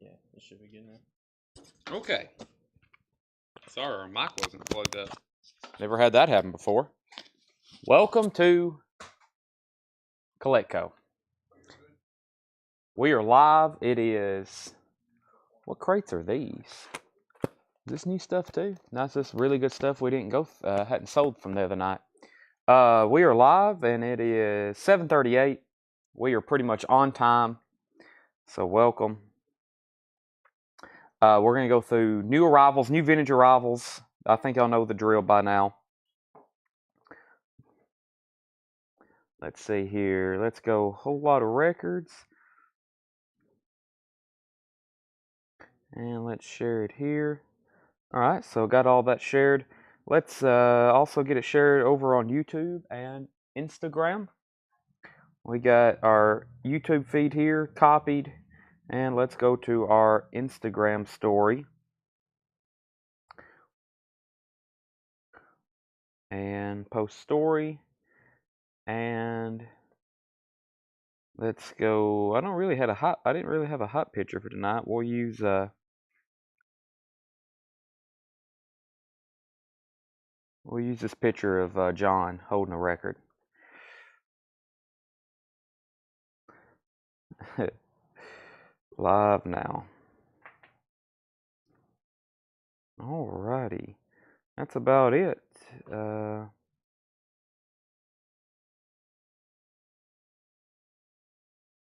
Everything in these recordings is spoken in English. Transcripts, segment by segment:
Yeah, it should be good now. Okay. Sorry, our mic wasn't plugged up. Never had that happen before. Welcome to Coletco. We are live. It is... What crates are these? Is this new stuff too? No, it's just really good stuff we didn't go... hadn't sold from the other night. We are live and it is 7:38. We are pretty much on time. So welcome. We're going to go through new arrivals, new vintage arrivals. I think y'all know the drill by now. Let's see here. Let's go a whole lot of records. And let's share it here. Alright, so got all that shared. Let's also get it shared over on YouTube and Instagram. We got our YouTube feed here copied. And let's go to our Instagram story. And post story. And let's go. I didn't really have a hot picture for tonight. We'll use this picture of John holding a record. Live now. Alrighty. That's about it. Am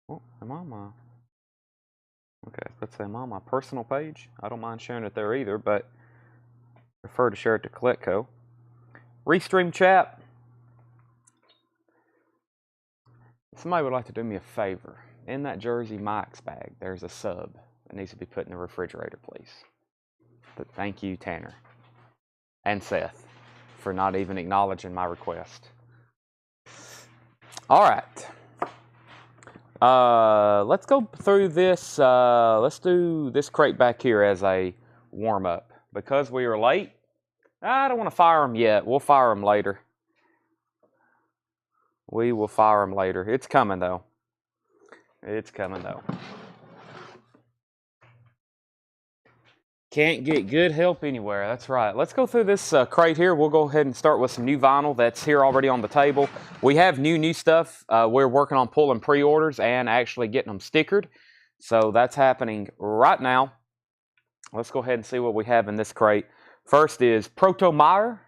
I on my... Okay, let's say I'm on my personal page. I don't mind sharing it there either, but prefer to share it to Coletco. Restream chat. Somebody would like to do me a favor. In that Jersey Mike's bag, there's a sub that needs to be put in the refrigerator, please. But thank you, Tanner. And Seth, for not even acknowledging my request. Alright. Let's go through this. Let's do this crate back here as a warm-up. Because we are late, I don't want to fire them yet. We'll fire them later. We will fire them later. It's coming, though. It's coming, though. Can't get good help anywhere. That's right. Let's go through this crate here. We'll go ahead and start with some new vinyl that's here already on the table. We have new stuff. We're working on pulling pre-orders and actually getting them stickered. So that's happening right now. Let's go ahead and see what we have in this crate. First is Proto-Martyr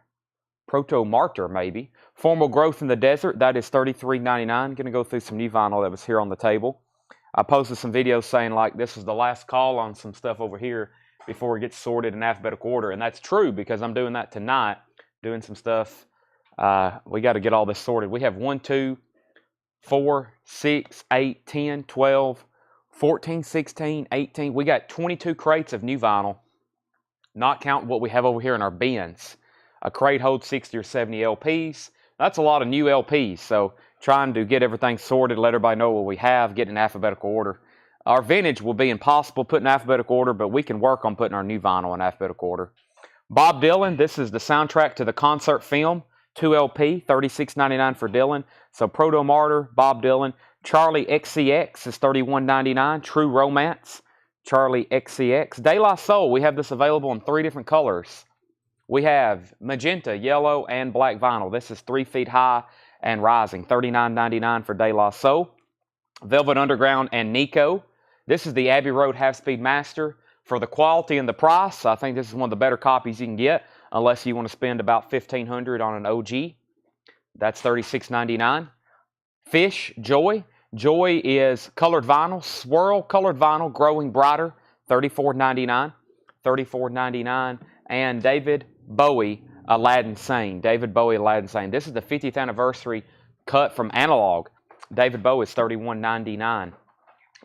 maybe. Formal Growth in the Desert. That is $33.99. Going to go through some new vinyl that was here on the table. I posted some videos saying like this is the last call on some stuff over here before it gets sorted in alphabetical order. And that's true because I'm doing that tonight, doing some stuff. We got to get all this sorted. We have 1, 2, 4, 6, 8, 10, 12, 14, 16, 18. We got 22 crates of new vinyl, not counting what we have over here in our bins. A crate holds 60 or 70 LPs. That's a lot of new LPs. So trying to get everything sorted, let everybody know what we have, get in alphabetical order. Our vintage will be impossible put in alphabetical order, but we can work on putting our new vinyl in alphabetical order. Bob Dylan, this is the soundtrack to the concert film, 2 LP, $36.99 for Dylan. So Proto-Martyr, Bob Dylan. Charlie XCX is $31.99. True Romance, Charlie XCX. De La Soul, we have this available in 3 different colors. We have magenta, yellow, and black vinyl. This is 3 feet high and rising, $39.99 for De La Soul. Velvet Underground and Nico. This is the Abbey Road Half-Speed Master. For the quality and the price, I think this is one of the better copies you can get, unless you want to spend about $1,500 on an OG. That's $36.99. Fish, Joy. Joy is colored vinyl, swirl colored vinyl, growing brighter, $34.99. $34.99. And David Bowie, Aladdin Sane. David Bowie, Aladdin Sane. This is the 50th anniversary cut from Analog. David Bowie is $31.99.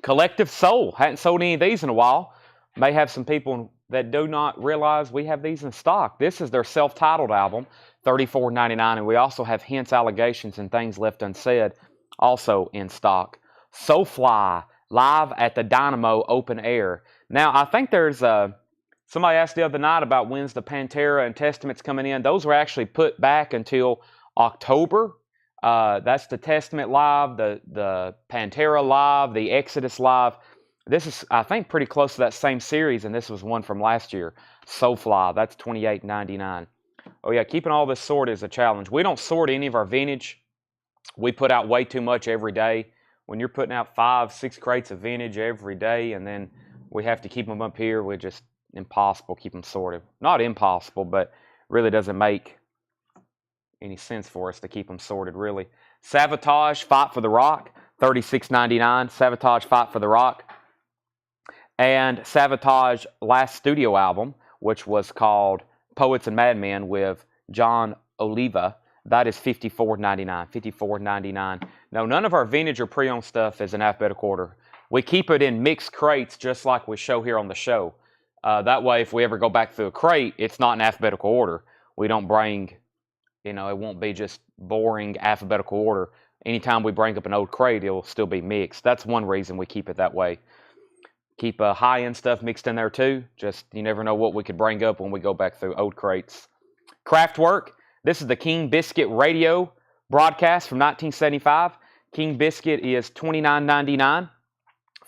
Collective Soul. Hadn't sold any of these in a while. May have some people that do not realize we have these in stock. This is their self-titled album, $34.99. And we also have Hints, Allegations, and Things Left Unsaid also in stock. Soulfly, live at the Dynamo Open Air. Now, I think there's somebody asked the other night about when's the Pantera and Testaments coming in. Those were actually put back until October. That's the Testament live, the Pantera live, the Exodus live. This is, I think, pretty close to that same series, and this was one from last year. Soulfly, that's $28.99. Oh yeah, keeping all this sorted is a challenge. We don't sort any of our vintage. We put out way too much every day. When you're putting out 5, 6 crates of vintage every day, and then we have to keep them up here, we're just impossible to keep them sorted. Not impossible, but really doesn't make any sense for us to keep them sorted, really. Sabotage, Fight for the Rock, $36.99. Sabotage, Fight for the Rock. And Sabotage last studio album, which was called Poets and Madmen with John Oliva, that is $54.99. $54.99. No, none of our vintage or pre-owned stuff is in alphabetical order. We keep it in mixed crates just like we show here on the show. That way, if we ever go back through a crate, it's not in alphabetical order. We don't bring, it won't be just boring alphabetical order. Anytime we bring up an old crate, it'll still be mixed. That's one reason we keep it that way. Keep high-end stuff mixed in there too. Just, you never know what we could bring up when we go back through old crates. Kraftwerk. This is the King Biscuit radio broadcast from 1975. King Biscuit is $29.99.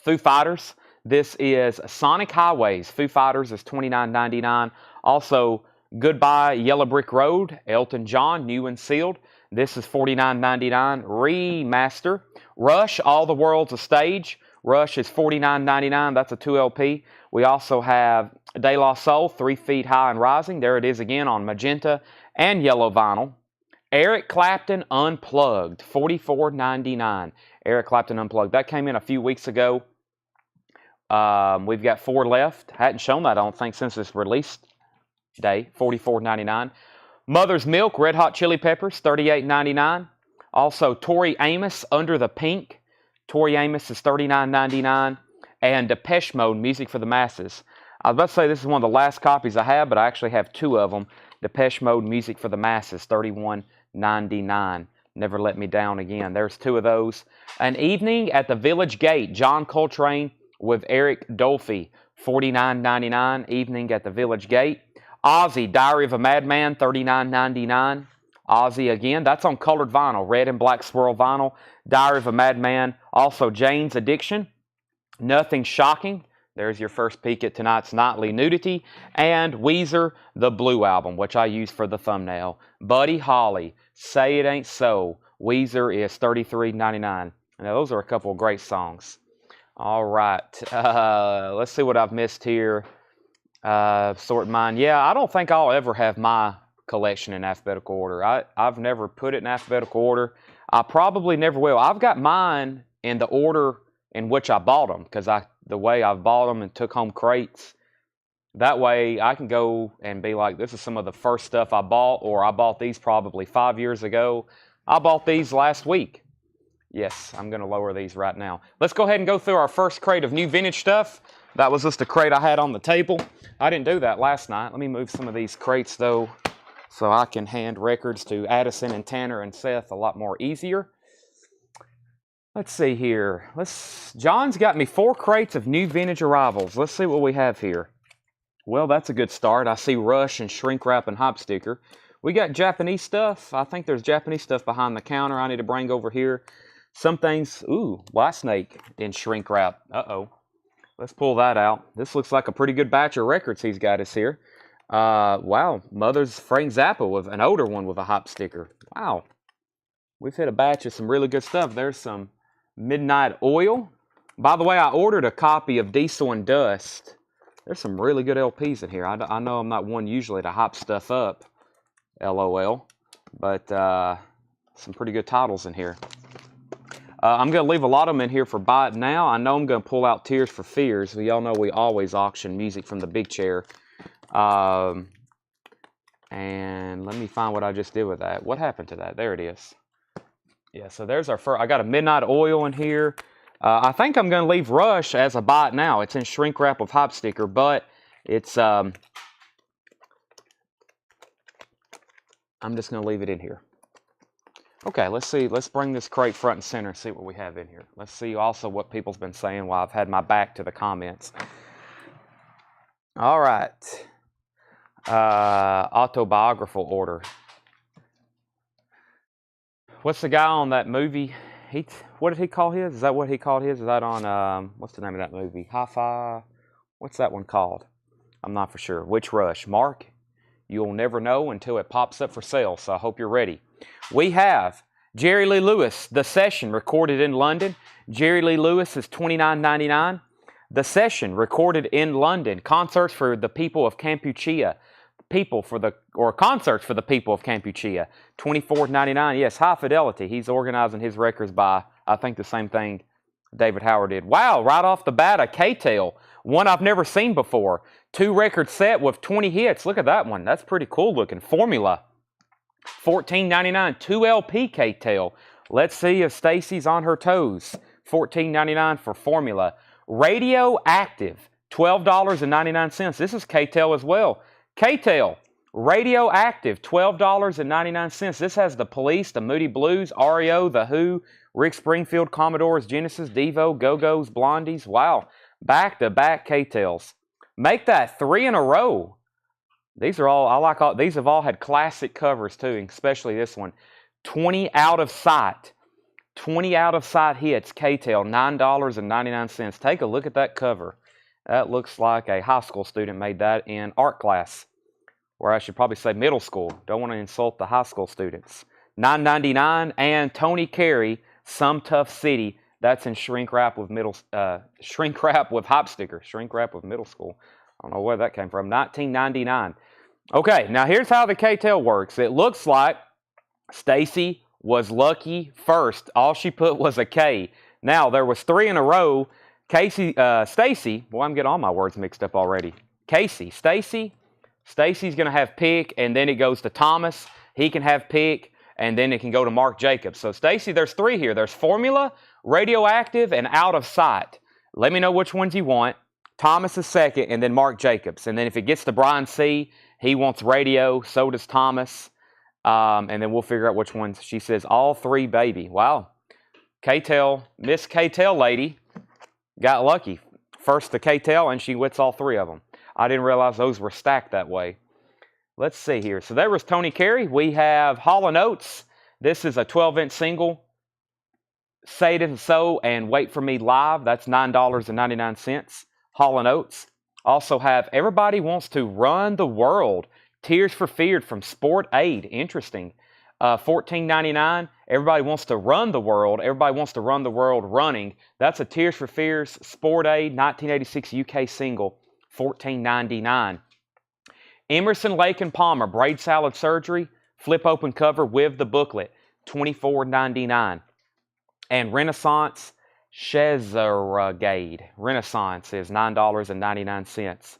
Foo Fighters. This is Sonic Highways. Foo Fighters is $29.99. Also, Goodbye Yellow Brick Road. Elton John, new and sealed. This is $49.99. Remaster. Rush, All the World's a Stage. Rush is $49.99. That's a 2LP. We also have De La Soul, 3 Feet High and Rising. There it is again on magenta and yellow vinyl. Eric Clapton Unplugged, $44.99. Eric Clapton Unplugged. That came in a few weeks ago. We've got 4 left. Hadn't shown that, I don't think, since its release day. $44.99. Mother's Milk, Red Hot Chili Peppers, $38.99. Also, Tori Amos, Under the Pink. Tori Amos is $39.99. And Depeche Mode, Music for the Masses. I was about to say this is one of the last copies I have, but I actually have 2 of them. Depeche Mode, Music for the Masses, $31.99. Never Let Me Down Again. There's 2 of those. An Evening at the Village Gate, John Coltrane with Eric Dolphy, $49.99. Evening at the Village Gate. Ozzy, Diary of a Madman, $39.99. Ozzy again. That's on colored vinyl, red and black swirl vinyl. Diary of a Madman. Also Jane's Addiction. Nothing Shocking. There's your first peek at tonight's Nightly Nudity. And Weezer, the Blue Album, which I used for the thumbnail. Buddy Holly, Say It Ain't So. Weezer is $33.99. Now, those are a couple of great songs. All right. Let's see what I've missed here. Sort mine. Yeah, I don't think I'll ever have my collection in alphabetical order. I've never put it in alphabetical order. I probably never will. I've got mine in the order in which I bought them, because the way I've bought them and took home crates. That way I can go and be like, this is some of the first stuff I bought, or I bought these probably 5 years ago. I bought these last week. Yes, I'm going to lower these right now. Let's go ahead and go through our first crate of new vintage stuff. That was just a crate I had on the table. I didn't do that last night. Let me move some of these crates, though, so I can hand records to Addison and Tanner and Seth a lot more easier. Let's see here. John's got me 4 crates of new vintage arrivals. Let's see what we have here. Well, that's a good start. I see Rush and Shrink Wrap and Hop Sticker. We got Japanese stuff. I think there's Japanese stuff behind the counter I need to bring over here. Some things, White Snake in Shrink Wrap. Uh-oh. Let's pull that out. This looks like a pretty good batch of records he's got us here. Wow. Mother's Frank Zappa with an older one with a Hop Sticker. Wow. We've hit a batch of some really good stuff. There's some Midnight Oil. By the way, I ordered a copy of Diesel and Dust. There's some really good LPs in here. I know I'm not one usually to hop stuff up, LOL, but some pretty good titles in here. I'm going to leave a lot of them in here for buy it now. I know I'm going to pull out Tears for Fears. Y'all know we always auction music from the big chair. And let me find what I just did with that. What happened to that? There it is. Yeah, so there's our first. I got a Midnight Oil in here. I think I'm going to leave Rush as a buy it now. It's in Shrink Wrap with Hop Sticker, but it's I'm just going to leave it in here. Okay, let's see. Let's bring this crate front and center and see what we have in here. Let's see also what people's been saying while I've had my back to the comments. All right. Autobiographical order. What's the guy on that movie? what did he call his? Is that what he called his? Is that on, what's the name of that movie? Hi-Fi, what's that one called? I'm not for sure. Which Rush? Mark, you'll never know until it pops up for sale, so I hope you're ready. We have Jerry Lee Lewis, The Session, recorded in London. Jerry Lee Lewis is $29.99. The Session, recorded in London. Concerts for the people of Kampuchea. Concerts for the people of Kampuchea. $24.99. Yes, High Fidelity. He's organizing his records by, I think, the same thing David Howard did. Wow, right off the bat, a K-Tel. One I've never seen before. 2-record set with 20 hits. Look at that one. That's pretty cool looking. Formula. $14.99. 2 LP K-Tel. Let's see if Stacy's on her toes. $14.99 for Formula. Radioactive. $12.99. This is K-Tel as well. K-Tel. Radioactive. $12.99. This has the Police, the Moody Blues, REO, The Who, Rick Springfield, Commodores, Genesis, Devo, Go-Go's, Blondies. Wow. Back-to-back K-Tels. Make that 3 in a row. These are all, I like all, these have all had classic covers too, especially this one. 20 Out of Sight. 20 Out of Sight hits, K-Tel, $9.99. Take a look at that cover. That looks like a high school student made that in art class. Or I should probably say middle school. Don't want to insult the high school students. $9.99. And Tony Carey, Some Tough City. That's in shrink wrap with shrink wrap with hop sticker. Shrink wrap with middle school. I don't know where that came from. $19.99. Okay, now here's how the K-Tel works. It looks like Stacy was lucky first. All she put was a K. Now, there was 3 in a row. Stacy, boy, I'm getting all my words mixed up already. Stacy's going to have pick, and then it goes to Thomas. He can have pick, and then it can go to Mark Jacobs. So, Stacy, there's 3 here. There's Formula, Radioactive, and Out of Sight. Let me know which ones you want. Thomas is second, and then Mark Jacobs. And then if it gets to Brian C., he wants radio, so does Thomas. And then we'll figure out which ones. She says, all 3, baby. Wow. K-Tel, Miss K-Tel lady, got lucky. First the K-Tel, and she wins all 3 of them. I didn't realize those were stacked that way. Let's see here. So there was Tony Carey. We have Hall & Oates. This is a 12-inch single. Say It Isn't So and Wait For Me Live. That's $9.99. Hall & Oates. Also have Everybody Wants to Run the World. Tears for Fears from Sport Aid. Interesting. $14.99. Everybody Wants to Run the World. Everybody Wants to Run the World Running. That's a Tears for Fears Sport Aid 1986 UK single. $14.99. Emerson, Lake and Palmer Braid Salad Surgery. Flip open cover with the booklet. $24.99. And Renaissance Chezzergade. Renaissance is $9.99.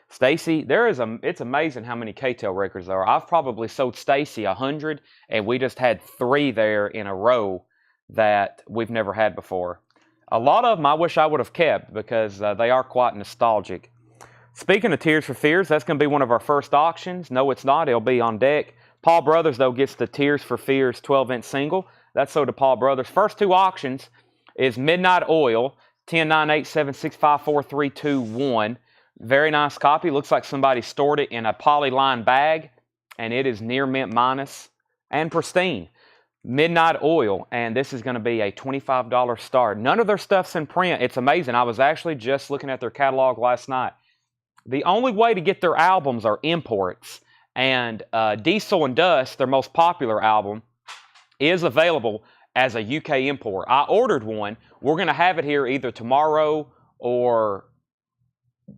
Stacy, it's amazing how many K-Tel records there are. I've probably sold Stacy 100, and we just had 3 there in a row that we've never had before. A lot of them I wish I would have kept because they are quite nostalgic. Speaking of Tears for Fears, that's going to be one of our first auctions. No, it's not. It'll be on deck. Paul Brothers, though, gets the Tears for Fears 12-inch single. That's sold to Paul Brothers. First 2 auctions is Midnight Oil, 10-9-8-7-6-5-4-3-2-1. Very nice copy. Looks like somebody stored it in a polyline bag, and it is near mint minus and pristine. Midnight Oil, and this is going to be a $25 start. None of their stuff's in print. It's amazing. I was actually just looking at their catalog last night. The only way to get their albums are imports, and Diesel and Dust, their most popular album, is available as a UK import. I ordered one. We're going to have it here either tomorrow or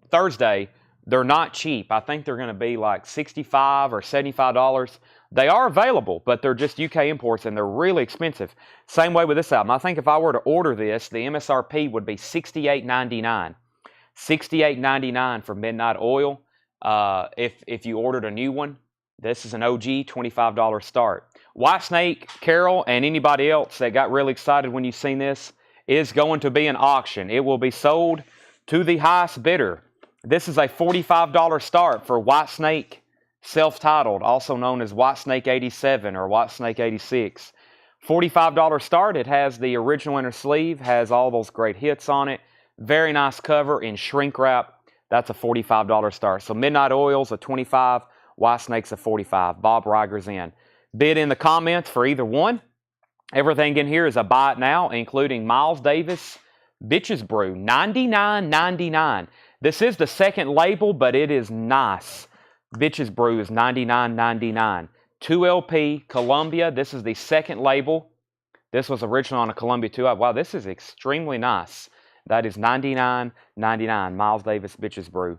Thursday. They're not cheap. I think they're going to be like $65 or $75. They are available, but they're just UK imports, and they're really expensive. Same way with this album. I think if I were to order this, the MSRP would be $68.99. $68.99 for Midnight Oil. If you ordered a new one, this is an OG $25 start. Whitesnake, Carol, and anybody else that got really excited when you seen this is going to be an auction. It will be sold to the highest bidder. This is a $45 start for Whitesnake self-titled, also known as Whitesnake 87 or Whitesnake 86. $45 start. It has the original inner sleeve, has all those great hits on it. Very nice cover in shrink wrap. That's a $45 start. So Midnight Oil's a $25, Whitesnake's a $45. Bob Riger's in. Bid in the comments for either one. Everything in here is a buy it now, including Miles Davis Bitches Brew, $99.99. This is the second label, but it is nice. Bitches Brew is $99.99. 2LP Columbia. This is the second label. This was originally on a Columbia 2. Wow, this is extremely nice. That is $99.99. Miles Davis Bitches Brew.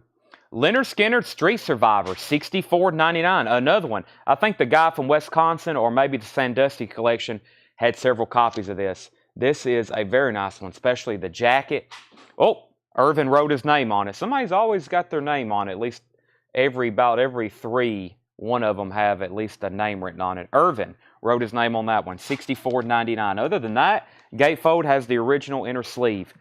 Leonard Skinner Street Survivor, $64.99. Another one. I think the guy from Wisconsin or maybe the Sandusky collection had several copies of this. This is a very nice one, especially the jacket. Oh, Irvin wrote his name on it. Somebody's always got their name on it. At least about every three, one of them have at least a name written on it. Irvin wrote his name on that one, $64.99. Other than that, Gatefold has the original inner sleeve,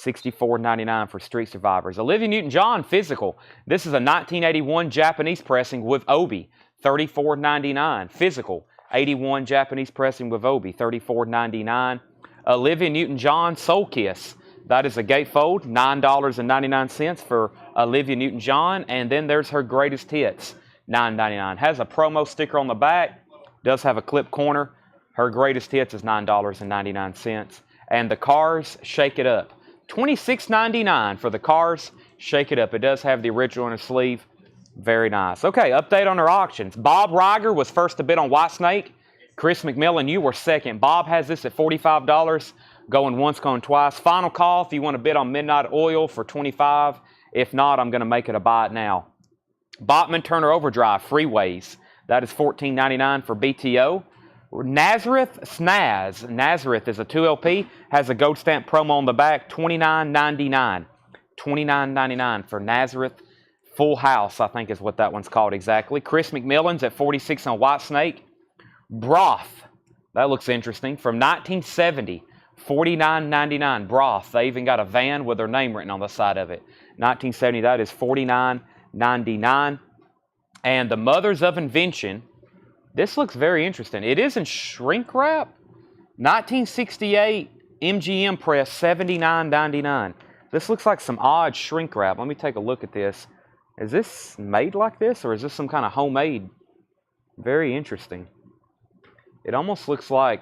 $64.99 for Street Survivors. Olivia Newton-John Physical. This is a 1981 Japanese pressing with Obi, $34.99. Physical, 81 Japanese pressing with Obi, $34.99. Olivia Newton-John Soul Kiss. That is a gatefold, $9.99 for Olivia Newton-John. And then there's her greatest hits, $9.99. Has a promo sticker on the back. Does have a clip corner. Her greatest hits is $9.99. And the Cars Shake It Up, $26.99 for the Cars Shake It Up. It does have the original in the sleeve. Very nice. Okay, update on our auctions. Bob Riger was first to bid on Whitesnake. Chris McMillan, you were second. Bob has this at $45. Going once, going twice. Final call if you want to bid on Midnight Oil for $25. If not, I'm going to make it a buy it now. Botman Turner Overdrive Freeways. That is $14.99 for BTO. Nazareth Snaz. Nazareth is a 2LP. Has a gold stamp promo on the back. $29.99. $29.99 for Nazareth. Full House, I think is what that one's called exactly. Chris McMillan's at $46 on Whitesnake. Broth. That looks interesting. From 1970. $49.99. Broth. They even got a van with their name written on the side of it. 1970, that is $49.99. And the Mothers of Invention. This looks very interesting. It is in shrink wrap. 1968 MGM press, $79.99. This looks like some odd shrink wrap. Let me take a look at this. Is this made like this, or is this some kind of homemade? Very interesting. It almost looks like...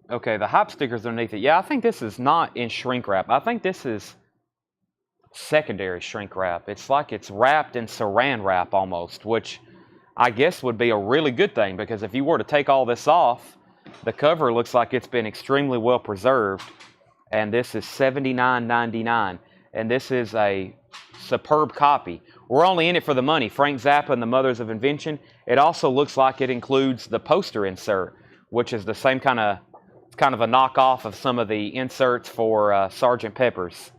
Okay, the hype sticker's underneath it. Yeah, I think this is not in shrink wrap. I think this is secondary shrink wrap. It's like it's wrapped in saran wrap almost, which I guess would be a really good thing, because if you were to take all this off, the cover looks like it's been extremely well preserved. And this is $79.99. And this is a superb copy. We're only in it for the money. Frank Zappa and the Mothers of Invention. It also looks like it includes the poster insert, which is the same kind of a knockoff of some of the inserts for Sgt. Pepper's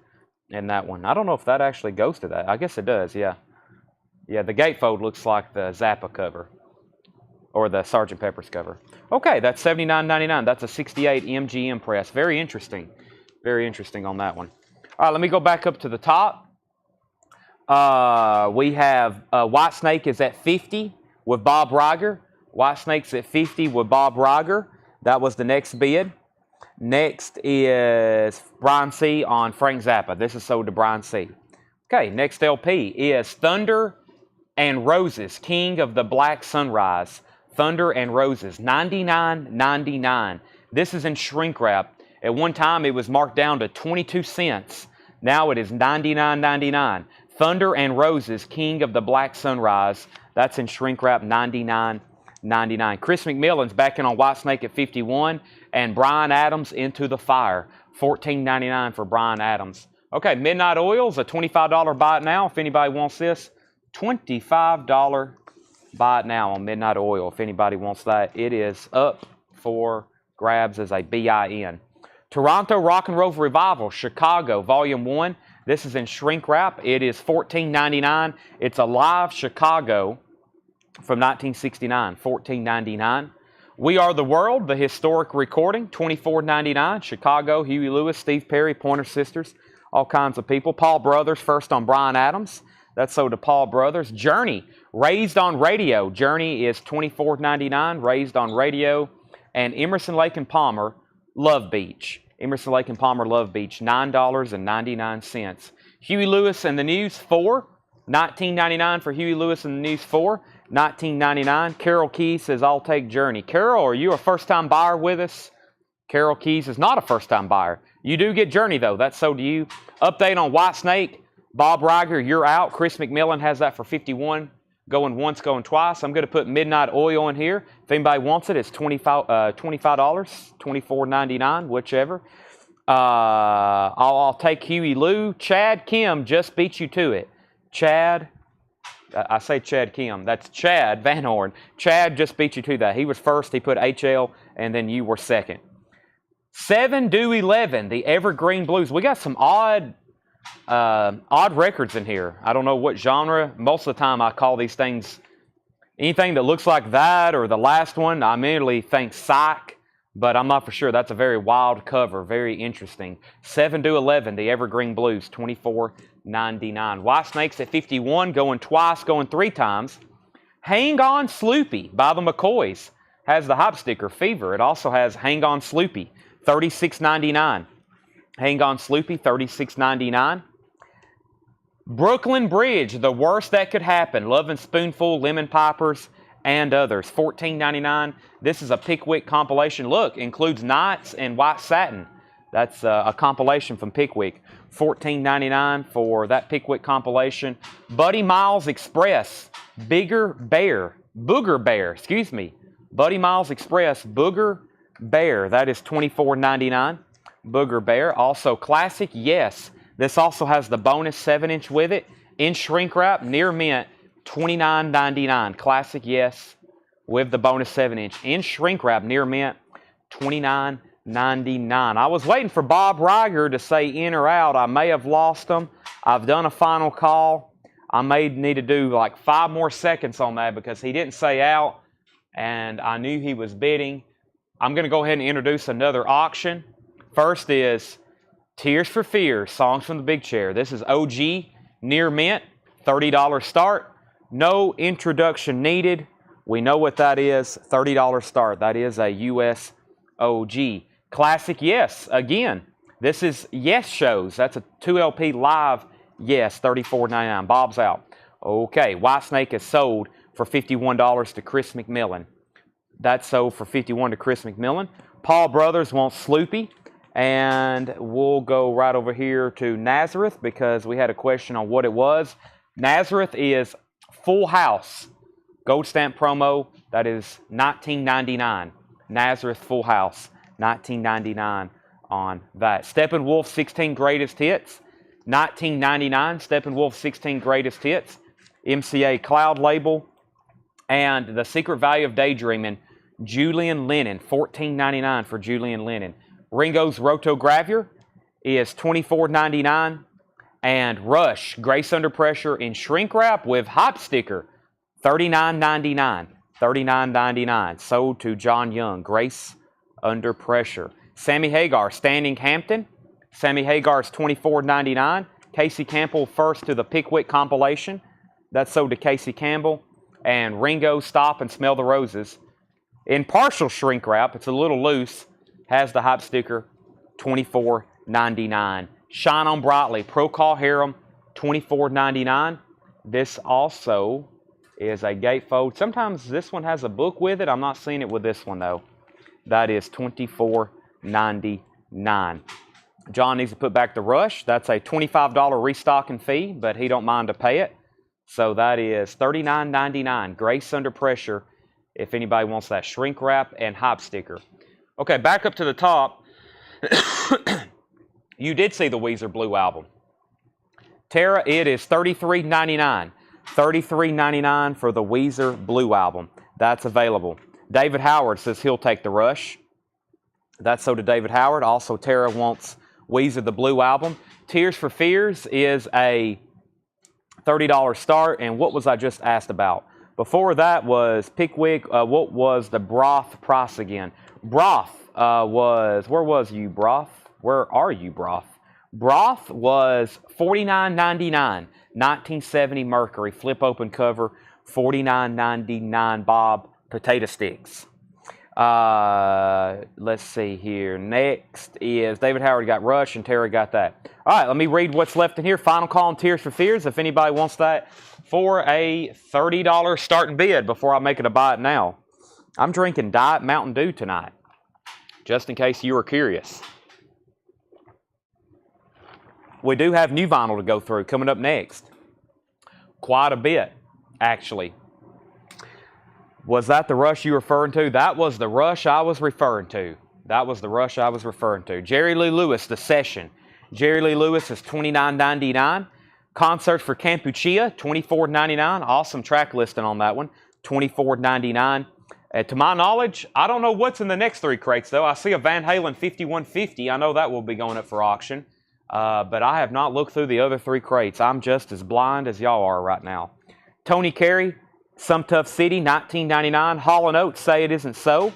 in that one. I don't know if that actually goes to that. I guess it does, yeah. Yeah, the gatefold looks like the Zappa cover or the Sgt. Pepper's cover. Okay, that's $79.99. That's a 68 MGM press. Very interesting. Very interesting on that one. All right, let me go back up to the top. We have Whitesnake is at $50 with Bob Riger. Whitesnake's at $50 with Bob Riger. That was the next bid. Next is Brian C. on Frank Zappa. This is sold to Brian C. Okay, next LP is Thunder and Roses, King of the Black Sunrise. Thunder and Roses, $99.99. This is in shrink wrap. At one time, it was marked down to 22 cents. Now it is $99.99. Thunder and Roses, King of the Black Sunrise. That's in shrink wrap, $99.99. Chris McMillan's back in on Whitesnake at $51. And Brian Adams, Into the Fire, $14.99 for Brian Adams. Okay, Midnight Oil's a $25 buy it now. If anybody wants this, $25 buy it now on Midnight Oil. If anybody wants that, it is up for grabs as a BIN. Toronto Rock and Roll Revival, Chicago, Volume 1. This is in shrink wrap. It is $14.99. It's a live Chicago from 1969, $14.99. We Are the World, the historic recording, $24.99. Chicago, Huey Lewis, Steve Perry, Pointer Sisters, all kinds of people. Paul Brothers, first on Brian Adams. That's sold to Paul Brothers. Journey, Raised on Radio. Journey is $24.99, Raised on Radio. And Emerson, Lake and Palmer, Love Beach. Emerson, Lake and Palmer, Love Beach, $9.99. Huey Lewis and the News, $4. $19.99 for Huey Lewis and the News 4. $19.99. Carol Keys says, I'll take Journey. Carol, are you a first-time buyer with us? Carol Keys is not a first-time buyer. You do get Journey, though. That's so do you. Update on White Snake. Bob Riger, you're out. Chris McMillan has that for $51. Going once, going twice. I'm going to put Midnight Oil in here. If anybody wants it, it's $25, $24.99, whichever. I'll take Huey Lou. Chad Kim just beat you to it. Chad, I say Chad Kim. That's Chad Van Horn. Chad just beat you to that. He was first. He put HL, and then you were second. 7 do 11, the Evergreen Blues. We got some odd records in here. I don't know what genre. Most of the time I call these things anything that looks like that or the last one. I immediately think Psych, but I'm not for sure. That's a very wild cover, very interesting. 7 do 11, the Evergreen Blues, $24.99. White Snakes at 51, going twice, going 3 times. Hang On Sloopy by the McCoys has the hop sticker Fever. It also has Hang On Sloopy, $36.99. Hang On Sloopy, $36.99. Brooklyn Bridge, The Worst That Could Happen. Lovin' Spoonful, Lemon Poppers, and others. $14.99. This is a Pickwick compilation. Look, includes Nights and White Satin. That's a compilation from Pickwick. $14.99 for that Pickwick compilation. Buddy Miles Express, Booger Bear. Buddy Miles Express, Booger Bear. That is $24.99. Booger Bear. Also Classic Yes. This also has the bonus 7-inch with it. In shrink wrap, near mint, $29.99. Classic Yes with the bonus 7-inch. In shrink wrap, near mint, $29.99. I was waiting for Bob Riger to say in or out. I may have lost him. I've done a final call. I may need to do like 5 more seconds on that because he didn't say out and I knew he was bidding. I'm going to go ahead and introduce another auction. First is Tears for Fears, Songs from the Big Chair. This is OG, near mint, $30 start. No introduction needed. We know what that is, $30 start. That is a US OG. Classic Yes, again. This is Yes Shows. That's a 2LP live Yes, $34.99. Bob's out. Okay, White Snake is sold for $51 to Chris McMillan. That's sold for $51 to Chris McMillan. Paul Brothers wants Sloopy. And we'll go right over here to Nazareth because we had a question on what it was. Nazareth is Full House. Gold stamp promo. That is $19.99. Nazareth Full House. $19.99 on that. Steppenwolf 16 Greatest Hits. $19.99. Steppenwolf 16 Greatest Hits. MCA Cloud Label. And The Secret Value of Daydreaming. Julian Lennon. $14.99 for Julian Lennon. Ringo's Rotogravure is $24.99. And Rush, Grace Under Pressure in shrink wrap with hop sticker, $39.99. $39.99. Sold to John Young, Grace Under Pressure. Sammy Hagar, Standing Hampton. Sammy Hagar's $24.99. Casey Campbell first to the Pickwick compilation. That's sold to Casey Campbell. And Ringo, Stop and Smell the Roses. In partial shrink wrap, it's a little loose. Has the hop sticker, $24.99. Shine On Brightly, Procol Harum, $24.99. This also is a gatefold. Sometimes this one has a book with it. I'm not seeing it with this one, though. That is $24.99. John needs to put back the Rush. That's a $25 restocking fee, but he don't mind to pay it. So that is $39.99. Grace Under Pressure, if anybody wants that shrink wrap and hop sticker. Okay, back up to the top. You did see the Weezer Blue album. Tara, it is $33.99. $33.99 for the Weezer Blue album. That's available. David Howard says he'll take the Rush. That's so to David Howard. Also, Tara wants Weezer the Blue album. Tears for Fears is a $30 start. And what was I just asked about? Before that was Pickwick. What was the broth price again? Broth was, where was you, Broth? Where are you, Broth? Broth was $49.99. 1970 Mercury, flip open cover, $49.99 Bob potato sticks. Let's see here. Next is David Howard got Rush and Terry got that. All right, let me read what's left in here. Final call on Tears for Fears. If anybody wants that for a $30 starting bid before I make it a buy it now. I'm drinking Diet Mountain Dew tonight, just in case you were curious. We do have new vinyl to go through coming up next. Quite a bit, actually. Was that the Rush you were referring to? That was the Rush I was referring to. That was the Rush I was referring to. Jerry Lee Lewis, The Session. Jerry Lee Lewis is $29.99. Concerts for Kampuchea, $24.99. Awesome track listing on that one, $24.99. To my knowledge, I don't know what's in the next 3 crates, though. I see a Van Halen 5150. I know that will be going up for auction. But I have not looked through the other 3 crates. I'm just as blind as y'all are right now. Tony Carey, Some Tough City, $19.99. Hall & Oates, Say It Isn't So.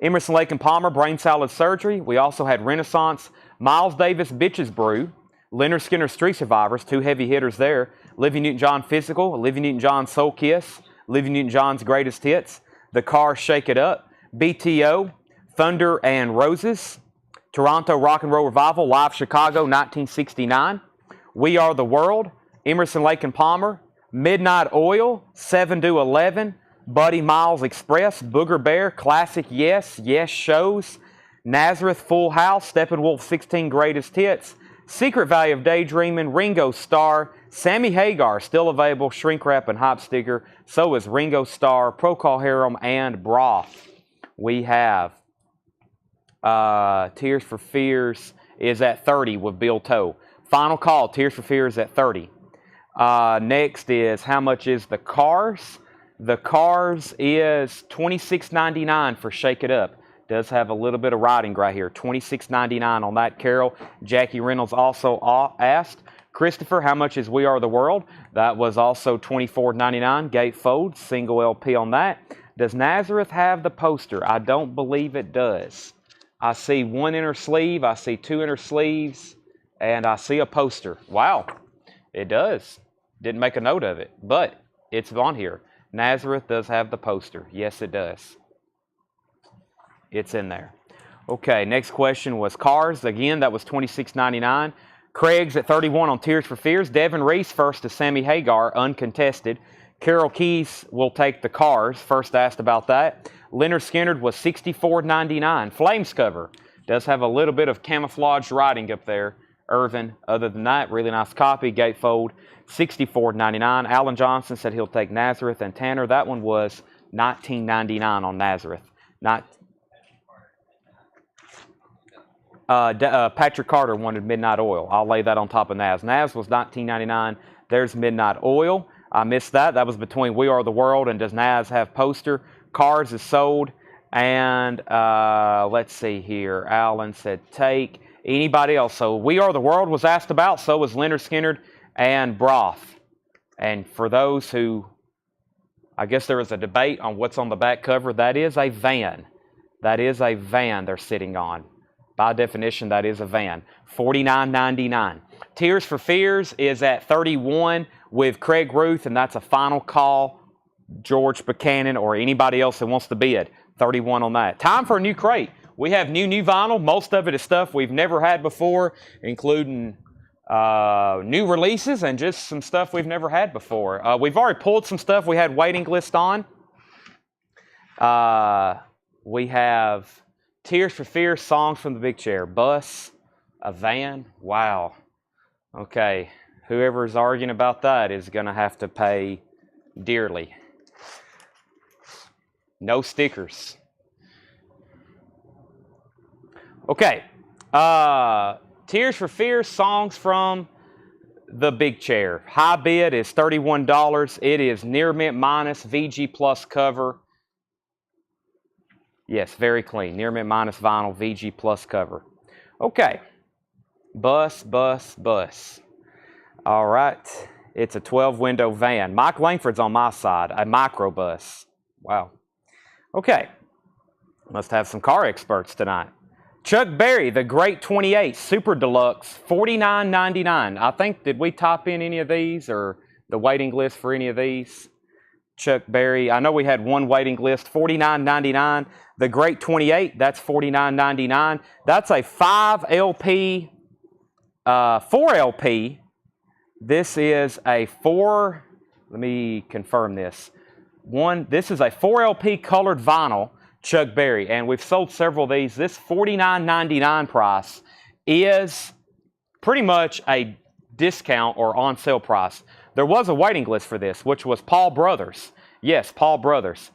Emerson, Lake & Palmer, Brain Salad Surgery. We also had Renaissance, Miles Davis, Bitches Brew. Leonard Skinner, Street Survivors, 2 heavy hitters there. Olivia Newton-John, Physical. Olivia Newton-John, Soul Kiss. Olivia Newton-John's Greatest Hits. The Cars, Shake It Up. BTO, Thunder and Roses. Toronto Rock and Roll Revival, Live Chicago, 1969. We Are the World, Emerson, Lake & Palmer. Midnight Oil, 7 to 11. Buddy Miles Express, Booger Bear, Classic Yes, Yes Shows. Nazareth, Full House, Steppenwolf 16 Greatest Hits. Secret Value of Daydreaming, Ringo Starr. Sammy Hagar, still available, Shrink Wrap and Hop Sticker. So is Ringo Starr, Procol Harum, and Broth. We have Tears for Fears is at 30 with Bill Toe. Final call, Tears for Fears at 30. Next is, how much is the Cars? The Cars is $26.99 for Shake It Up. Does have a little bit of writing right here. $26.99 on that, Carol. Jackie Reynolds also asked. Christopher, how much is We Are the World? That was also $24.99. Gatefold, single LP on that. Does Nazareth have the poster? I don't believe it does. I see 1 inner sleeve, I see 2 inner sleeves, and I see a poster. Wow, it does. Didn't make a note of it, but it's on here. Nazareth does have the poster. Yes, it does. It's in there. Okay, next question was Cars. Again, that was $26.99. Craig's at 31 on Tears for Fears. Devin Reese first to Sammy Hagar, uncontested. Carol Keys will take the Cars. First asked about that. Leonard Skinner was $64.99. Flames cover. Does have a little bit of camouflage writing up there. Irvin, other than that, really nice copy. Gatefold, $64.99. Alan Johnson said he'll take Nazareth and Tanner. That one was $19.99 on Nazareth. Patrick Carter wanted Midnight Oil. I'll lay that on top of Naz. Naz was $19.99. There's Midnight Oil. I missed that. That was between We Are the World and Does Naz Have Poster. Cars is sold. And let's see here. Alan said take. Anybody else? So We Are the World was asked about. So was Leonard Skinner and Broth. And for those who, I guess there was a debate on what's on the back cover. That is a van. That is a van they're sitting on. By definition, that is a van. $49.99. Tears for Fears is at 31 with Craig Ruth, and that's a final call. George Buchanan or anybody else that wants to bid. 31 on that. Time for a new crate. We have new vinyl. Most of it is stuff we've never had before, including new releases and just some stuff we've never had before. We've already pulled some stuff we had waiting list on. We have Tears for Fears, Songs from the Big Chair, Bus, a van. Wow. Okay. Whoever's arguing about that is going to have to pay dearly. No stickers. Okay. Tears for Fears, Songs from the Big Chair. High bid is $31. It is near mint minus VG plus cover. Yes, very clean. Near mint minus vinyl, VG plus cover. Okay. Bus, bus, bus. All right. It's a 12-window van. Mike Langford's on my side. A microbus. Wow. Okay. Must have some car experts tonight. Chuck Berry, the Great 28, Super Deluxe, $49.99. I think, did we top in any of these or the waiting list for any of these? Chuck Berry. I know we had one waiting list, $49.99. The Great 28, that's $49.99. That's a 5 LP, 4 LP. This is a 4, let me confirm this. This is a 4 LP colored vinyl, Chuck Berry, and we've sold several of these. This $49.99 price is pretty much a discount or on sale price. There was a waiting list for this, which was Paul Brothers. Yes, Paul Brothers.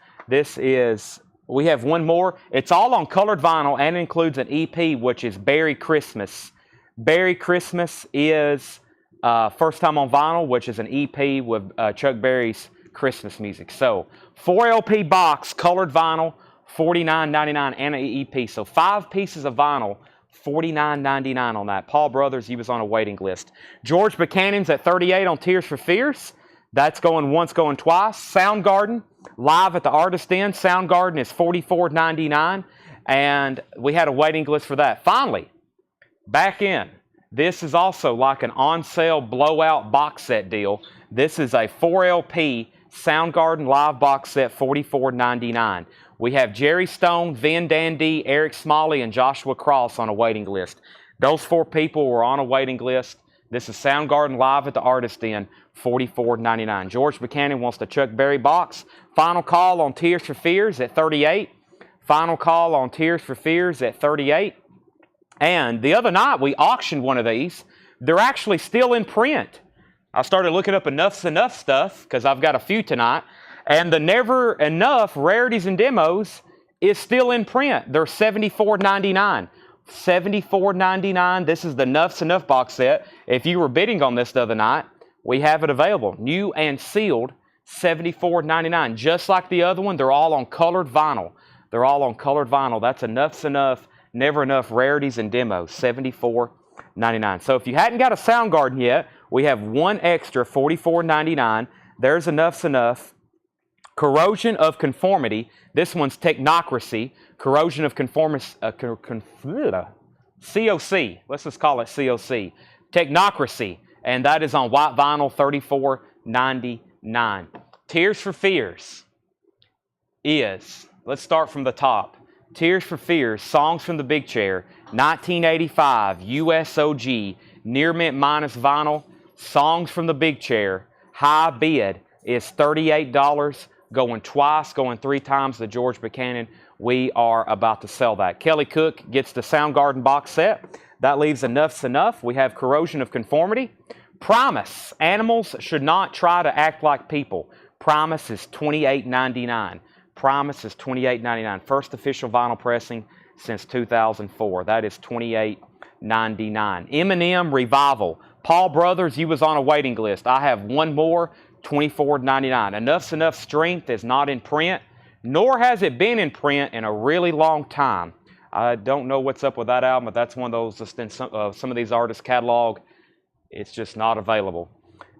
We have one more. It's all on colored vinyl and includes an EP, which is Berry Christmas. Berry Christmas is first time on vinyl, which is an EP with Chuck Berry's Christmas music. So 4 LP box, colored vinyl, $49.99 and an EP. So 5 pieces of vinyl, $49.99 on that. Paul Brothers, he was on a waiting list. George Buchanan's at 38 on Tears for Fears. That's going once, going twice. Soundgarden, live at the Artist Inn. Soundgarden is $44.99, and we had a waiting list for that. Finally, back in. This is also like an on-sale blowout box set deal. This is a 4 LP Soundgarden live box set, $44.99. We have Jerry Stone, Vin Dandy, Eric Smalley, and Joshua Cross on a waiting list. Those 4 people were on a waiting list. This is Soundgarden live at the Artist Inn, $44.99. George Buchanan wants the Chuck Berry box. Final call on Tears for Fears at 38. Final call on Tears for Fears at 38. And the other night, we auctioned one of these. They're actually still in print. I started looking up Enough's Enough stuff, because I've got a few tonight. And the Never Enough Rarities and Demos is still in print. They're $74.99. $74.99. This is the Enough's Enough box set. If you were bidding on this the other night, we have it available. New and sealed, $74.99. Just like the other one, they're all on colored vinyl. They're all on colored vinyl. That's Enough's Enough, Never Enough Rarities and Demos, $74.99. So if you hadn't got a Soundgarden yet, we have one extra, $44.99. There's Enough's Enough. Corrosion of Conformity. This one's Technocracy. Corrosion of Conformity. COC. Let's just call it COC. Technocracy. And that is on white vinyl, $34.99. Tears for Fears is, let's start from the top. Tears for Fears, Songs from the Big Chair, 1985, USOG, Near Mint minus vinyl, Songs from the Big Chair. High bid is $38. Going twice, going 3 times the George Buchanan. We are about to sell that. Kelly Cook gets the Soundgarden box set. That leaves Enough's Enough. We have Corrosion of Conformity. Promise. Animals should not try to act like people. Promise is $28.99. Promise is $28.99. First official vinyl pressing since 2004. That is $28.99. Eminem Revival. Paul Brothers, you was on a waiting list. I have one more. $24.99. Enough's Enough Strength is not in print, nor has it been in print in a really long time. I don't know what's up with that album, but that's one of those that's in some of these artists' catalog. It's just not available.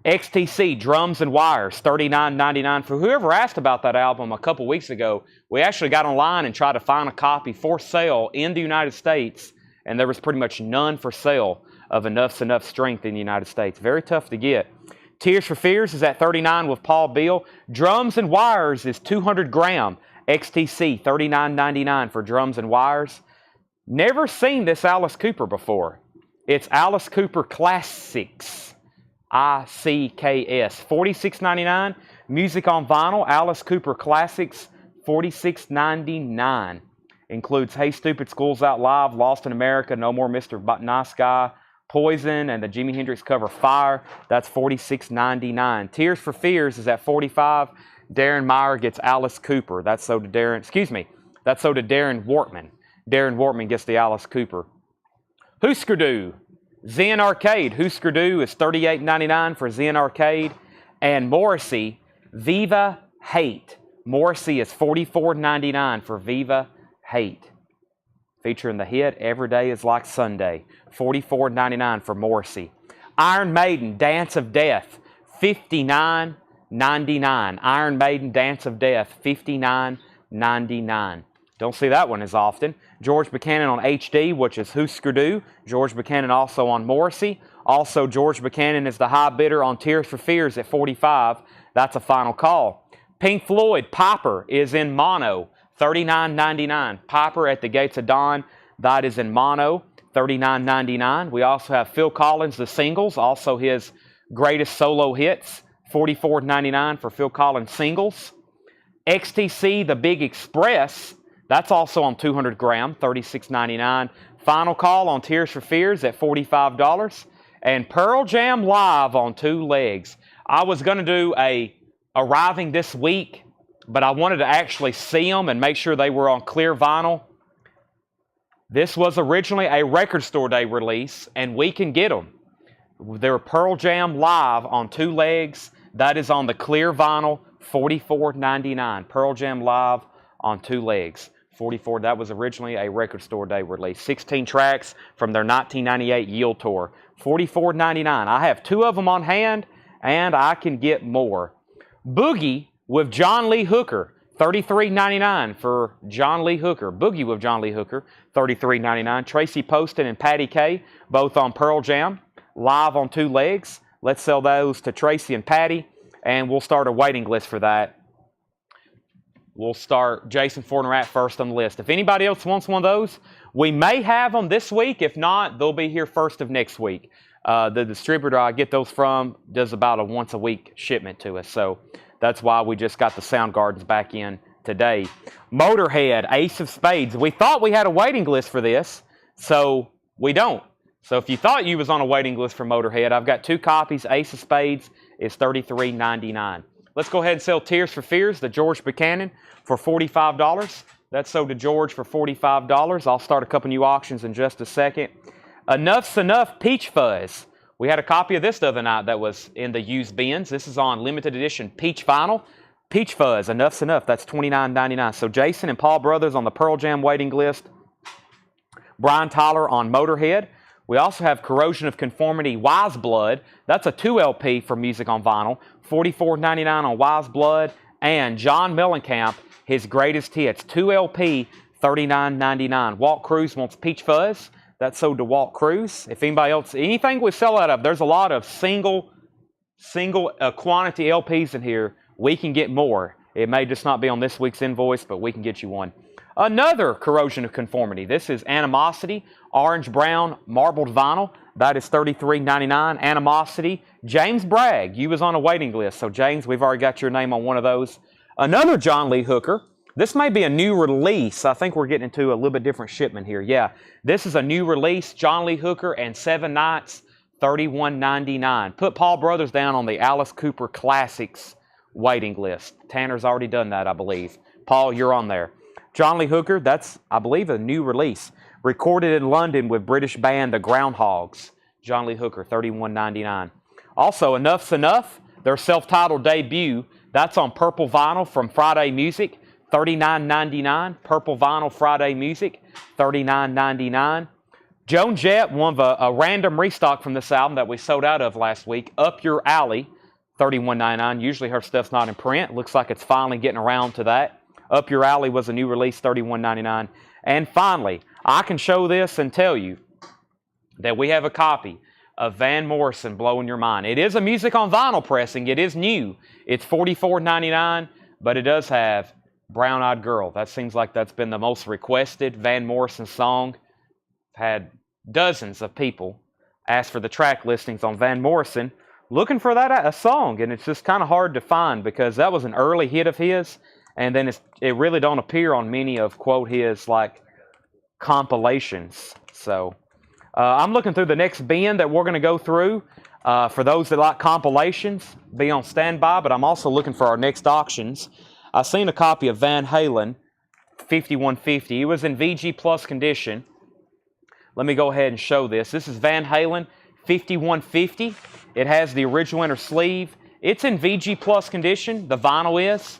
XTC, Drums and Wires, $39.99. For whoever asked about that album a couple weeks ago, we actually got online and tried to find a copy for sale in the United States, and there was pretty much none for sale of Enough's Enough Strength in the United States. Very tough to get. Tears for Fears is at $39 with Paul Beal. Drums and Wires is 200 gram. XTC, $39.99 for Drums and Wires. Never seen this Alice Cooper before. It's Alice Cooper Classics. ICKS. $46.99. Music on vinyl. Alice Cooper Classics. $46.99. Includes Hey Stupid, School's Out Live, Lost in America, No More Mr. Nice Guy, Poison, and the Jimi Hendrix cover Fire. That's $46.99. Tears for Fears is at $45. Darren Meyer gets Alice Cooper. That's so did Darren Wortman. Darren Wortman gets the Alice Cooper. Husker Du. Zen Arcade. Husker Du is $38.99 for Zen Arcade. And Morrissey, Viva Hate. Morrissey is $44.99 for Viva Hate. Featuring the hit Every Day is Like Sunday. $44.99 for Morrissey. Iron Maiden, Dance of Death, $59.99. Iron Maiden, Dance of Death, $59.99. Don't see that one as often. George Buchanan on HD, which is Husker Du. George Buchanan also on Morrissey. Also, George Buchanan is the high bidder on Tears for Fears at $45. That's a final call. Pink Floyd, Piper is in mono, $39.99. Piper at the Gates of Dawn, that is in mono, $39.99. We also have Phil Collins, the singles, also his greatest solo hits, $44.99 for Phil Collins singles. XTC, the Big Express, that's also on 200 gram, $36.99. Final Call on Tears for Fears at $45. And Pearl Jam Live on 2 legs. I was going to do a arriving this week, but I wanted to actually see them and make sure they were on clear vinyl. This was originally a Record Store Day release, and we can get them. They're Pearl Jam Live on 2 legs. That is on the clear vinyl, $44.99. Pearl Jam Live on 2 legs, $44. That was originally a Record Store Day release. 16 tracks from their 1998 Yield Tour, $44.99. I have 2 of them on hand, and I can get more. Boogie with John Lee Hooker, $33.99 for John Lee Hooker. Boogie with John Lee Hooker, $33.99. Tracy Poston and Patty Kay, both on Pearl Jam, live on 2 legs. Let's sell those to Tracy and Patty, and we'll start a waiting list for that. We'll start Jason Fortner first on the list. If anybody else wants one of those, we may have them this week. If not, they'll be here first of next week. The distributor I get those from does about a once-a-week shipment to us, so that's why we just got the Soundgardens back in today. Motorhead, Ace of Spades. We thought we had a waiting list for this, so we don't. So if you thought you was on a waiting list for Motorhead, I've got 2 copies. Ace of Spades is $33.99. Let's go ahead and sell Tears for Fears, the George Buchanan, for $45. That's sold to George for $45. I'll start a couple new auctions in just a second. Enough's Enough, Peach Fuzz. We had a copy of this the other night that was in the used bins. This is on limited edition Peach Vinyl. Peach Fuzz, Enough's Enough. That's $29.99. So Jason and Paul Brothers on the Pearl Jam waiting list. Brian Tyler on Motorhead. We also have Corrosion of Conformity, Wise Blood. That's a 2 LP for music on vinyl. $44.99 on Wise Blood. And John Mellencamp, his greatest hits, 2 LP, $39.99. Walt Cruz wants Peach Fuzz. That's sold to Walt Cruz. If anybody else, anything we sell out of, there's a lot of single quantity LPs in here. We can get more. It may just not be on this week's invoice, but we can get you one. Another Corrosion of Conformity. This is Animosity, Orange Brown Marbled Vinyl. That is $33.99. Animosity. James Bragg, you was on a waiting list. So James, we've already got your name on one of those. Another John Lee Hooker. This may be a new release. I think we're getting into a little bit different shipment here. Yeah, this is a new release. John Lee Hooker and 7 Nights, $31.99. Put Paul Brothers down on the Alice Cooper Classics waiting list. Tanner's already done that, I believe. Paul, you're on there. John Lee Hooker, that's, I believe, a new release. Recorded in London with British band The Groundhogs. John Lee Hooker, $31.99. Also, Enough's Enough, their self-titled debut. That's on Purple Vinyl from Friday Music. $39.99. Purple Vinyl Friday Music, $39.99. Joan Jett, one of a random restock from this album that we sold out of last week. Up Your Alley, $31.99. Usually her stuff's not in print. Looks like it's finally getting around to that. Up Your Alley was a new release, $31.99. And finally, I can show this and tell you that we have a copy of Van Morrison, Blowing Your Mind. It is a music on vinyl pressing. It is new. It's $44.99, but it does have Brown Eyed Girl. That seems like that's been the most requested Van Morrison song. Had dozens of people ask for the track listings on Van Morrison looking for that a song, and it's just kind of hard to find because that was an early hit of his, and then it really don't appear on many of, quote, his like compilations. So I'm looking through the next bin that we're going to go through. For those that like compilations, be on standby, but I'm also looking for our next auctions. I seen a copy of Van Halen 5150. It was in VG Plus condition. Let me go ahead and show this. This is Van Halen 5150. It has the original inner sleeve. It's in VG Plus condition. The vinyl is.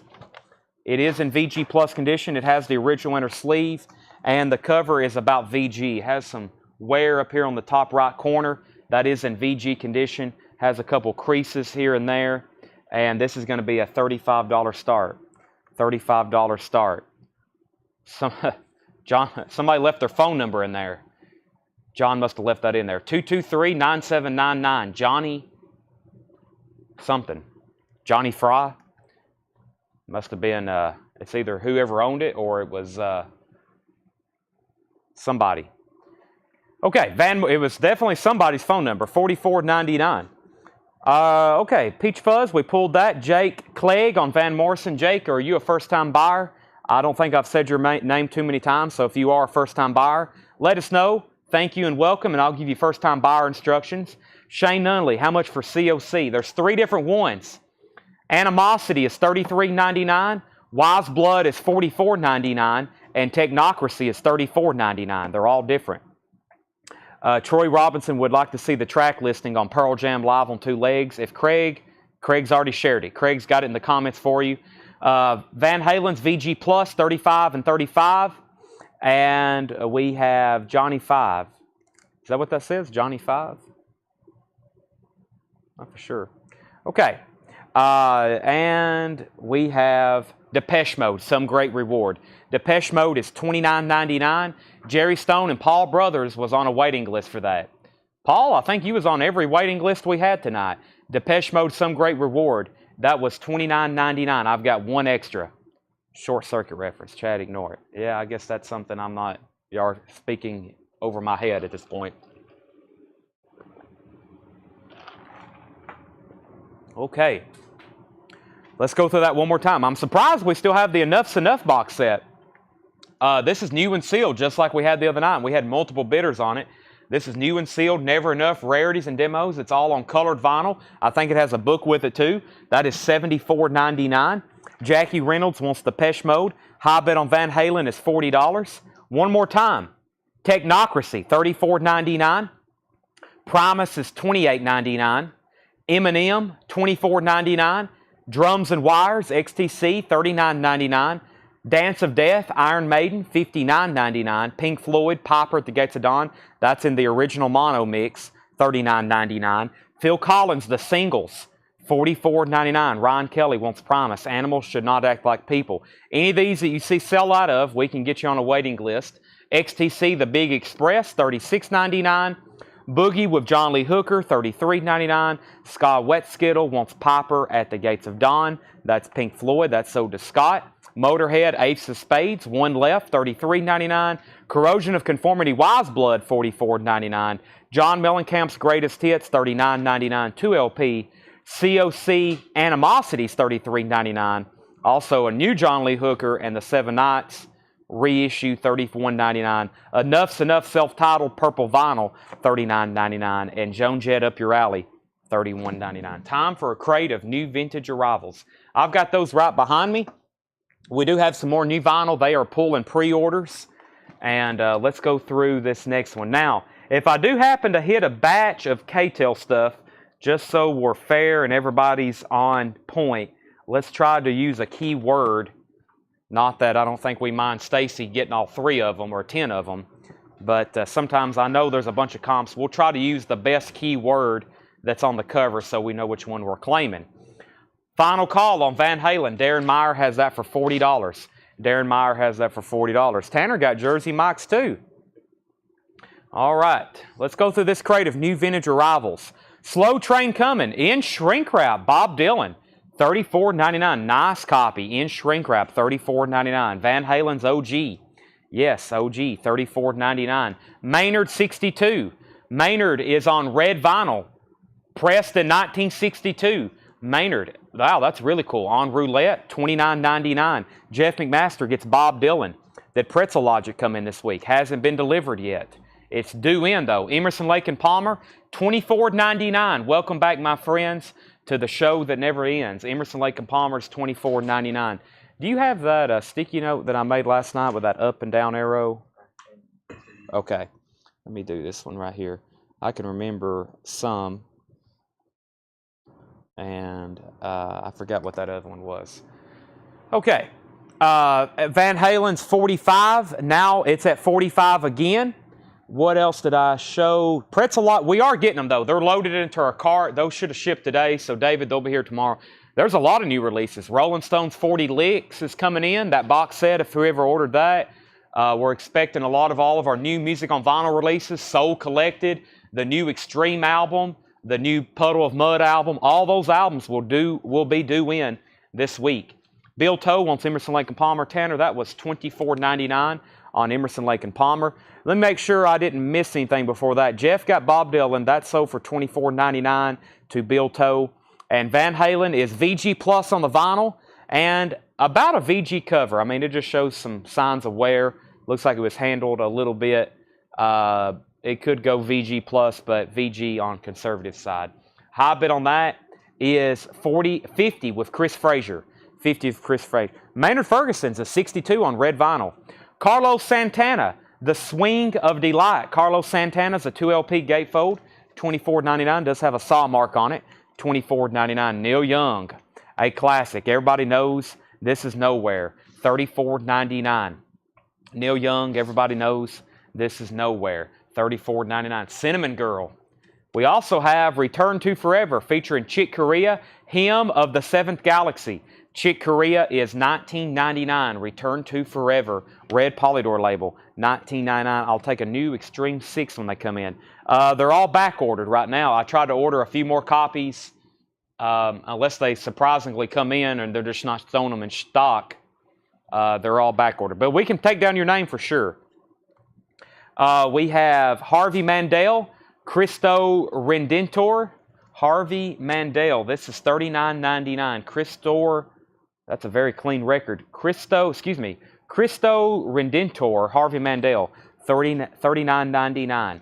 It is in VG Plus condition. It has the original inner sleeve. And the cover is about VG. It has some wear up here on the top right corner. That is in VG condition. Has a couple creases here and there. And this is going to be a $35 start. $35 start. Somebody left their phone number in there. John must have left that in there. 223-9799. Johnny something. Johnny Fry. Must have been, it's either whoever owned it or it was somebody. Okay, it was definitely somebody's phone number, 4499. Okay, Peach Fuzz, we pulled that. Jake Clegg on Van Morrison. Jake, are you a first-time buyer? I don't think I've said your name too many times, so if you are a first-time buyer, let us know. Thank you and welcome, and I'll give you first-time buyer instructions. Shane Nunley, how much for COC? There's 3 different ones. Animosity is $33.99, Wise Blood is $44.99, and Technocracy is $34.99. They're all different. Troy Robinson would like to see the track listing on Pearl Jam Live on 2 Legs. If Craig's already shared it. Craig's got it in the comments for you. Van Halen's VG Plus, 35 and 35. And we have Johnny 5. Is that what that says? Johnny 5? Not for sure. Okay. And we have Depeche Mode, Some Great Reward. Depeche Mode is $29.99. Jerry Stone and Paul Brothers was on a waiting list for that. Paul, I think you was on every waiting list we had tonight. Depeche Mode, Some Great Reward. That was $29.99. I've got 1 extra. Short circuit reference. Chad, ignore it. Yeah, I guess that's something I'm not, y'all are speaking over my head at this point. Okay. Let's go through that one more time. I'm surprised we still have the Enough's Enough box set. This is new and sealed, just like we had the other night. We had multiple bidders on it. This is new and sealed, Never Enough rarities and demos. It's all on colored vinyl. I think it has a book with it too. That is $74.99. Jackie Reynolds wants the Depeche Mode. High bet on Van Halen is $40. One more time. Technocracy, $34.99. Primus is $28.99. Eminem, $24.99. Drums and Wires, XTC, $39.99. Dance of Death, Iron Maiden, $59.99. Pink Floyd, Piper at the Gates of Dawn, that's in the original mono mix, $39.99. Phil Collins, The Singles, $44.99. Ryan Kelly wants Primus, Animals Should Not Act Like People. Any of these that you see sell out of, we can get you on a waiting list. XTC, The Big Express, $36.99. Boogie with John Lee Hooker, $33.99. Scott Wetskittle wants Piper at the Gates of Dawn. That's Pink Floyd. That's So Does Scott. Motorhead, Ace of Spades, One Left, $33.99. Corrosion of Conformity, Wise Blood, $44.99. John Mellencamp's Greatest Hits, $39.99. 2LP. COC Animosities, $33.99. Also a new John Lee Hooker and the Seven Nights reissue, $31.99. Enough's Enough self-titled purple vinyl, $39.99. And Joan Jett Up Your Alley, $31.99. Time for a crate of new vintage arrivals. I've got those right behind me. We do have some more new vinyl. They are pulling pre-orders. And let's go through this next one. Now, if I do happen to hit a batch of K-Tel stuff, just so we're fair and everybody's on point, let's try to use a key word. Not that I don't think we mind Stacy getting all 3 of them or 10 of them, but sometimes I know there's a bunch of comps. We'll try to use the best key word that's on the cover so we know which one we're claiming. Final call on Van Halen. Darren Meyer has that for $40. Darren Meyer has that for $40. Tanner got Jersey Mike's too. All right, let's go through this crate of new vintage arrivals. Slow Train Coming in shrink wrap, Bob Dylan, $34.99. Nice copy in shrink wrap, $34.99. Van Halen's OG. Yes, OG, $34.99. Maynard 62. Maynard is on red vinyl, pressed in 1962. Maynard, wow, that's really cool. On roulette, $29.99. Jeff McMaster gets Bob Dylan. That Pretzel Logic come in this week. Hasn't been delivered yet. It's due in, though. Emerson, Lake and Palmer, $24.99. Welcome back, my friends, to the show that never ends. Emerson, Lake and Palmer's $24.99. Do you have that sticky note that I made last night with that up and down arrow? Okay. Let me do this one right here. I can remember some. And I forgot what that other one was. Okay. Van Halen's 45. Now it's at 45 again. What else did I show? Pretzel Lot. We are getting them, though. They're loaded into our cart. Those should have shipped today. So, David, they'll be here tomorrow. There's a lot of new releases. Rolling Stones 40 Licks is coming in. That box set, if whoever ordered that. We're expecting a lot of all of our new music on vinyl releases. Soul Collected, the new Extreme album, the new Puddle of Mud album. All those albums will be due in this week. Bill Toe wants Emerson, Lake and Palmer. Tanner, that was $24.99 on Emerson, Lake and Palmer. Let me make sure I didn't miss anything before that. Jeff got Bob Dylan. That sold for $24.99 to Bill Toe. And Van Halen is VG Plus on the vinyl and about a VG cover. I mean, it just shows some signs of wear. Looks like it was handled a little bit. It could go VG Plus, but VG on conservative side. High bid on that is 50 with Chris Frazier. 50 with Chris Frazier. Maynard Ferguson's a 62 on red vinyl. Carlos Santana, The Swing of Delight. Carlos Santana's a 2LP gatefold. $24.99. Does have a saw mark on it. $24.99. Neil Young, a classic. Everybody knows This Is Nowhere. $34.99. Neil Young, everybody knows This Is Nowhere. $34.99. Cinnamon Girl. We also have Return to Forever featuring Chick Corea, Hymn of the Seventh Galaxy. Chick Corea is $19.99. Return to Forever. Red Polydor label. $19.99. I'll take a new Extreme 6 when they come in. They're all back ordered right now. I tried to order a few more copies unless they surprisingly come in and they're just not throwing them in stock. They're all back ordered. But we can take down your name for sure. We have Harvey Mandel, Cristo Redentor. Harvey Mandel. This is $39.99. Cristo, that's a very clean record. Cristo Redentor, Harvey Mandel, $39.99.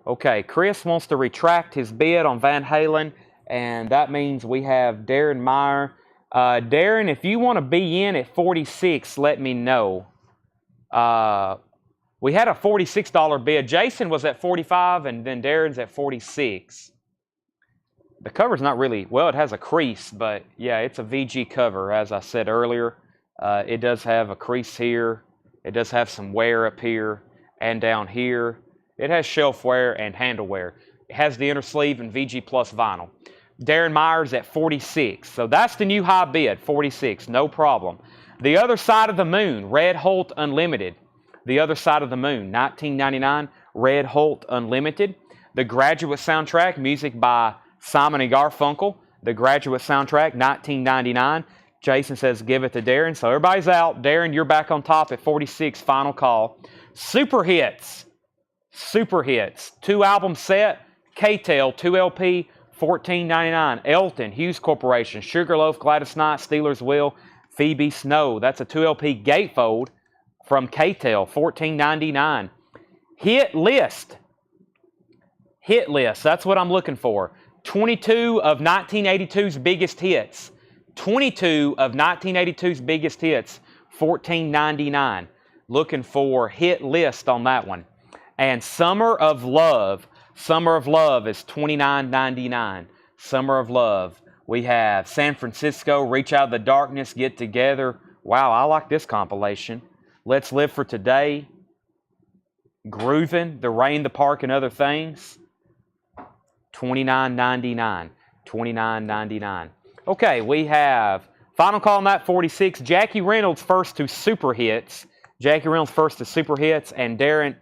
Okay, Chris wants to retract his bid on Van Halen, and that means we have Darren Meyer. Darren, if you want to be in at 46, let me know. We had a $46 bid. Jason was at 45, and then Darren's at 46. The cover's not really, well, it has a crease, but yeah, it's a VG cover, as I said earlier. It does have a crease here. It does have some wear up here and down here. It has shelf wear and handle wear. It has the inner sleeve and VG Plus vinyl. Darren Myers at 46. So that's the new high bid, 46, no problem. The Other Side of the Moon, Red Holt Unlimited. The Other Side of the Moon, $19.99, Red Holt Unlimited. The Graduate soundtrack, music by Simon and Garfunkel. The Graduate soundtrack, $19.99. Jason says give it to Darren. So everybody's out. Darren, you're back on top at 46. Final call. Super Hits. Super Hits. 2-album set. K-Tel, 2LP, $14.99. Elton, Hughes Corporation, Sugarloaf, Gladys Knight, Steelers Will, Phoebe Snow. That's a 2LP gatefold from K-Tel, $14.99. Hit List. Hit List. That's what I'm looking for. 22 of 1982's biggest hits. 22 of 1982's biggest hits, $14.99. Looking for Hit List on that one. And Summer of Love. Summer of Love is $29.99. Summer of Love. We have San Francisco, Reach Out of the Darkness, Get Together. Wow, I like this compilation. Let's Live for Today. Groovin', The Rain, the Park, and Other Things. $29.99. $29.99. Okay, we have final call on that 46. Jackie Reynolds first to Super Hits. Jackie Reynolds first to Super Hits, and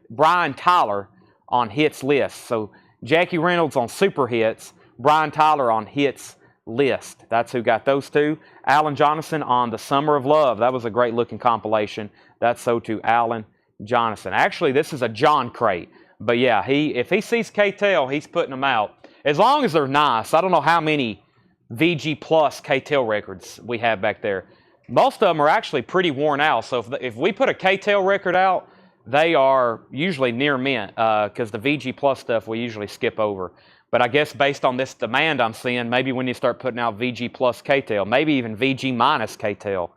Brian Tyler on Hits List. So Jackie Reynolds on Super Hits, Brian Tyler on Hits List. That's who got those two. Alan Jonathan on The Summer of Love. That was a great looking compilation. That's so to Alan Jonathan. Actually, this is a John crate. But yeah, if he sees K-Tel, he's putting them out. As long as they're nice. I don't know how many VG Plus K-Tel records we have back there. Most of them are actually pretty worn out. So if we put a K-Tel record out, they are usually near mint because the VG Plus stuff we usually skip over. But I guess based on this demand I'm seeing, maybe when you start putting out VG Plus K-Tel, maybe even VG minus K-Tel.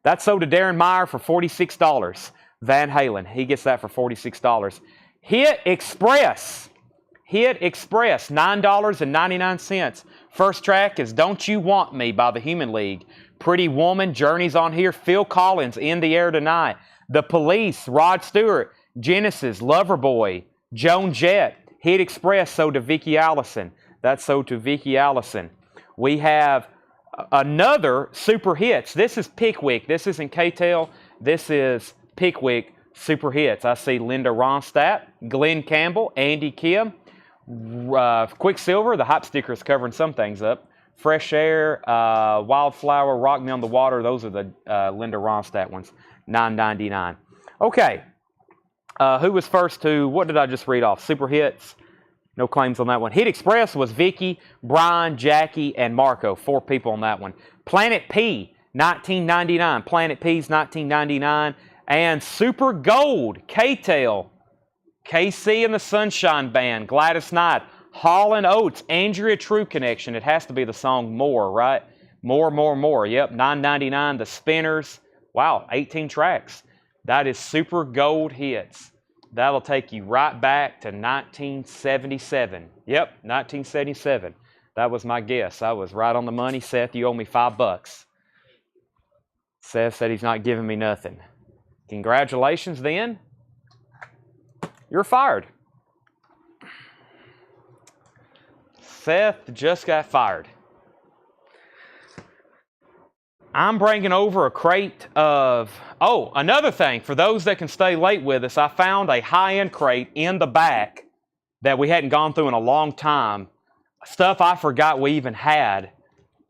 That's sold to Darren Meyer for $46. Van Halen, he gets that for $46. Hit Express. Hit Express, $9.99. First track is Don't You Want Me by the Human League. Pretty Woman, Journey's on here. Phil Collins, In the Air Tonight. The Police, Rod Stewart. Genesis, Loverboy. Joan Jett. Hit Express, sold to Vicki Allison. That's sold to Vicki Allison. We have another Super Hits. This is Pickwick. This isn't K-Tel. This is Pickwick Super Hits. I see Linda Ronstadt, Glenn Campbell, Andy Kim, Quicksilver. The hype sticker is covering some things up. Fresh Air, Wildflower, Rock Me on the Water. Those are the Linda Ronstadt ones. $9.99. Okay. Who was first to, what did I just read off? Super Hits. No claims on that one. Hit Express was Vicky, Brian, Jackie, and Marco. 4 people on that one. Planet P, $19.99. Planet P's $19.99. And Super Gold, K-Tail, KC and the Sunshine Band, Gladys Knight, Hall & Oates, Andrea True Connection. It has to be the song More, right? More, More, More. Yep, $9.99. The Spinners. Wow, 18 tracks. That is Super Gold Hits. That'll take you right back to 1977. Yep, 1977. That was my guess. I was right on the money. Seth, you owe me $5. Seth said he's not giving me nothing. Congratulations then. You're fired. Seth just got fired. I'm bringing over a crate of, oh, another thing, for those that can stay late with us, I found a high-end crate in the back that we hadn't gone through in a long time. Stuff I forgot we even had.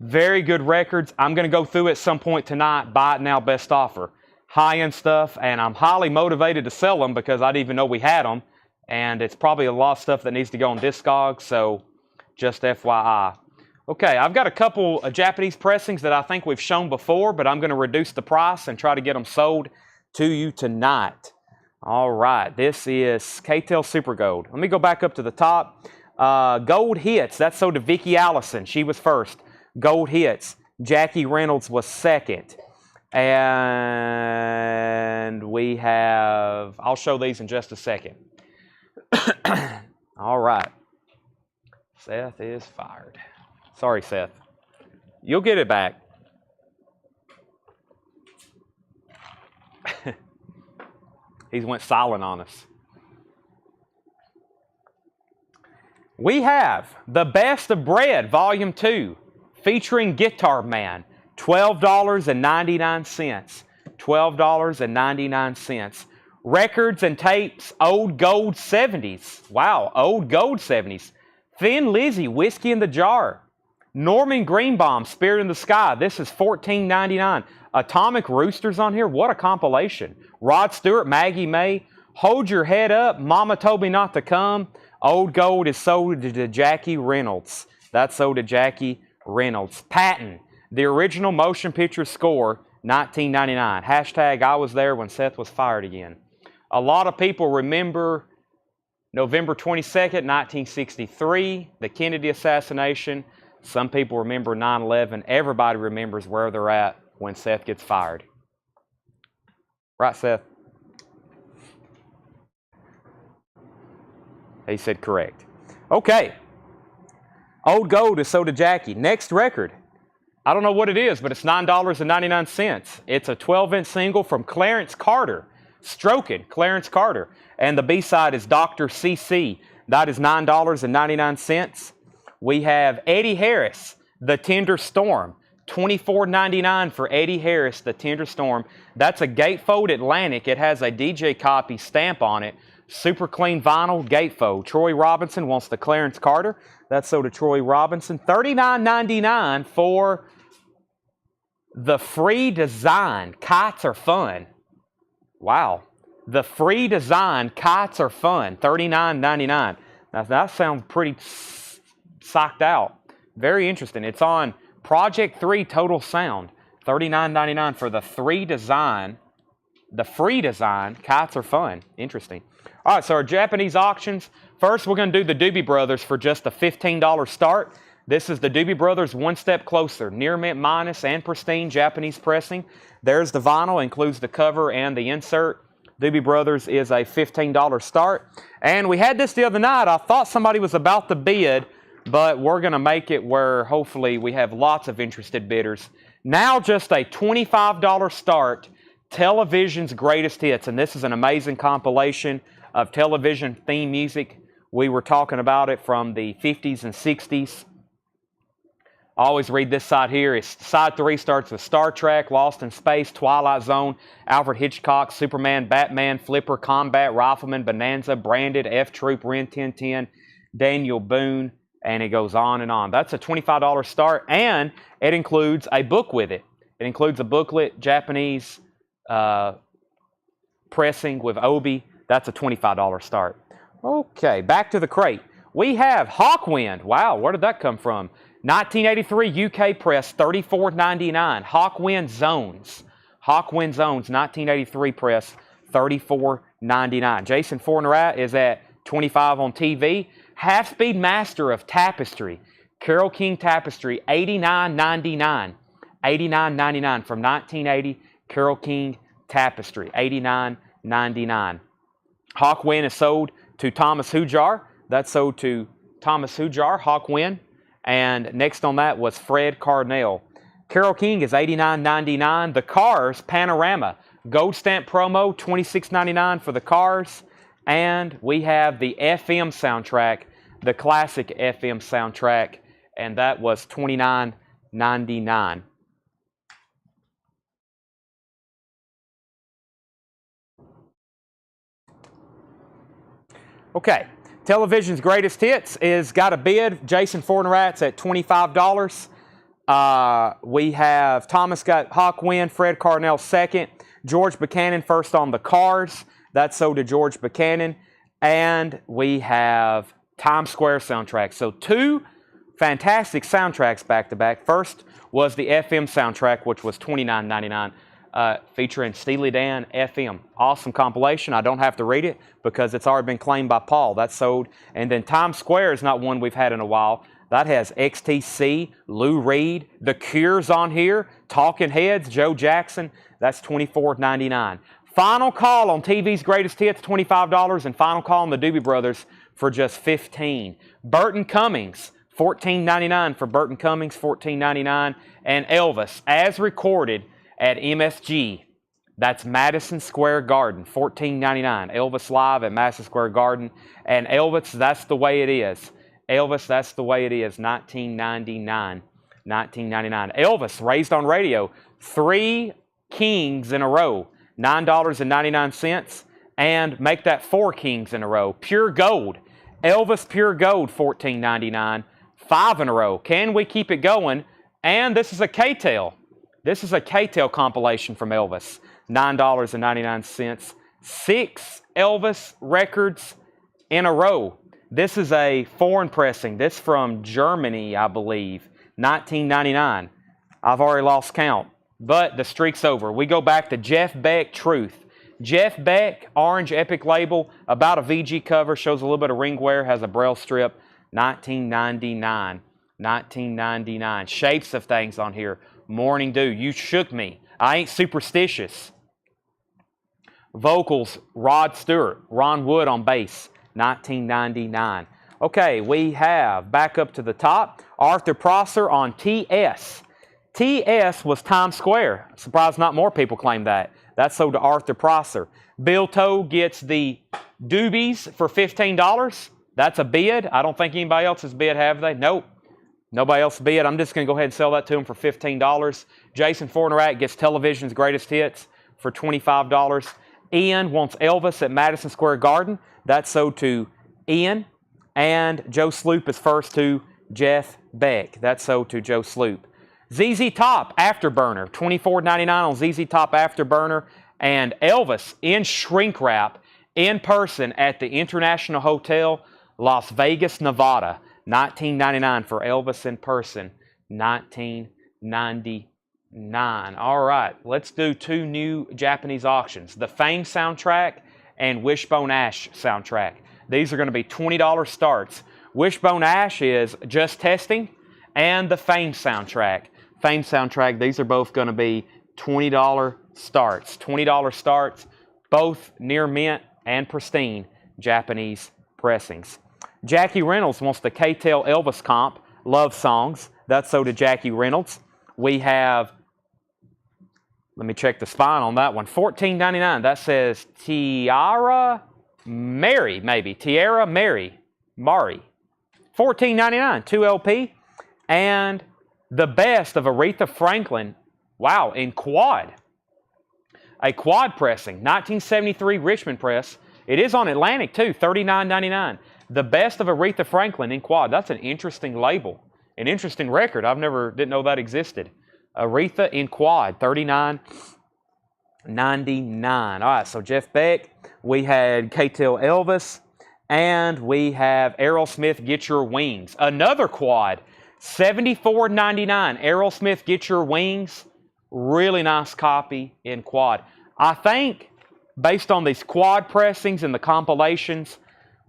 Very good records. I'm going to go through at some point tonight, buy it now, best offer. High-end stuff, and I'm highly motivated to sell them because I didn't even know we had them, and it's probably a lot of stuff that needs to go on Discogs, so just FYI. Okay, I've got a couple of Japanese pressings that I think we've shown before, but I'm going to reduce the price and try to get them sold to you tonight. All right, this is K-Tail Super Gold. Let me go back up to the top. Gold Hits, that's sold to Vicki Allison. She was first. Gold Hits. Jackie Reynolds was second. And we have, I'll show these in just a second. All right. Seth is fired. Sorry, Seth. You'll get it back. He's went silent on us. We have The Best of Bread, Volume 2, featuring Guitar Man, $12.99. $12.99. Records and tapes, Old Gold 70s. Wow, Old Gold 70s. Thin Lizzy, Whiskey in the Jar. Norman Greenbaum, Spirit in the Sky. This is $14.99. Atomic Roosters on here. What a compilation. Rod Stewart, Maggie May. Hold Your Head Up. Mama Told Me Not to Come. Old Gold is sold to Jackie Reynolds. That's sold to Jackie Reynolds. Patton, the original motion picture score, $19.99. Hashtag I was there when Seth was fired again. A lot of people remember November 22nd, 1963, the Kennedy assassination. Some people remember 9/11. Everybody remembers where they're at when Seth gets fired. Right, Seth? He said correct. Okay. Old Gold is sold to Jackie. Next record. I don't know what it is, but it's $9.99. It's a 12-inch single from Clarence Carter. Stroking, Clarence Carter. And the B-side is Dr. CC. That is $9.99. We have Eddie Harris, The Tender Storm. $24.99 for Eddie Harris, The Tender Storm. That's a gatefold Atlantic. It has a DJ copy stamp on it. Super clean vinyl gatefold. Troy Robinson wants the Clarence Carter. That's sold to Troy Robinson. $39.99 for the Free Design. Kites Are Fun. Wow. The Free Design. Kites Are Fun. $39.99. Now that sounds pretty psyched out. Very interesting. It's on Project 3 Total Sound. $39.99 for the Free Design. The Free Design. Kites Are Fun. Interesting. All right, so our Japanese auctions. First, we're going to do the Doobie Brothers for just a $15 start. This is the Doobie Brothers One Step Closer. Near mint minus and pristine Japanese pressing. There's the vinyl. Includes the cover and the insert. Doobie Brothers is a $15 start. And we had this the other night. I thought somebody was about to bid, but we're going to make it where hopefully we have lots of interested bidders. Now just a $25 start, Television's Greatest Hits. And this is an amazing compilation of television theme music. We were talking about it from the 50s and 60s. I always read this side here. Side 3 starts with Star Trek, Lost in Space, Twilight Zone, Alfred Hitchcock, Superman, Batman, Flipper, Combat, Rifleman, Bonanza, Branded, F Troop, Ren 1010, Daniel Boone, and it goes on and on. That's a $25 start, and it includes a book with it. It includes a booklet, Japanese pressing with Obi. That's a $25 start. Okay, back to the crate. We have Hawkwind. Wow, where did that come from? 1983 UK press, $34.99. Hawkwind Zones. Hawkwind Zones, 1983 press, $34.99. Jason Fornerat is at $25 on TV. Half-Speed Master of Tapestry. Carole King Tapestry, $89.99. $89.99 from 1980. Carole King Tapestry, $89.99. Hawkwind is sold to Thomas Hujar. That's sold to Thomas Hujar, Hawkwind. And next on that was Fred Carnell. Carole King is $89.99. The Cars Panorama. Gold stamp promo, $26.99 for the Cars. And we have the FM soundtrack, the classic FM soundtrack, and that was $29.99. Okay, television's greatest hits is got a bid. Jason Fornerat's at $25. We have Thomas got Hawkwind, Fred Carnell second, George Buchanan first on the Cars. That's sold to George Buchanan. And we have Times Square soundtrack. So two fantastic soundtracks back to back. First was the FM soundtrack, which was $29.99. Featuring Steely Dan FM. Awesome compilation. I don't have to read it because it's already been claimed by Paul. That's sold. And then Times Square is not one we've had in a while. That has XTC, Lou Reed, The Cure's on here, Talking Heads, Joe Jackson. That's $24.99. Final Call on TV's Greatest Hits, $25. And Final Call on the Doobie Brothers for just $15. Burton Cummings, $14.99 for Burton Cummings, $14.99. And Elvis, as recorded at MSG, that's Madison Square Garden, $14.99. Elvis live at Madison Square Garden. And Elvis, That's the Way It Is. Elvis, That's the Way It Is, $19.99. $19.99. Elvis, Raised on Radio, 3 Kings in a row, $9.99. And make that 4 Kings in a row. Pure Gold, Elvis Pure Gold, $14.99. 5 in a row. Can we keep it going? And this is a K-Tel. This is a K-Tel compilation from Elvis, $9.99. 6 Elvis records in a row. This is a foreign pressing. This from Germany, I believe, 1999. I've already lost count, but the streak's over. We go back to Jeff Beck, Truth. Jeff Beck, orange Epic label, about a VG cover, shows a little bit of ring wear, has a braille strip, 1999. 1999. Shapes of things on here. Morning Dew, You Shook Me. I Ain't Superstitious. Vocals, Rod Stewart. Ron Wood on bass, 1999. Okay, we have, back up to the top, Arthur Prosser on TS. TS was Times Square. Surprised not more people claim that. That's sold to Arthur Prosser. Bill Toe gets the Doobies for $15. That's a bid. I don't think anybody else has bid, have they? Nope. Nobody else bid. I'm just going to go ahead and sell that to him for $15. Jason Fornerat gets Television's Greatest Hits for $25. Ian wants Elvis at Madison Square Garden. That's sold to Ian. And Joe Sloop is first to Jeff Beck. That's sold to Joe Sloop. ZZ Top Afterburner, $24.99 on ZZ Top Afterburner. And Elvis in shrink wrap in person at the International Hotel, Las Vegas, Nevada. $19.99 for Elvis in person. $19.99. All right, let's do 2 new Japanese auctions. The Fame soundtrack and Wishbone Ash soundtrack. These are going to be $20 starts. Wishbone Ash is Just Testing, and the Fame soundtrack. Fame soundtrack, these are both going to be $20 starts. $20 starts, both near mint and pristine Japanese pressings. Jackie Reynolds wants the K-Tel Elvis comp, Love Songs. That's so to Jackie Reynolds. We have, let me check the spine on that one, $14.99. That says Tiara Mary, maybe. Tiara Mary. Mari. $14.99, 2 LP. And the best of Aretha Franklin, wow, in quad. A quad pressing, 1973 Richmond press. It is on Atlantic too, $39.99. The Best of Aretha Franklin in quad. That's an interesting label. An interesting record. Didn't know that existed. Aretha in quad, $39.99. All right, so Jeff Beck. We had K-Tel Elvis. And we have Aerosmith, Get Your Wings. Another quad, $74.99. Aerosmith, Get Your Wings. Really nice copy in quad. I think, based on these quad pressings and the compilations,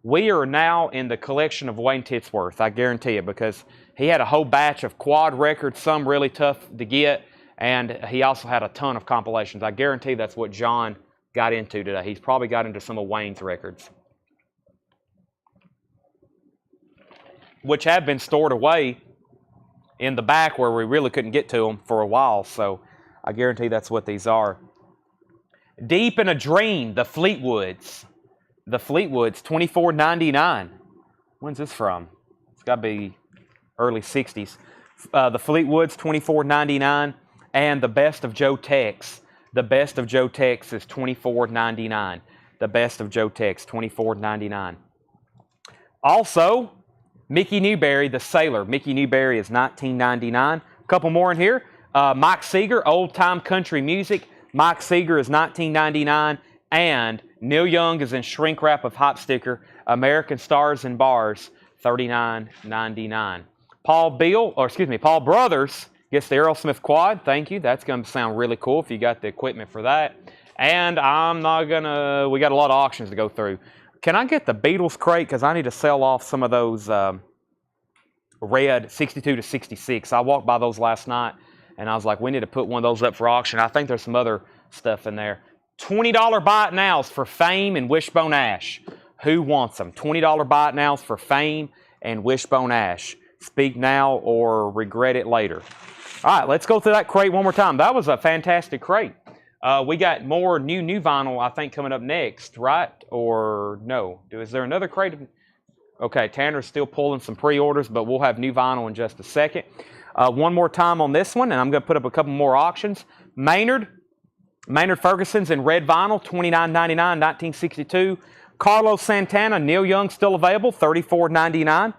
we are now in the collection of Wayne Titsworth. I guarantee it, because he had a whole batch of quad records, some really tough to get, and he also had a ton of compilations. I guarantee that's what John got into today. He's probably got into some of Wayne's records, which have been stored away in the back where we really couldn't get to them for a while. So I guarantee that's what these are. Deep in a Dream, the Fleetwoods. The Fleetwoods, $24.99. When's this from? It's got to be early 60s. The Fleetwoods, $24.99. And The Best of Joe Tex. The Best of Joe Tex is $24.99. The Best of Joe Tex, $24.99. Also, Mickey Newberry, The Sailor. Mickey Newberry is $19.99. A couple more in here. Mike Seeger, Old Time Country Music. Mike Seeger is $19.99. And Neil Young is in shrink wrap of hop sticker. American Stars and Bars, $39.99. Paul Brothers gets the Aerosmith quad. Thank you. That's going to sound really cool if you got the equipment for that. And we got a lot of auctions to go through. Can I get the Beatles crate? Because I need to sell off some of those red 62 to 66. I walked by those last night, and I was like, we need to put one of those up for auction. I think there's some other stuff in there. $20 buy it nows for Fame and Wishbone Ash. Who wants them? $20 buy it nows for Fame and Wishbone Ash. Speak now or regret it later. All right, let's go through that crate one more time. That was a fantastic crate. We got more new vinyl, I think, coming up next, right? Or no? Is there another crate? Okay, Tanner's still pulling some pre-orders, but we'll have new vinyl in just a second. One more time on this one, and I'm going to put up a couple more auctions. Maynard Ferguson's in red vinyl, $29.99, 1962. Carlos Santana, Neil Young still available, $34.99.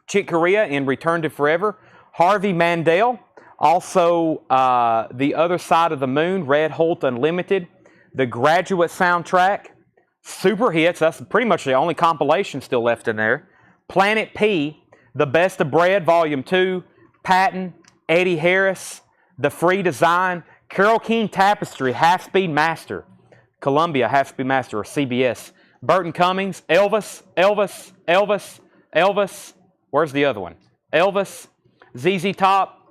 Chick Corea in Return to Forever. Harvey Mandel. Also, The Other Side of the Moon, Red Holt Unlimited. The Graduate soundtrack. Super Hits, that's pretty much the only compilation still left in there. Planet P, The Best of Bread, Volume 2. Patton, Eddie Harris, The Free Design. Carole King Tapestry, Half-Speed Master. Columbia Half-Speed Master, or CBS. Burton Cummings, Elvis. Where's the other one? Elvis, ZZ Top,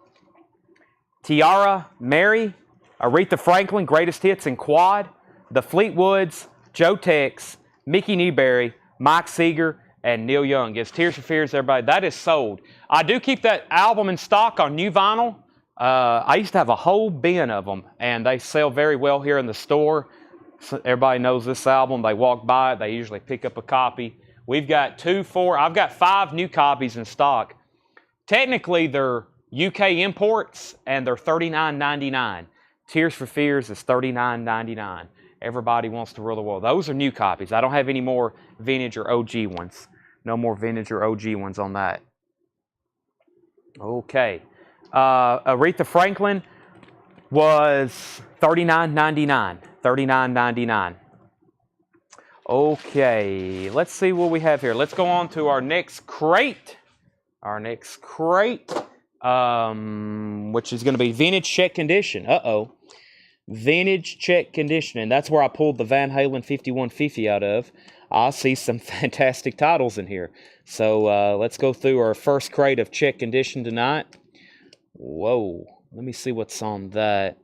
Tiara, Mary, Aretha Franklin, Greatest Hits in Quad, The Fleetwoods, Joe Tex, Mickey Newberry, Mike Seeger, and Neil Young. It's Tears for Fears, everybody. That is sold. I do keep that album in stock on new vinyl. I used to have a whole bin of them, and they sell very well here in the store. So everybody knows this album. They walk by it. They usually pick up a copy. We've got I've got 5 new copies in stock. Technically, they're UK imports, and they're $39.99. Tears for Fears is $39.99. Everybody Wants to Rule the World. Those are new copies. I don't have any more vintage or OG ones. No more vintage or OG ones on that. Okay. Aretha Franklin was $39.99. $39.99. Okay, let's see what we have here. Let's go on to our next crate. Which is going to be Vintage Check Condition. Vintage Check Condition. And that's where I pulled the Van Halen 5150 out of. I see some fantastic titles in here. So let's go through our first crate of Check Condition tonight. Whoa, let me see what's on that.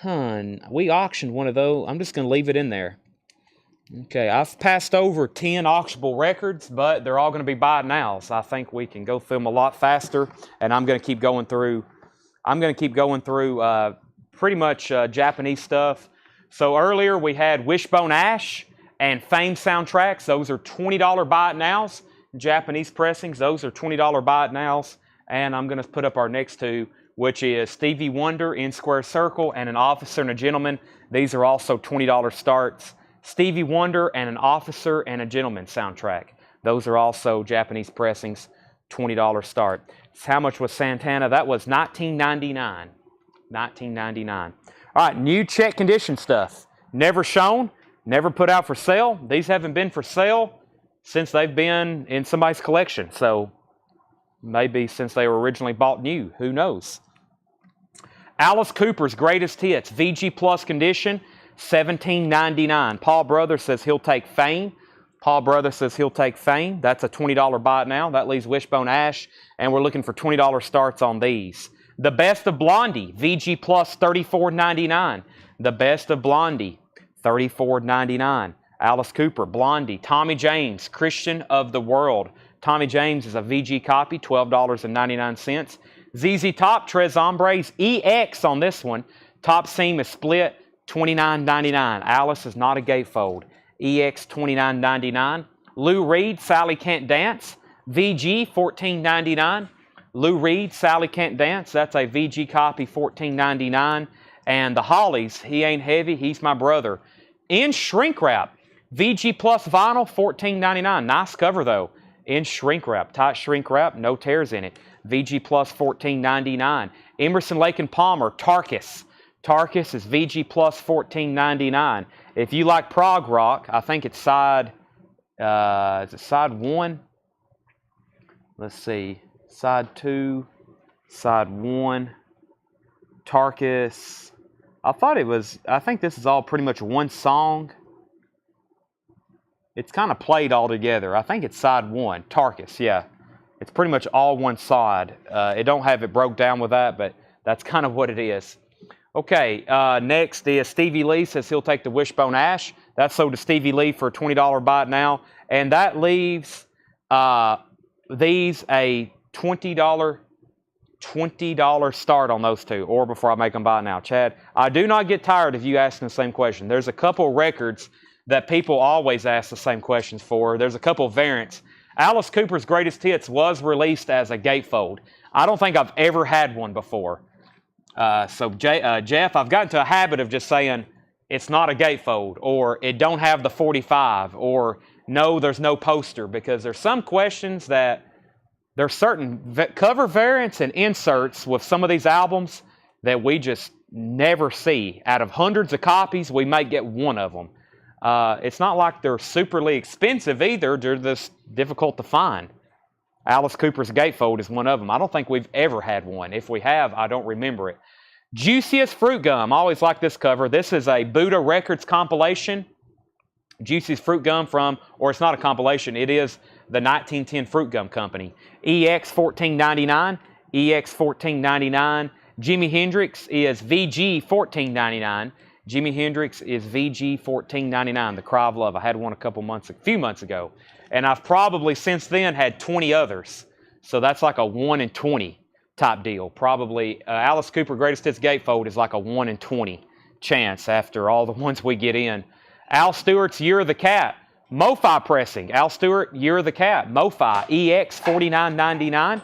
We auctioned one of those. I'm just going to leave it in there. Okay, I've passed over 10 auctionable records, but they're all going to be buy it now. So I think we can go through them a lot faster, and I'm going to keep going through. Pretty much Japanese stuff. So earlier we had Wishbone Ash and Fame soundtracks. Those are $20 buy it nows. Japanese pressings. Those are $20 buy it nows. And I'm going to put up our next two, which is Stevie Wonder in Square Circle and An Officer and a Gentleman. These are also $20 starts. Stevie Wonder and An Officer and a Gentleman soundtrack. Those are also Japanese pressings, $20 start. So how much was Santana? That was $19.99. $19.99. All right, new check condition stuff. Never shown, never put out for sale. These haven't been for sale since they've been in somebody's collection. So maybe since they were originally bought new. Who knows? Alice Cooper's Greatest Hits, VG Plus condition, $17.99. Paul Brothers says he'll take Fame. Paul Brothers says he'll take Fame. That's a $20 buy it now. That leaves Wishbone Ash, and we're looking for $20 starts on these. The Best of Blondie, VG Plus, $34.99. The Best of Blondie, $34.99. Alice Cooper, Blondie. Tommy James, Christian of the World. Tommy James is a VG copy, $12.99. ZZ Top, Tres Hombres, EX on this one. Top seam is split, $29.99. Alice is not a gatefold. EX, $29.99. Lou Reed, Sally Can't Dance, VG, $14.99. Lou Reed, Sally Can't Dance, that's a VG copy, $14.99. And the Hollies, He Ain't Heavy, He's My Brother. In shrink wrap, VG Plus vinyl, $14.99. Nice cover though. In shrink wrap, tight shrink wrap, no tears in it. VG Plus, $14.99. Emerson, Lake and Palmer, Tarkus. Tarkus is VG Plus, $14.99. If you like prog rock, I think it's side, is it side 1? Let's see. Side 2, side 1, Tarkus. I think this is all pretty much one song. It's kind of played all together. I think it's side 1, Tarkus, yeah. It's pretty much all one side. It don't have it broke down with that, but that's kind of what it is. Okay, next is Stevie Lee says he'll take the Wishbone Ash. That's sold to Stevie Lee for a $20 buy it now. And that leaves these a $20 start on those two, or before I make them buy it now. Chad, I do not get tired of you asking the same question. There's a couple records that people always ask the same questions for. There's a couple variants. Alice Cooper's Greatest Hits was released as a gatefold. I don't think I've ever had one before. Jeff, I've gotten to a habit of just saying it's not a gatefold, or it don't have the 45, or no, there's no poster, because there's some questions that there's certain cover variants and inserts with some of these albums that we just never see. Out of hundreds of copies, we might get one of them. It's not like they're superly expensive either. They're just difficult to find. Alice Cooper's gatefold is one of them. I don't think we've ever had one. If we have, I don't remember it. Juiciest Fruit Gum. I always like this cover. This is a Buddha Records compilation. Juiciest Fruit Gum from, or it's not a compilation, it is the 1910 Fruit Gum Company. EX $14.99. EX $14.99. Jimi Hendrix is VG $14.99. Jimi Hendrix is VG $14.99. The Cry of Love. I had one a few months ago. And I've probably since then had 20 others. So that's like a 1 in 20 type deal. Probably Alice Cooper Greatest Hits Gatefold is like a 1 in 20 chance after all the ones we get in. Al Stewart's Year of the Cat. MoFi pressing. Al Stewart, Year of the Cat. MoFi. EX $49.99.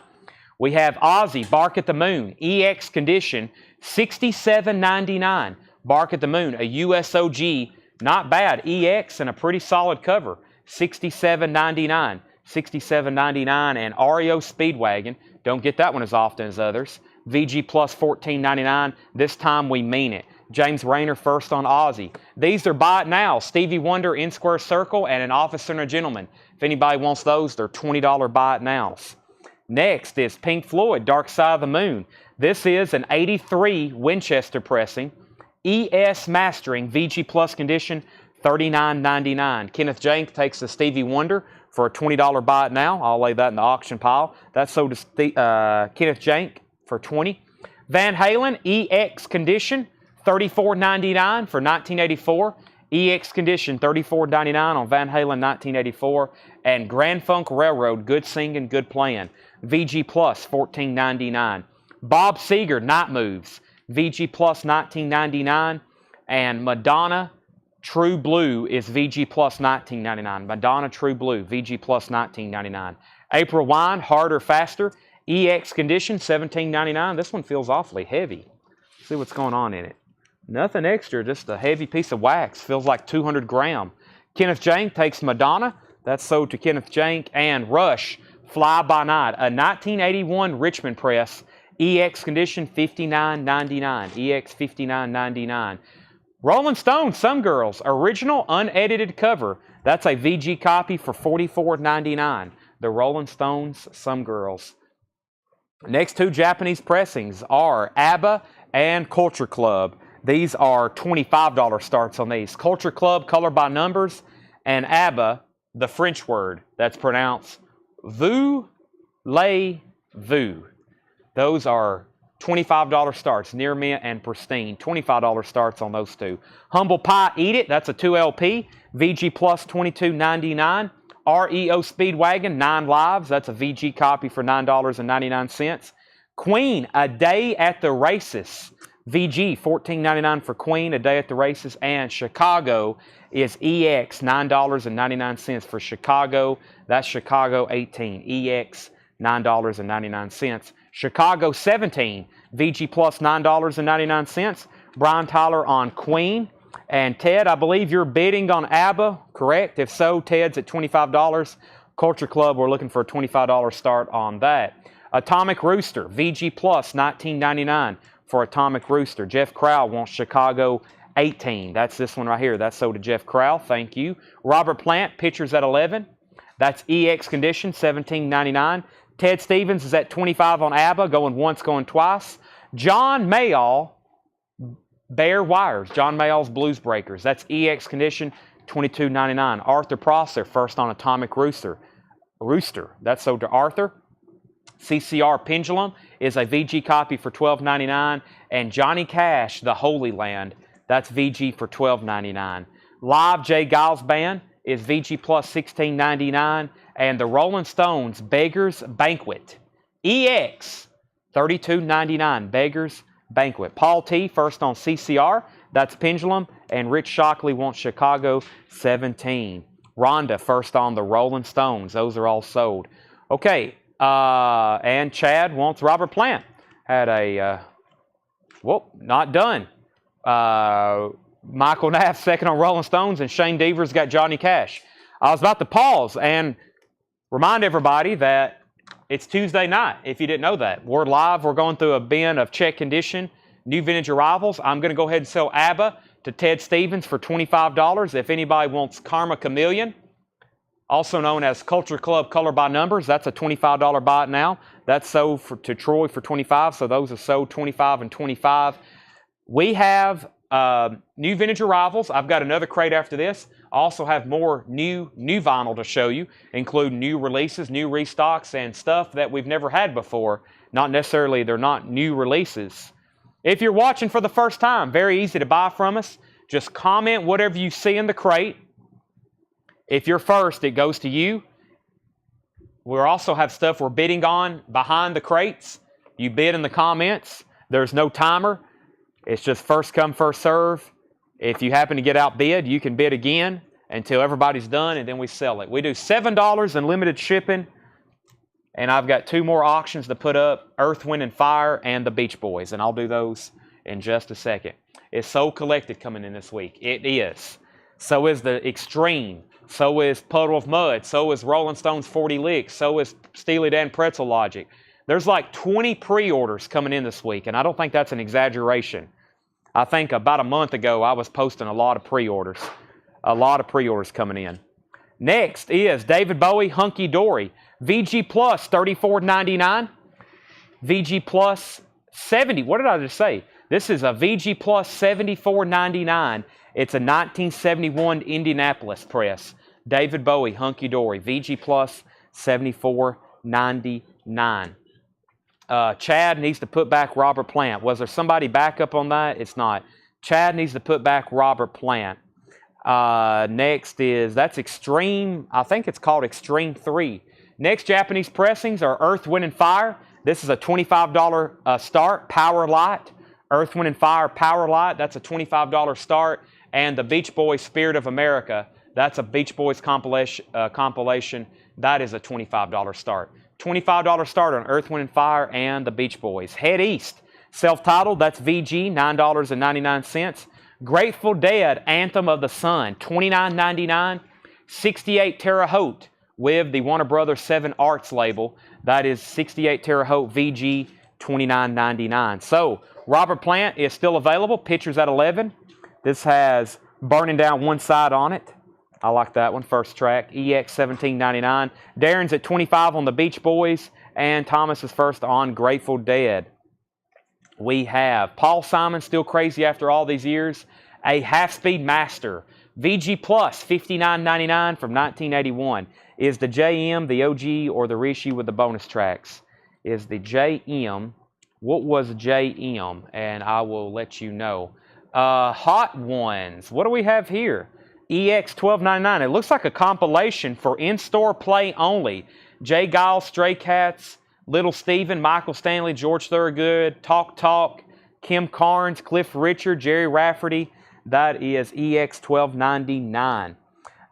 We have Ozzy, Bark at the Moon. EX condition, $67.99. Bark at the Moon, a USOG. Not bad. EX and a pretty solid cover. $67.99. $67.99. And REO Speedwagon. Don't get that one as often as others. VG Plus $14.99. This time we mean it. James Rayner first on Ozzy. These are buy it now. Stevie Wonder, In Square Circle, and An Officer and a Gentleman. If anybody wants those, they're $20 buy it nows. Next is Pink Floyd, Dark Side of the Moon. This is an 83 Winchester pressing. ES mastering, VG Plus condition, $39.99. Kenneth Jank takes the Stevie Wonder for a $20 buy it now. I'll lay that in the auction pile. That's sold to Kenneth Jank for $20. Van Halen, EX condition, $34.99 for 1984. EX condition, $34.99 on Van Halen 1984. And Grand Funk Railroad, Good Singing, Good Playing. VG Plus, $14.99. Bob Seger, Night Moves. VG Plus, $19.99. And Madonna, True Blue is VG Plus, $19.99. Madonna, True Blue, VG Plus, $19.99. April Wine, Harder, Faster. EX condition, $17.99. This one feels awfully heavy. Let's see what's going on in it. Nothing extra, just a heavy piece of wax. Feels like 200 gram. Kenneth Jank takes Madonna, That's sold to Kenneth Jank. And Rush, Fly By Night, a 1981 Richmond press, EX condition, $59.99. EX $59.99. Rolling Stone, Some Girls, original unedited cover. That's a VG copy for $44.99. The Rolling Stones, Some Girls. Next two Japanese pressings are ABBA and Culture Club. These are $25 starts on these. Culture Club, color by numbers, and ABBA, the French word that's pronounced voulez-vous. Those are $25 starts, near mint and pristine. $25 starts on those two. Humble Pie, Eat It, that's a 2LP. VG Plus $22.99. REO Speedwagon, 9 lives. That's a VG copy for $9.99. Queen, A Day at the Races. VG, $14.99 for Queen, A Day at the Races. And Chicago is EX, $9.99 for Chicago. That's Chicago 18. EX, $9.99. Chicago 17, VG Plus $9.99. Brian Tyler on Queen. And Ted, I believe you're bidding on ABBA, correct? If so, Ted's at $25. Culture Club, we're looking for a $25 start on that. Atomic Rooster, VG Plus $19.99 for Atomic Rooster. Jeff Crowell wants Chicago 18. That's this one right here. That's sold to Jeff Crowell. Thank you. Robert Plant, Pitchers at 11. That's EX condition, $17.99. Ted Stevens is at 25 on ABBA, going once, going twice. John Mayall, Bare Wires. John Mayall's Blues Breakers. That's EX condition, $22.99. Arthur Prosser, first on Atomic Rooster. That's sold to Arthur. CCR Pendulum is a VG copy for $12.99. And Johnny Cash, The Holy Land, that's VG for $12.99. Live J. Giles Band is VG Plus $16.99. And the Rolling Stones, Beggar's Banquet. EX, $32.99. Beggar's Banquet. Paul T, first on CCR. That's Pendulum. And Rich Shockley wants Chicago 17. Rhonda, first on the Rolling Stones. Those are all sold. Okay. And Chad wants Robert Plant. Had a, not done. Michael Knapp, second on Rolling Stones. And Shane Deaver's got Johnny Cash. I was about to pause and remind everybody that it's Tuesday night, if you didn't know that. We're live. We're going through a bin of check condition, new vintage arrivals. I'm going to go ahead and sell ABBA to Ted Stevens for $25. If anybody wants Karma Chameleon, also known as Culture Club Color by Numbers, that's a $25 buy it now. That's sold to Troy for $25, so those are sold $25 and $25. We have new vintage arrivals. I've got another crate after this. I also have more new vinyl to show you, including new releases, new restocks, and stuff that we've never had before. Not necessarily, they're not new releases. If you're watching for the first time, very easy to buy from us. Just comment whatever you see in the crate. If you're first, it goes to you. We also have stuff we're bidding on behind the crates. You bid in the comments. There's no timer. It's just first come, first serve. If you happen to get outbid, you can bid again until everybody's done, and then we sell it. We do $7 in limited shipping, and I've got 2 more auctions to put up, Earth, Wind, and Fire and the Beach Boys, and I'll do those in just a second. It's So Collected coming in this week. It is. So is the Extreme. So is Puddle of Mud. So is Rolling Stones 40 Licks. So is Steely Dan Pretzel Logic. There's like 20 pre-orders coming in this week, and I don't think that's an exaggeration. I think about a month ago, I was posting a lot of pre-orders. A lot of pre-orders coming in. Next is David Bowie, Hunky Dory. VG Plus, $34.99. VG Plus, $70. What did I just say? This is a VG Plus, $74.99. It's a 1971 Indianapolis press. David Bowie, Hunky Dory. VG Plus, $74.99. Chad needs to put back Robert Plant. Was there somebody back up on that? It's not. Chad needs to put back Robert Plant. Next is, that's Extreme. I think it's called Extreme 3. Next Japanese pressings are Earth, Wind, and Fire. This is a $25 start. Power Light. Earth, Wind, and Fire Power Light. That's a $25 start. And the Beach Boys Spirit of America. That's a Beach Boys compilation. That is a $25 start. $25 start on Earth, Wind, and Fire and the Beach Boys. Head East, self-titled, that's VG, $9.99. Grateful Dead, Anthem of the Sun, $29.99. 68 Terre Haute with the Warner Brothers 7 Arts label. That is 68 Terre Haute VG $29.99. So Robert Plant is still available. Pictures at 11. This has Burning Down One Side on it. I like that one. First track. EX $17.99. Darren's at 25 on the Beach Boys. And Thomas is first on Grateful Dead. We have Paul Simon, still crazy after all these years. A Half-Speed Master. VG Plus, $59.99 from 1981. Is the JM, the OG, or the reissue with the bonus tracks? Is the JM. What was JM? And I will let you know. Hot Ones. What do we have here? EX $12.99. It looks like a compilation for in-store play only. Jay Giles, Stray Cats, Little Steven, Michael Stanley, George Thorogood, Talk, Kim Carnes, Cliff Richard, Jerry Rafferty. That is EX $12.99.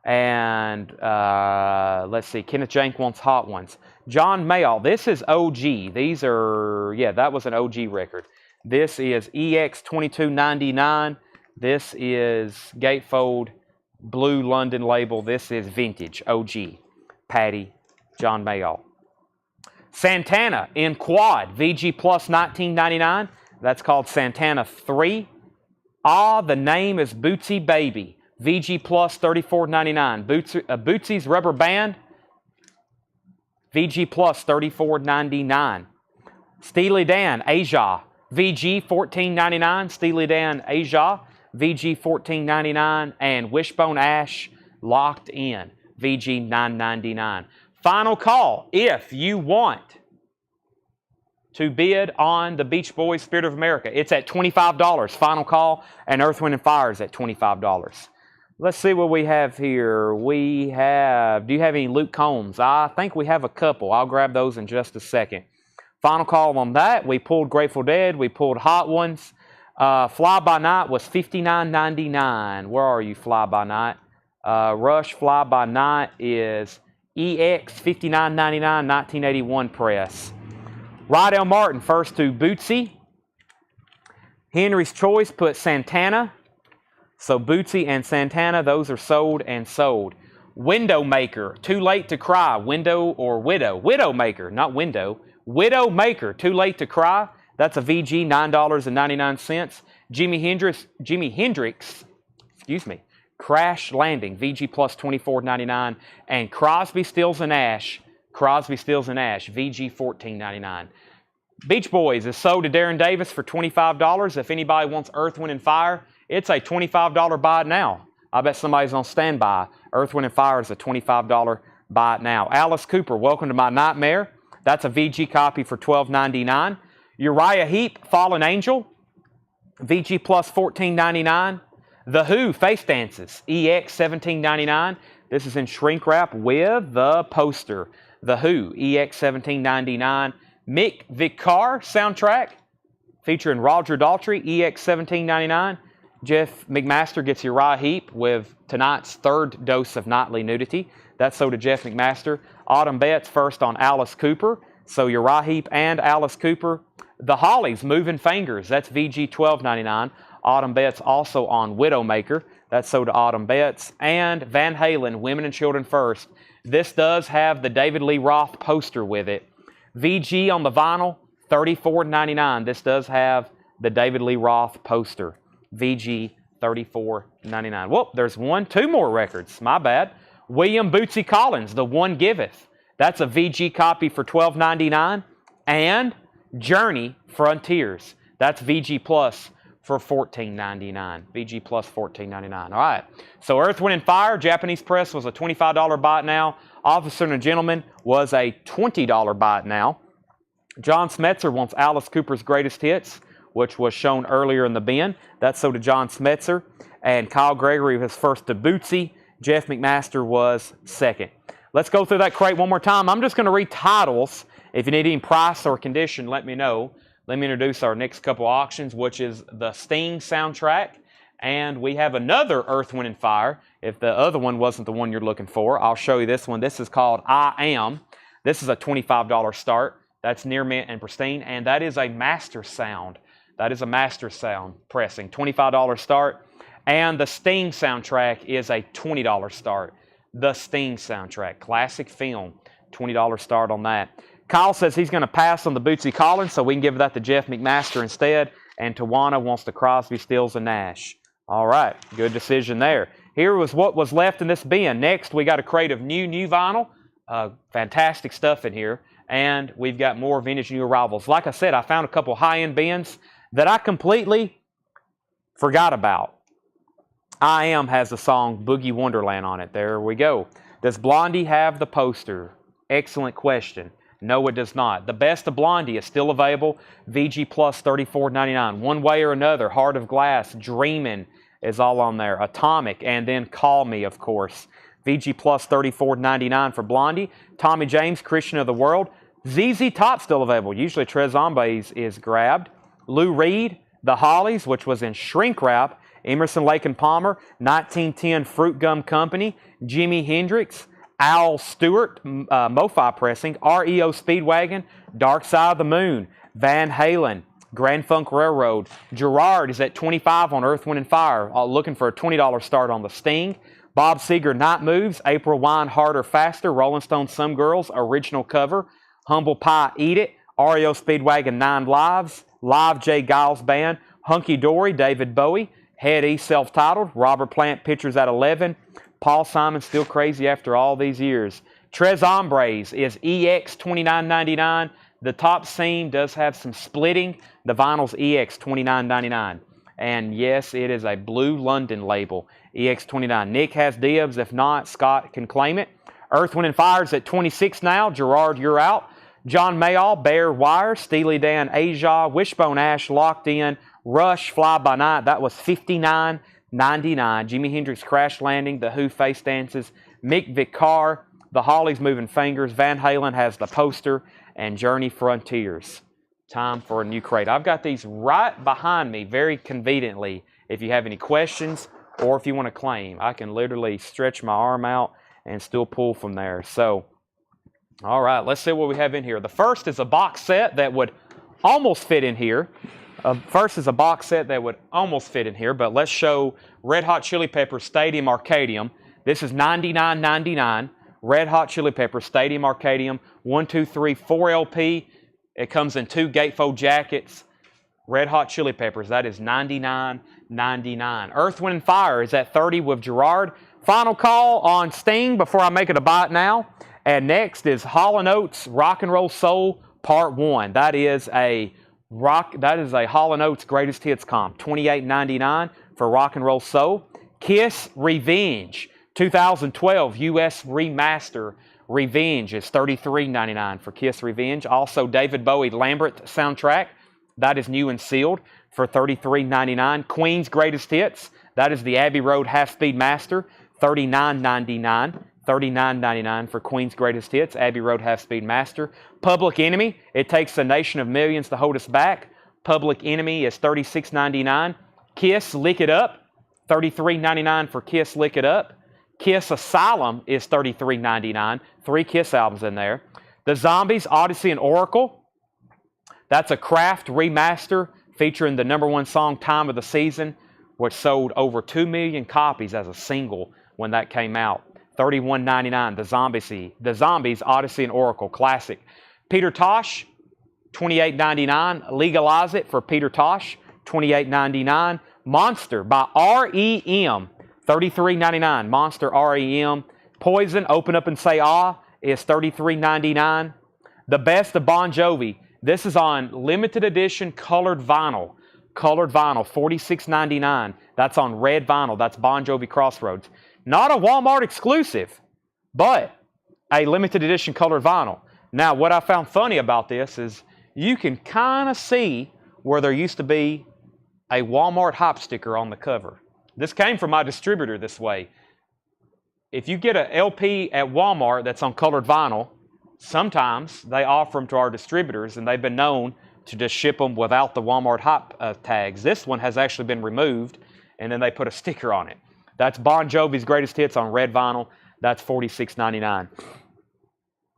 And let's see, Kenneth Jank wants Hot Ones. John Mayall, this is OG. These are, yeah, that was an OG record. This is EX $22.99. This is Gatefold Blue London label. This is vintage, OG. Patty, John Mayall. Santana in quad, VG Plus $19.99. That's called Santana 3. Ah, the name is Bootsy Baby. VG Plus $34.99. Bootsy's Rubber Band. VG Plus $34.99. Steely Dan Asia. VG $14.99. Steely Dan Asia. VG $14.99. And Wishbone Ash Locked In. VG $9.99. Final call if you want to bid on the Beach Boys Spirit of America. It's at $25. Final call, and Earth, Wind & Fire is at $25. Let's see what we have here. We have, do you have any Luke Combs? I think we have a couple. I'll grab those in just a second. Final call on that. We pulled Grateful Dead. We pulled Hot Ones. Fly By Night was $59.99. Where are you, Fly By Night? Rush Fly By Night is EX $59.99, 1981 press. Rydell Martin first to Bootsy. Henry's Choice put Santana. So Bootsy and Santana, those are sold and sold. Windowmaker, Too Late to Cry. Window or Widow? Widowmaker, not window. Widowmaker, Too Late to Cry. That's a VG, $9.99. Jimi Hendrix, excuse me. Crash Landing, VG Plus $24.99. And Crosby, Stills & Nash, VG $14.99. Beach Boys is sold to Darren Davis for $25. If anybody wants Earth, Wind & Fire, it's a $25 buy it now. I bet somebody's on standby. Earth, Wind & Fire is a $25 buy it now. Alice Cooper, Welcome to My Nightmare. That's a VG copy for $12.99. Uriah Heep, Fallen Angel, VG Plus $14.99. The Who, Face Dances, EX $17.99. This is in shrink wrap with the poster. The Who, EX $17.99. Mick Vicar soundtrack featuring Roger Daltrey, EX $17.99. Jeff McMaster gets Uriah Heep with tonight's third dose of nightly nudity. That's sold to Jeff McMaster. Autumn Betts first on Alice Cooper. So Uriah Heep and Alice Cooper. The Hollies, Moving Fingers. That's VG $12.99. Autumn Betts also on Widowmaker. That's sold to Autumn Betts. And Van Halen, Women and Children First. This does have the David Lee Roth poster with it. VG on the vinyl, $34.99. This does have the David Lee Roth poster. VG $34.99. Whoop, there's two more records. My bad. William Bootsy Collins, The One Giveth. That's a VG copy for $12.99. And Journey Frontiers. That's VG Plus for $14.99. VG Plus $14.99. All right. So Earth, Wind & Fire, Japanese press was a $25 buy it now. Officer and a Gentleman was a $20 buy it now. John Smetzer wants Alice Cooper's Greatest Hits, which was shown earlier in the bin. That's so to John Smetzer. And Kyle Gregory was first to Bootsy. Jeff McMaster was second. Let's go through that crate one more time. I'm just going to read titles. If you need any price or condition, let me know. Let me introduce our next couple auctions, which is the Sting soundtrack. And we have another Earth, Wind & Fire. If the other one wasn't the one you're looking for, I'll show you this one. This is called I Am. This is a $25 start. That's near mint and pristine. And that is a master sound. That is a master sound pressing. $25 start. And the Sting soundtrack is a $20 start. The Sting soundtrack. Classic film. $20 start on that. Kyle says he's going to pass on the Bootsy Collins, so we can give that to Jeff McMaster instead. And Tawana wants the Crosby, Stills, and Nash. All right, good decision there. Here was what was left in this bin. Next, we got a crate of new vinyl. Fantastic stuff in here. And we've got more vintage new arrivals. Like I said, I found a couple high-end bins that I completely forgot about. I Am has the song Boogie Wonderland on it. There we go. Does Blondie have the poster? Excellent question. No, it does not. The Best of Blondie is still available. VG Plus $34.99. One Way or Another, Heart of Glass, Dreamin' is all on there. Atomic, and then Call Me, of course. VG Plus $34.99 for Blondie. Tommy James, Christian of the World. ZZ Top still available. Usually Trez Zombies is grabbed. Lou Reed, The Hollies, which was in shrink wrap. Emerson, Lake and Palmer, 1910 Fruit Gum Company. Jimi Hendrix. Al Stewart, MoFi Pressing, REO Speedwagon, Dark Side of the Moon, Van Halen, Grand Funk Railroad. Gerard is at $25 on Earth, Wind & Fire, looking for a $20 start on the Sting. Bob Seger, Night Moves, April Wine, Harder, Faster, Rolling Stone, Some Girls, original cover. Humble Pie, Eat It, REO Speedwagon, 9 Lives, Live J. Giles Band, Hunky Dory, David Bowie, Head East, self-titled, Robert Plant, Pictures at 11, Paul Simon, Still Crazy After All These Years. Tres Hombres is EX $29.99. The top seam does have some splitting. The vinyl's EX $29.99. And yes, it is a Blue London label, EX $29. Nick has dibs. If not, Scott can claim it. Earth, Wind & Fire's at $26 now. Gerard, you're out. John Mayall, Bear Wire, Steely Dan, Asia, Wishbone Ash, Locked In, Rush, Fly By Night. That was $59.99. Jimi Hendrix, Crash Landing, The Who, Face Dances, Mick Vicar, The Hollies, Moving Fingers, Van Halen has the poster, and Journey Frontiers. Time for a new crate. I've got these right behind me very conveniently. If you have any questions or if you want to claim, I can literally stretch my arm out and still pull from there. So, all right, let's see what we have in here. The first is a box set that would almost fit in here. First is a box set that would almost fit in here, but let's show Red Hot Chili Peppers Stadium Arcadium. This is $99.99. Red Hot Chili Peppers Stadium Arcadium, 1, 2, 3, 4 LP. It comes in 2 gatefold jackets. Red Hot Chili Peppers, that is $99.99. Earth, Wind & Fire is at $30 with Gerard. Final call on Sting before I make it a bite now. And next is Hall & Oates Rock and Roll Soul Part 1. That is a Hall & Oates Greatest Hits comp, $28.99 for Rock and Roll Soul. Kiss Revenge, 2012 U.S. Remaster Revenge is $33.99 for Kiss Revenge. Also, David Bowie Lambert soundtrack, that is new and sealed for $33.99. Queen's Greatest Hits, that is the Abbey Road Half-Speed Master, $39.99. $39.99 for Queen's Greatest Hits, Abbey Road Half-Speed Master. Public Enemy, It Takes a Nation of Millions to Hold Us Back. Public Enemy is $36.99. Kiss Lick It Up, $33.99 for Kiss Lick It Up. Kiss Asylum is $33.99. 3 Kiss albums in there. The Zombies, Odyssey and Oracle. That's a Kraft remaster featuring the #1 song, Time of the Season, which sold over 2 million copies as a single when that came out. $31.99. The Zombies, Odyssey and Oracle, classic. Peter Tosh, $28.99. Legalize It for Peter Tosh, $28.99. Monster by REM, $33.99. Monster REM. Poison, Open Up and Say Ah, is $33.99. The Best of Bon Jovi. This is on limited edition colored vinyl. Colored vinyl, $46.99. That's on red vinyl. That's Bon Jovi Crossroads. Not a Walmart exclusive, but a limited edition colored vinyl. Now, what I found funny about this is you can kind of see where there used to be a Walmart hype sticker on the cover. This came from my distributor this way. If you get an LP at Walmart that's on colored vinyl, sometimes they offer them to our distributors, and they've been known to just ship them without the Walmart hype tags. This one has actually been removed, and then they put a sticker on it. That's Bon Jovi's Greatest Hits on red vinyl. That's $46.99.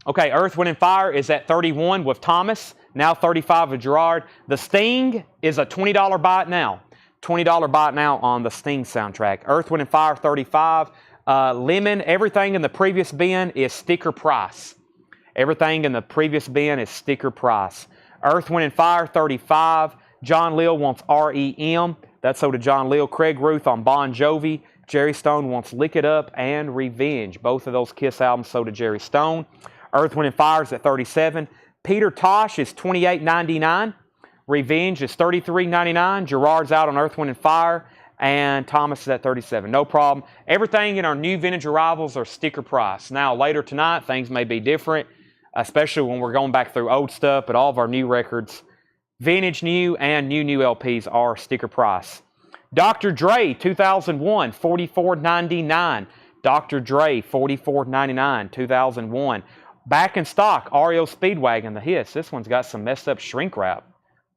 Okay, Earth, Wind & Fire is at $31 with Thomas. Now $35 with Gerard. The Sting is a $20 buy it now. $20 buy it now on the Sting soundtrack. Earth, Wind & Fire, $35. Lemon, everything in the previous bin is sticker price. Everything in the previous bin is sticker price. Earth, Wind, and Fire, 35. John Lill wants REM. That's so to John Lill. Craig Ruth on Bon Jovi. Jerry Stone wants Lick It Up and Revenge. Both of those Kiss albums so to Jerry Stone. Earth, Wind, and Fire is at 37. Peter Tosh is $28.99. Revenge is $33.99. Gerard's out on Earth, Wind, and Fire. And Thomas is at 37. No problem. Everything in our new vintage arrivals are sticker price. Now, later tonight, things may be different, especially when we're going back through old stuff, but all of our new records, vintage new and new LPs are sticker price. Dr. Dre, 2001, $44.99. Dr. Dre, $44.99, 2001. Back in stock, REO Speedwagon, the Hiss. This one's got some messed up shrink wrap.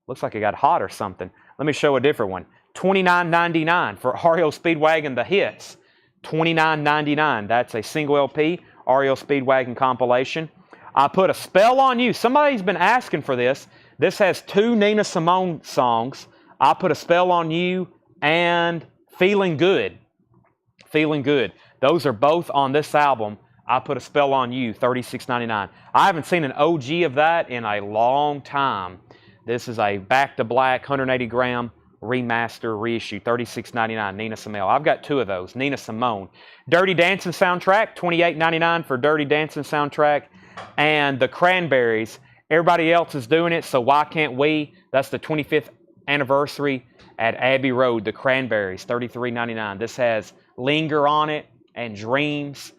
Looks like it got hot or something. Let me show a different one. $29.99 for REO Speedwagon, the Hits. $29.99. That's a single LP, REO Speedwagon compilation. I put A Spell on You. Somebody's been asking for this. This has 2 Nina Simone songs. I put A Spell on You and Feeling Good. Feeling Good. Those are both on this album. I Put a Spell on You, $36.99. I haven't seen an OG of that in a long time. This is a back to black 180 gram remaster reissue, $36.99. Nina Simone. I've got 2 of those. Nina Simone. Dirty Dancing soundtrack, $28.99 for Dirty Dancing soundtrack. And the Cranberries. Everybody else is doing it, so why can't we? That's the 25th anniversary at Abbey Road. The Cranberries, $33.99. This has Linger on it and Dreams,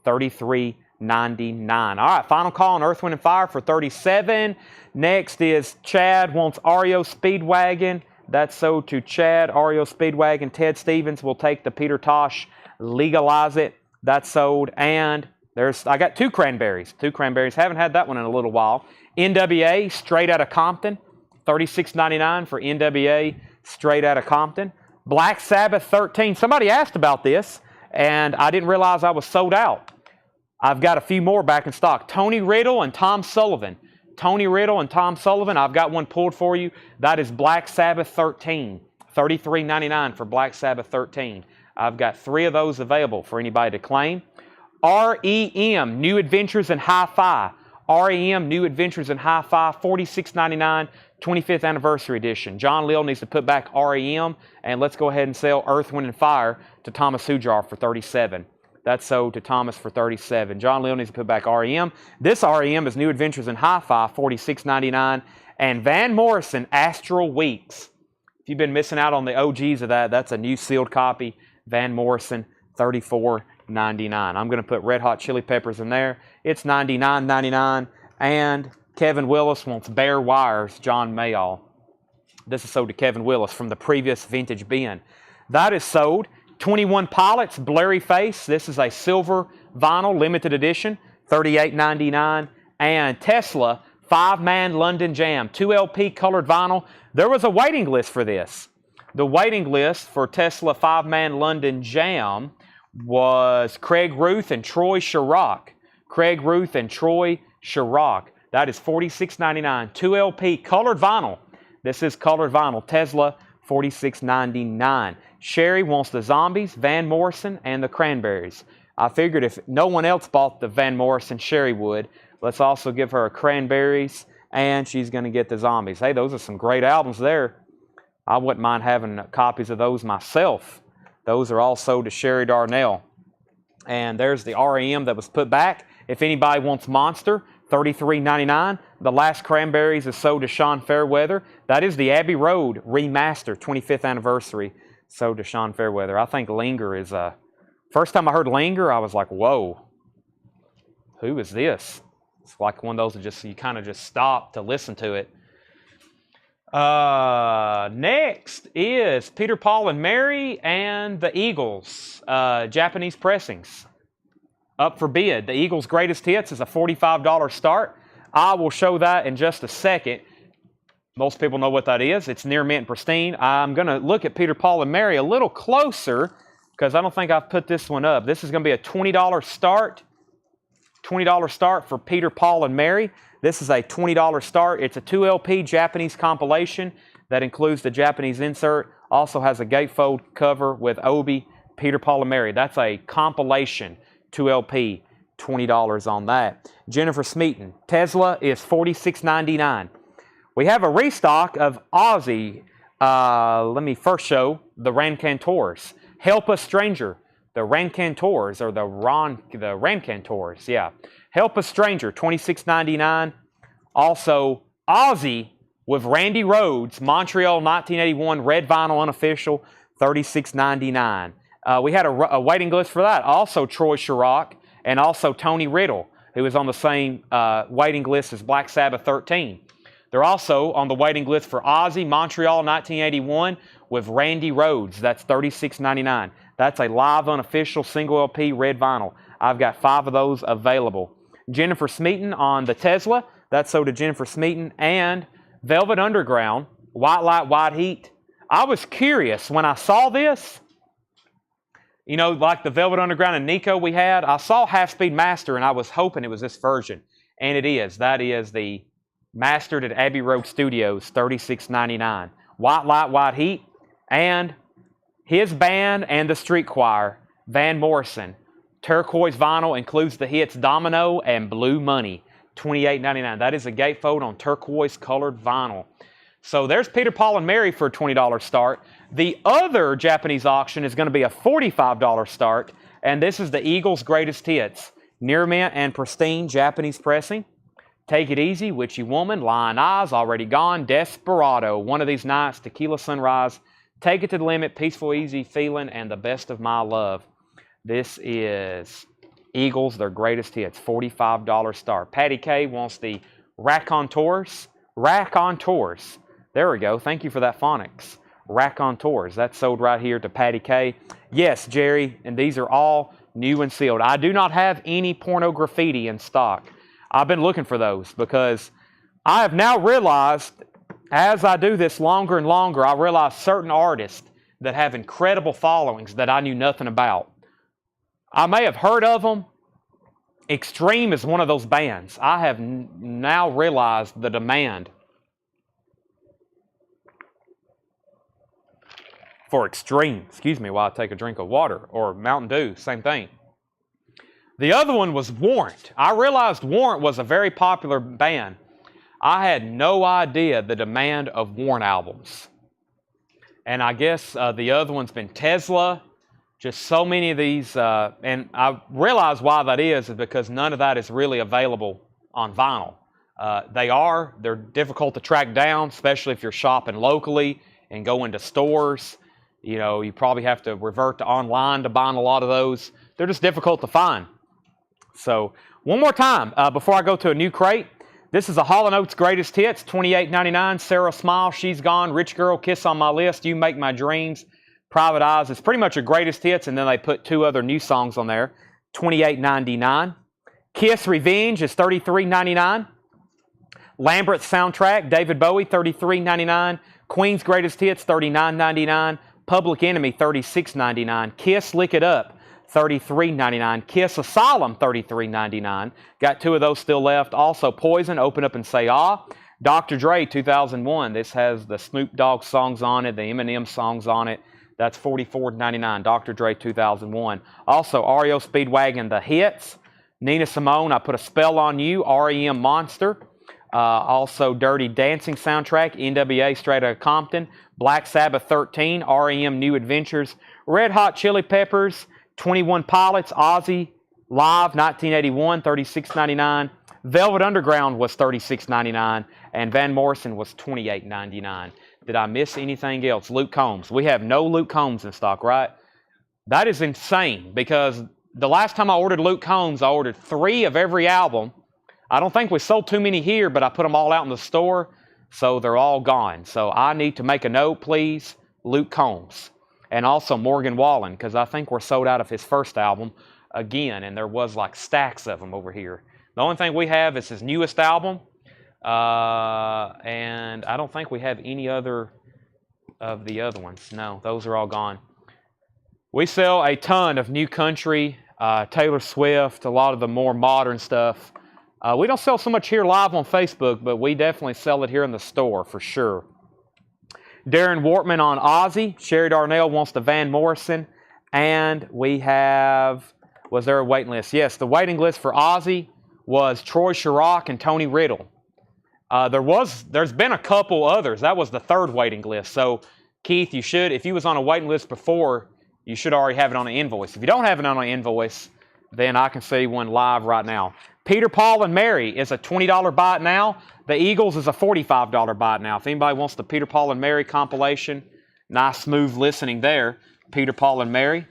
$33.99. All right, final call on Earth, Wind, and Fire for $37. Next is Chad wants REO Speedwagon. That's so to Chad, REO Speedwagon. Ted Stevens will take the Peter Tosh, Legalize It. That's sold. And I got 2 Cranberries. 2 Cranberries. Haven't had that one in a little while. NWA, Straight Outta Compton. $36.99 for NWA, Straight Outta Compton. Black Sabbath 13. Somebody asked about this, and I didn't realize I was sold out. I've got a few more back in stock. Tony Riddle and Tom Sullivan. Tony Riddle and Tom Sullivan. I've got one pulled for you. That is Black Sabbath 13. $33.99 for Black Sabbath 13. I've got 3 of those available for anybody to claim. REM, New Adventures in Hi-Fi. REM, New Adventures in Hi-Fi, $46.99, 25th Anniversary Edition. John Lill needs to put back REM, and let's go ahead and sell Earth, Wind, and Fire to Thomas Hujar for $37. That's sold to Thomas for $37. John Lill needs to put back REM. This REM is New Adventures in Hi-Fi, $46.99. And Van Morrison, Astral Weeks. If you've been missing out on the OGs of that, that's a new sealed copy. Van Morrison, $34.99. I'm going to put Red Hot Chili Peppers in there. It's $99.99. And Kevin Willis wants Bare Wires, John Mayall. This is sold to Kevin Willis from the previous vintage bin. That is sold. 21 Pilots, Blurry Face. This is a silver vinyl, limited edition, $38.99. And Tesla, 5-Man London Jam, 2 LP colored vinyl. There was a waiting list for this. The waiting list for Tesla 5-Man London Jam was Craig Ruth and Troy Chirac. Craig Ruth and Troy Chirac. That is $46.99. 2 LP colored vinyl. This is colored vinyl. Tesla, $46.99. Sherry wants the Zombies, Van Morrison, and the Cranberries. I figured if no one else bought the Van Morrison, Sherry would. Let's also give her a Cranberries, and she's going to get the Zombies. Hey, those are some great albums there. I wouldn't mind having copies of those myself. Those are all sold to Sherry Darnell. And there's the REM that was put back. If anybody wants Monster, $33.99. The Last Cranberries is sold to Sean Fairweather. That is the Abbey Road remaster, 25th anniversary, sold to Sean Fairweather. I think Linger is first time I heard Linger, I was like, whoa, who is this? It's like one of those that you kind of just stop to listen to it. Next is Peter, Paul, and Mary and the Eagles, Japanese pressings. Up for bid. The Eagles' Greatest Hits is a $45 start. I will show that in just a second. Most people know what that is. It's near mint and pristine. I'm going to look at Peter, Paul, and Mary a little closer because I don't think I've put this one up. This is going to be a $20 start. $20 start for Peter, Paul, and Mary. This is a $20 start. It's a 2 LP Japanese compilation that includes the Japanese insert. Also has a gatefold cover with Obi Peter, Paul, and Mary. That's a compilation, 2LP, $20 on that. Jennifer Smeaton, Tesla is $46.99. We have a restock of Ozzy. Let me first show the Rancantors. Help Us Stranger, the Rancantors, or the Rancantors, yeah. Help Us Stranger, $26.99. Also, Ozzy with Randy Rhoads, Montreal 1981, red vinyl unofficial, $36.99. We had a waiting list for that. Also, Troy Chirac and also Tony Riddle, who is on the same waiting list as Black Sabbath 13. They're also on the waiting list for Ozzy, Montreal 1981 with Randy Rhoads. That's $36.99. That's a live unofficial single LP red vinyl. I've got 5 of those available. Jennifer Smeaton on the Tesla. That's sold to Jennifer Smeaton. And Velvet Underground, White Light, White Heat. I was curious when I saw this. You know, like the Velvet Underground and Nico we had. I saw Half Speed Master and I was hoping it was this version. And it is. That is the mastered at Abbey Road Studios, $36.99. White Light, White Heat. And his band and the street choir, Van Morrison. Turquoise vinyl includes the hits Domino and Blue Money, $28.99. That is a gatefold on turquoise colored vinyl. So there's Peter, Paul, and Mary for a $20 start. The other Japanese auction is going to be a $45 start. And this is the Eagles' Greatest Hits. Near Mint and Pristine Japanese pressing. Take It Easy, Witchy Woman, Lion Eyes, Already Gone, Desperado, One of These Nights, Tequila Sunrise, Take It to the Limit, Peaceful Easy Feeling, and The Best of My Love. This is Eagles, their greatest hits, $45 start. Patty K wants the Raconteurs. Raconteurs. There we go. Thank you for that phonics. Raconteurs. That's sold right here to Patty K. Yes, Jerry, and these are all new and sealed. I do not have any porno graffiti in stock. I've been looking for those because I have now realized, as I do this longer and longer, I realize certain artists that have incredible followings that I knew nothing about. I may have heard of them. Extreme is one of those bands. I have now realized the demand for Extreme. Excuse me while I take a drink of water, or Mountain Dew, same thing. The other one was Warrant. I realized Warrant was a very popular band. I had no idea the demand of Warrant albums. And I guess the other one's been Tesla. Just so many of these. And I realize why that is because none of that is really available on vinyl. They're difficult to track down, especially if you're shopping locally and go into stores. You know, you probably have to revert to online to buying a lot of those. They're just difficult to find. So, one more time before I go to a new crate. This is a Hall & Oates Greatest Hits, $28.99. Sarah Smile, She's Gone, Rich Girl, Kiss on My List, You Make My Dreams, Private Eyes. It's pretty much a Greatest Hits, and then they put 2 other new songs on there, $28.99. Kiss Revenge is $33.99. Lambert's Soundtrack, David Bowie, $33.99. Queen's Greatest Hits, $39.99. Public Enemy, $36.99. Kiss Lick It Up, $33.99. Kiss Asylum, $33.99. Got 2 of those still left. Also Poison, Open Up and Say Ah. Dr. Dre, 2001. This has the Snoop Dogg songs on it, the Eminem songs on it. That's $44.99. Dr. Dre, 2001. Also REO Speedwagon, The Hits. Nina Simone, I Put a Spell on You. REM Monster. Also Dirty Dancing Soundtrack, NWA Straight Outta Compton. Black Sabbath 13, REM New Adventures. Red Hot Chili Peppers, 21 Pilots, Ozzy, Live, 1981, $36.99. Velvet Underground was $36.99. And Van Morrison was $28.99. Did I miss anything else? Luke Combs. We have no Luke Combs in stock, right? That is insane because the last time I ordered Luke Combs, I ordered 3 of every album. I don't think we sold too many here, but I put them all out in the store, so they're all gone. So I need to make a note, please, Luke Combs. And also Morgan Wallen, because I think we're sold out of his first album again, and there was like stacks of them over here. The only thing we have is his newest album, and I don't think we have any other of the other ones. No, those are all gone. We sell a ton of new country, Taylor Swift, a lot of the more modern stuff. We don't sell so much here live on Facebook, but we definitely sell it here in the store for sure. Darren Wortman on Ozzy. Sherry Darnell wants the Van Morrison. And we have, was there a waiting list? Yes, the waiting list for Ozzy was Troy Chirac and Tony Riddle. There's been a couple others. That was the third waiting list. So, Keith, you should, if you was on a waiting list before, you should already have it on an invoice. If you don't have it on an invoice, then I can see one live right now. Peter, Paul, and Mary is a $20 buy it now. The Eagles is a $45 buy it now. If anybody wants the Peter, Paul, and Mary compilation, nice smooth listening there. Peter, Paul, and Mary.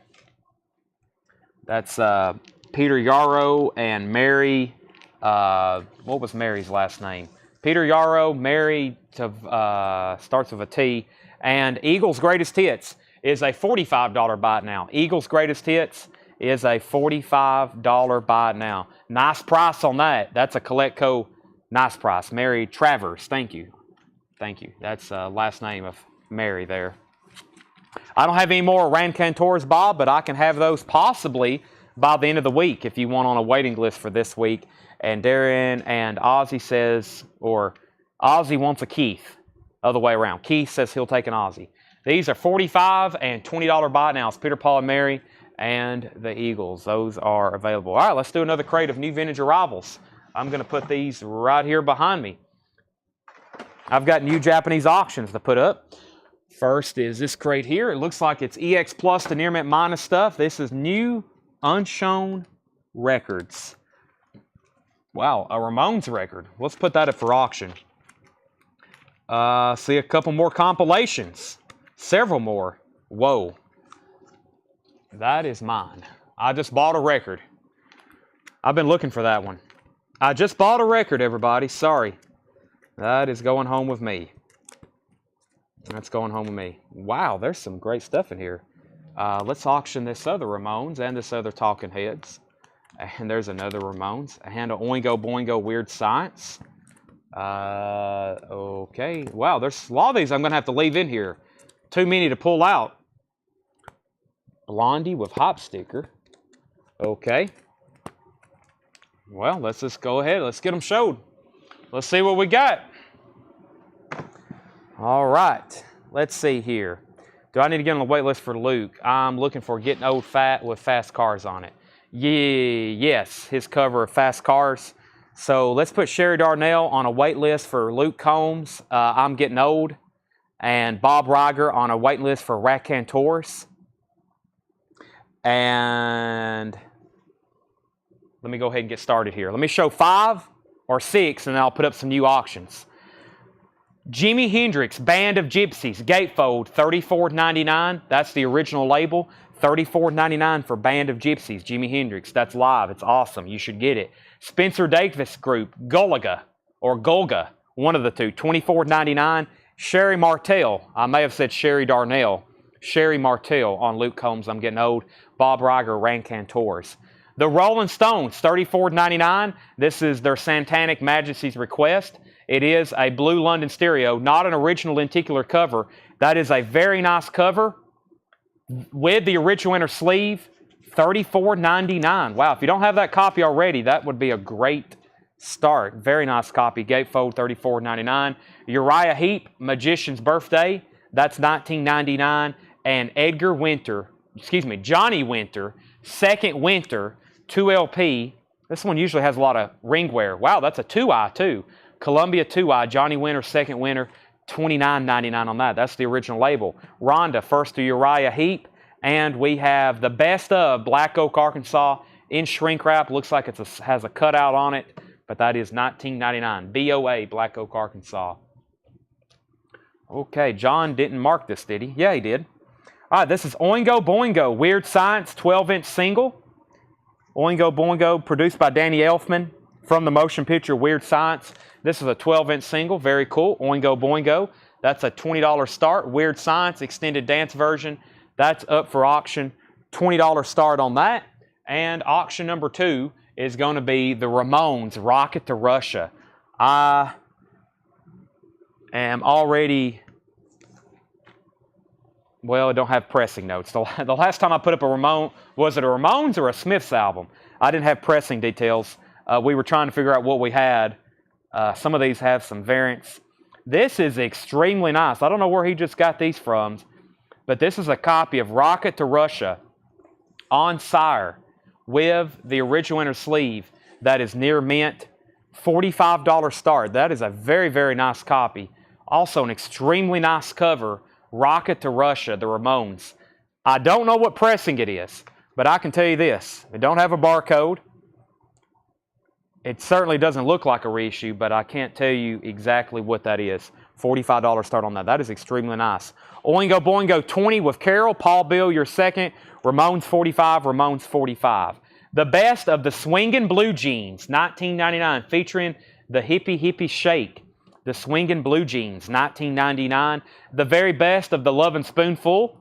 That's Peter Yarrow and Mary. What was Mary's last name? Peter Yarrow, Mary starts with a T. And Eagles Greatest Hits is a $45 buy it now. Eagles Greatest Hits is a $45 buy it now. Nice price on that. That's a Coletco nice price. Mary Travers. Thank you. Thank you. That's last name of Mary there. I don't have any more Rancantors, Bob, but I can have those possibly by the end of the week if you want on a waiting list for this week. And Darren and Ozzy says, or Ozzy wants a Keith. Other way around. Keith says he'll take an Ozzy. These are $45 and $20 buy now. It's Peter, Paul, and Mary and the Eagles. Those are available. All right, let's do another crate of new vintage arrivals. I'm going to put these right here behind me. I've got new Japanese auctions to put up. First is this crate here. It looks like it's EX Plus to Near Mint Minus stuff. This is new Unshown Records. Wow, a Ramones record. Let's put that up for auction. See a couple more compilations. Several more. Whoa. That is mine. I just bought a record. I've been looking for that one. I just bought a record, everybody. Sorry. That is going home with me. That's going home with me. Wow, there's some great stuff in here. Let's auction this other Ramones and this other Talking Heads. And there's another Ramones. And a Oingo Boingo Weird Science. Okay. Wow, there's a lot of these I'm going to have to leave in here. Too many to pull out. Blondie with Hop Sticker. Okay. Well, let's just go ahead. Let's get them showed. Let's see what we got. All right. Let's see here. Do I need to get on the wait list for Luke? I'm looking for Getting Old Fat with Fast Cars on it. Yes, his cover of Fast Cars. So let's put Sherry Darnell on a wait list for Luke Combs, I'm Getting Old, and Bob Riger on a wait list for Rancantors. And let me go ahead and get started here. Let me show 5 or 6, and then I'll put up some new auctions. Jimi Hendrix, Band of Gypsies, Gatefold, $34.99. That's the original label. $34.99 for Band of Gypsies, Jimi Hendrix. That's live. It's awesome. You should get it. Spencer Davis Group, Gulga, or Golga, one of the two, $24.99. Sherry Martell, I may have said Sherry Darnell. Sherry Martell on Luke Combs, I'm Getting Old. Bob Riger, Rancantors. The Rolling Stones, $34.99. This is their Santanic Majesty's Request. It is a blue London stereo, not an original lenticular cover. That is a very nice cover with the original inner sleeve, $34.99. Wow, if you don't have that copy already, that would be a great start. Very nice copy. Gatefold, $34.99. Uriah Heep, Magician's Birthday, that's $19.99. And Johnny Winter, Second Winter, 2LP. This one usually has a lot of ring wear. Wow, that's a 2i too. Columbia 2i, Johnny Winter, Second Winter, $29.99 on that. That's the original label. Rhonda, First to Uriah Heep. And we have the Best of Black Oak, Arkansas in shrink wrap. Looks like it has a cutout on it, but that is $19.99. BOA, Black Oak, Arkansas. Okay, John didn't mark this, did he? Yeah, he did. All right, this is Oingo Boingo, Weird Science, 12-inch single. Oingo Boingo, produced by Danny Elfman from the motion picture Weird Science. This is a 12-inch single, very cool. Oingo Boingo, that's a $20 start. Weird Science, extended dance version, that's up for auction. $20 start on that. And auction number 2 is going to be the Ramones, Rocket to Russia. I am already... Well, I don't have pressing notes. The last time I put up a Ramone, was it a Ramones or a Smiths album? I didn't have pressing details. We were trying to figure out what we had. Some of these have some variants. This is extremely nice. I don't know where he just got these from, but this is a copy of Rocket to Russia. on Sire with the original inner sleeve that is near mint. $45 start. That is a very, very nice copy. Also an extremely nice cover. Rocket to Russia, the Ramones. I don't know what pressing it is, but I can tell you this. It don't have a barcode. It certainly doesn't look like a reissue, but I can't tell you exactly what that is. $45 start on that. That is extremely nice. Oingo Boingo 20 with Carol. Paul Bill, your second. Ramones 45, Ramones 45. The best of the Swingin' Blue Jeans, 1999, featuring the Hippie Shake. The Swingin' Blue Jeans, 1999. The very best of the Lovin' Spoonful,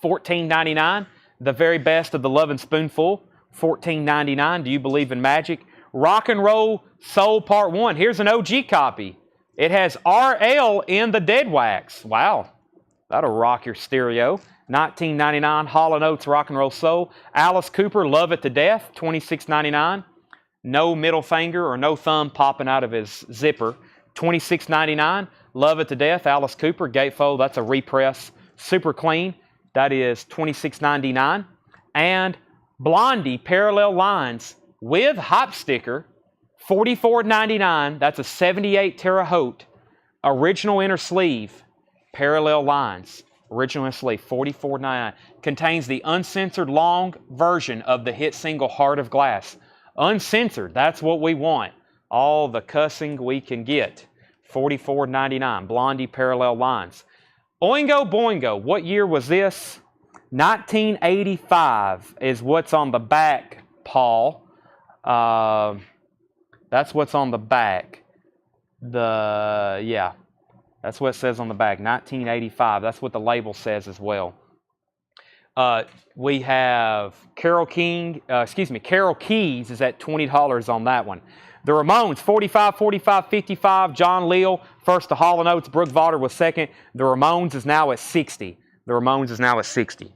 $14.99. The very best of the Lovin' Spoonful, $14.99. Do you believe in magic? Rock and Roll Soul Part 1. Here's an OG copy. It has RL in the dead wax. Wow, that'll rock your stereo. $19.99, Hall & Oates Rock and Roll Soul. Alice Cooper, Love It to Death, $26.99. No middle finger or no thumb popping out of his zipper. $26.99, Love It to Death, Alice Cooper, gatefold. That's a repress, super clean. That is $26.99. And Blondie, Parallel Lines with hop sticker, $44.99. That's a 78 Terre Haute, original inner sleeve, Parallel Lines. Original inner sleeve, $44.99. Contains the uncensored long version of the hit single Heart of Glass. Uncensored, that's what we want. All the cussing we can get. $44.99. Blondie Parallel Lines. Oingo Boingo, what year was this? 1985 is what's on the back, Paul. That's what's on the back. That's what it says on the back, 1985. That's what the label says as well. We have Carol Keys is at $20 on that one. The Ramones, 45, 45, 55. John Leal, first to Hall & Oates. Brooke Vaughter was second. The Ramones is now at 60. The Ramones is now at 60.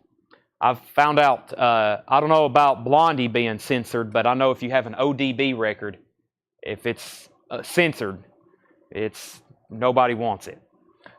I've found out, I don't know about Blondie being censored, but I know if you have an ODB record, if it's censored, nobody wants it.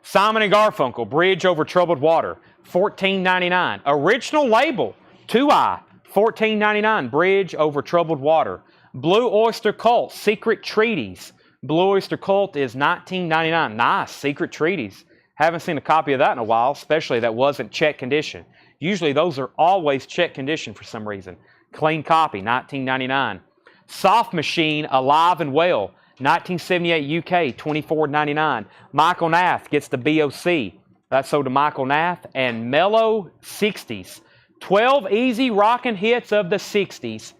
Simon & Garfunkel, Bridge Over Troubled Water, $14.99. Original label, 2i, $14.99. Bridge Over Troubled Water. Blue Oyster Cult, Secret Treaties. Blue Oyster Cult is $19.99. Nice, Secret Treaties. Haven't seen a copy of that in a while, especially that wasn't check condition. Usually those are always check condition for some reason. Clean copy, $19.99. Soft Machine, Alive and Well, 1978 UK, $24.99. Michael Nath gets the BOC. That's sold to Michael Nath. And Mellow 60s. 12 easy rockin' hits of the 60s.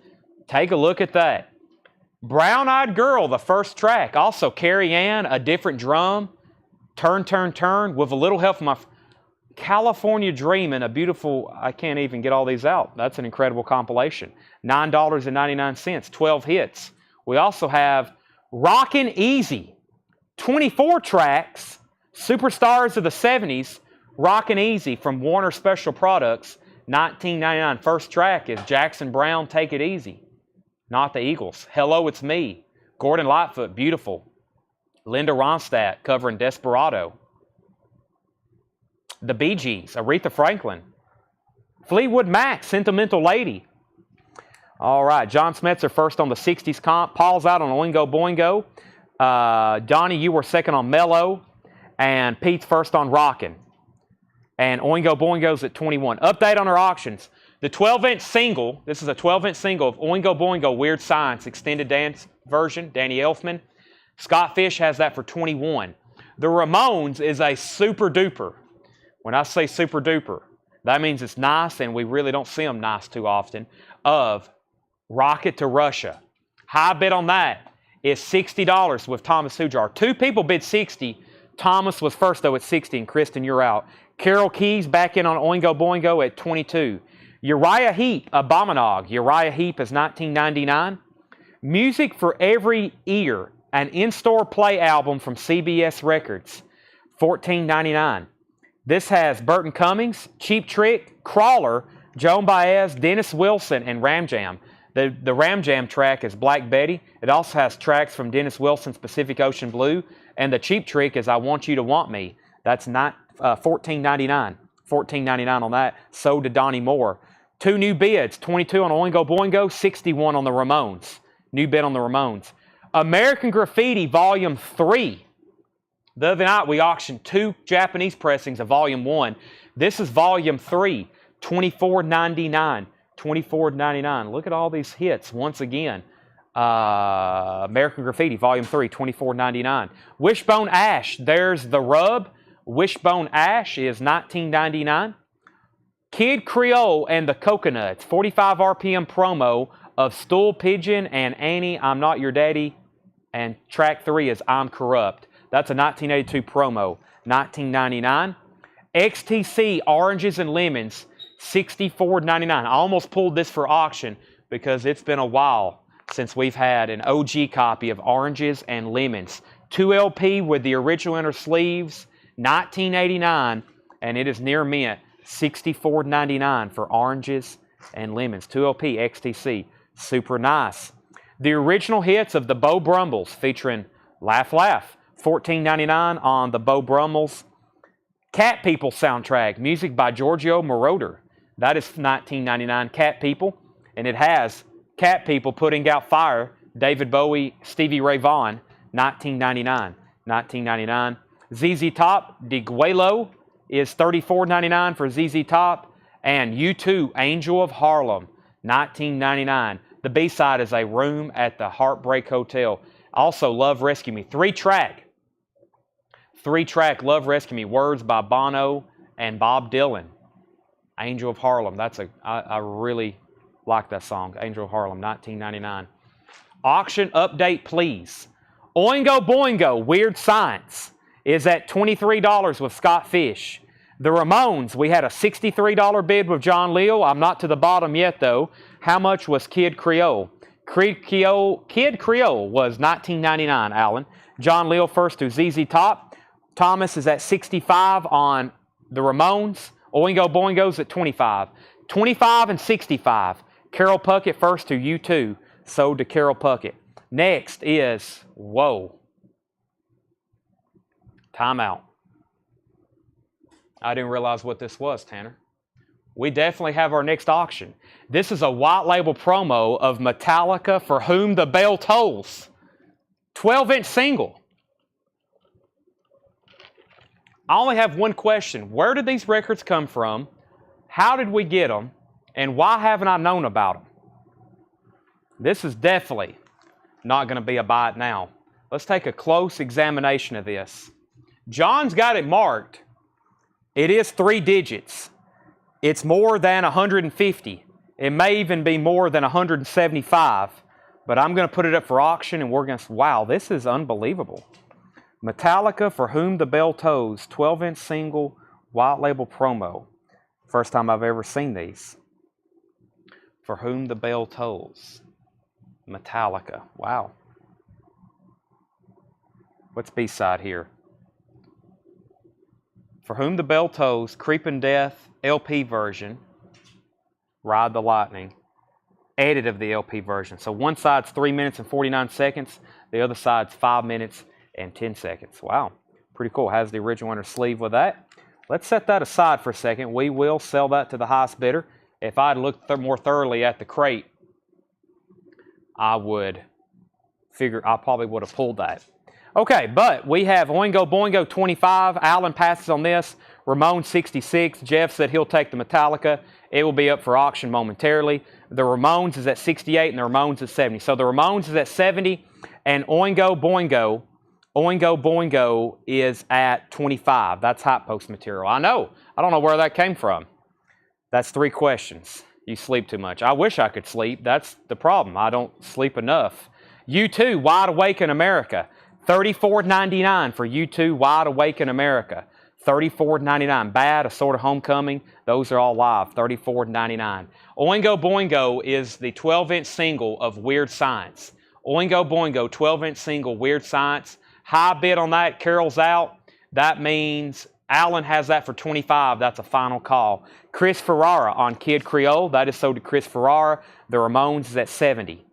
Take a look at that. Brown Eyed Girl, the first track. Also Carrie Ann, A Different Drum. Turn, Turn, Turn, with a little help from my California Dreamin', a beautiful, I can't even get all these out. That's an incredible compilation. $9.99, 12 hits. We also have Rockin' Easy, 24 tracks, Superstars of the 70s, Rockin' Easy from Warner Special Products, $19.99. First track is Jackson Browne, Take It Easy. Not the Eagles. Hello, It's Me. Gordon Lightfoot, Beautiful. Linda Ronstadt covering Desperado. The Bee Gees, Aretha Franklin. Fleetwood Mac, Sentimental Lady. All right, John Smetzer first on the 60s comp. Paul's out on Oingo Boingo. Donnie, you were second on Mellow. And Pete's first on Rockin'. And Oingo Boingo's at 21. Update on our auctions. The 12-inch single, this is a 12-inch single of Oingo Boingo Weird Science extended dance version, Danny Elfman. Scott Fish has that for 21. The Ramones is a super duper. When I say super duper, that means it's nice, and we really don't see them nice too often, of Rocket to Russia. High bid on that is $60 with Thomas Hujar. Two people bid 60. Thomas was first, though, at 60, and Kristen, you're out. Carol Keys back in on Oingo Boingo at 22. Uriah Heep, Abominog. Uriah Heep is $19.99. Music for Every Ear, an in-store play album from CBS Records, $14.99. This has Burton Cummings, Cheap Trick, Crawler, Joan Baez, Dennis Wilson, and Ram Jam. The Ram Jam track is Black Betty. It also has tracks from Dennis Wilson's Pacific Ocean Blue, and the Cheap Trick is I Want You to Want Me. That's not $14.99. $14.99 on that. Sold to Donnie Moore. 2 new bids, 22 on Oingo Boingo, 61 on the Ramones. New bid on the Ramones. American Graffiti Volume 3. The other night we auctioned 2 Japanese pressings of Volume 1. This is Volume 3, $24.99. $24.99. Look at all these hits once again. American Graffiti Volume 3, $24.99. Wishbone Ash, there's the rub. Wishbone Ash is $19.99. Kid Creole and the Coconuts, 45 RPM promo of Stool Pigeon and Annie, I'm Not Your Daddy. And track 3 is I'm Corrupt. That's a 1982 promo, $19.99. XTC Oranges and Lemons, $64.99. I almost pulled this for auction because it's been a while since we've had an OG copy of Oranges and Lemons. 2 LP with the original inner sleeves, $19.89, and it is near mint, $64.99 for Oranges and Lemons. 2 LP XTC, super nice. The original hits of the Beau Brumbles featuring Laugh Laugh, $14.99 on the Beau Brumbles. Cat People soundtrack, music by Giorgio Moroder. That is $19.99, Cat People, and it has Cat People Putting Out Fire, David Bowie, Stevie Ray Vaughan, $19.99. $19.99. ZZ Top, Diguelo is $34.99 for ZZ Top, and U2, Angel of Harlem, $19.99. The B-side is A Room at the Heartbreak Hotel. Also, Love Rescue Me. 3-track Love Rescue Me. Words by Bono and Bob Dylan. Angel of Harlem. I really like that song. Angel of Harlem, $19.99. Auction update, please. Oingo Boingo, Weird Science, is at $23 with Scott Fish. The Ramones, we had a $63 bid with John Leal. I'm not to the bottom yet, though. How much was Kid Creole? Kid Creole was $19.99, Alan. John Leal first to ZZ Top. Thomas is at $65 on the Ramones. Oingo Boingo's at $25. $25 and $65. Carol Puckett first to U2. Sold to Carol Puckett. Next is, whoa. Timeout. I didn't realize what this was, Tanner. We definitely have our next auction. This is a white label promo of Metallica, For Whom the Bell Tolls. 12-inch single. I only have one question. Where did these records come from? How did we get them? And why haven't I known about them? This is definitely not going to be a buy it now. Let's take a close examination of this. John's got it marked. It is 3 digits. It's more than 150. It may even be more than 175. But I'm going to put it up for auction and we're going to, wow, this is unbelievable. Metallica, For Whom the Bell Tolls, 12-inch single, white label promo. First time I've ever seen these. For Whom the Bell Tolls. Metallica. Wow. What's B-side here? For Whom the Bell Tolls, Creepin' Death, LP version. Ride the Lightning. Edit of the LP version. So one side's 3 minutes and 49 seconds. The other side's 5 minutes and 10 seconds. Wow. Pretty cool. Has the original inner sleeve with that. Let's set that aside for a second. We will sell that to the highest bidder. If I'd looked more thoroughly at the crate, I probably would have pulled that. Okay, but we have Oingo Boingo 25. Alan passes on this. Ramon 66. Jeff said he'll take the Metallica. It will be up for auction momentarily. The Ramones is at 68 and the Ramones is 70. So the Ramones is at 70 and Oingo Boingo is at 25. That's hot post material. I know. I don't know where that came from. That's 3 questions. You sleep too much. I wish I could sleep. That's the problem. I don't sleep enough. U2, Wide Awake in America. $34.99 for U2, Wide Awake in America. $34.99. Bad, A Sort of Homecoming. Those are all live. $34.99. Oingo Boingo is the 12-inch single of Weird Science. Oingo Boingo, 12-inch single, Weird Science. High bid on that. Carol's out. That means Alan has that for 25. That's a final call. Chris Ferrara on Kid Creole. That is sold to Chris Ferrara. The Ramones is at 70.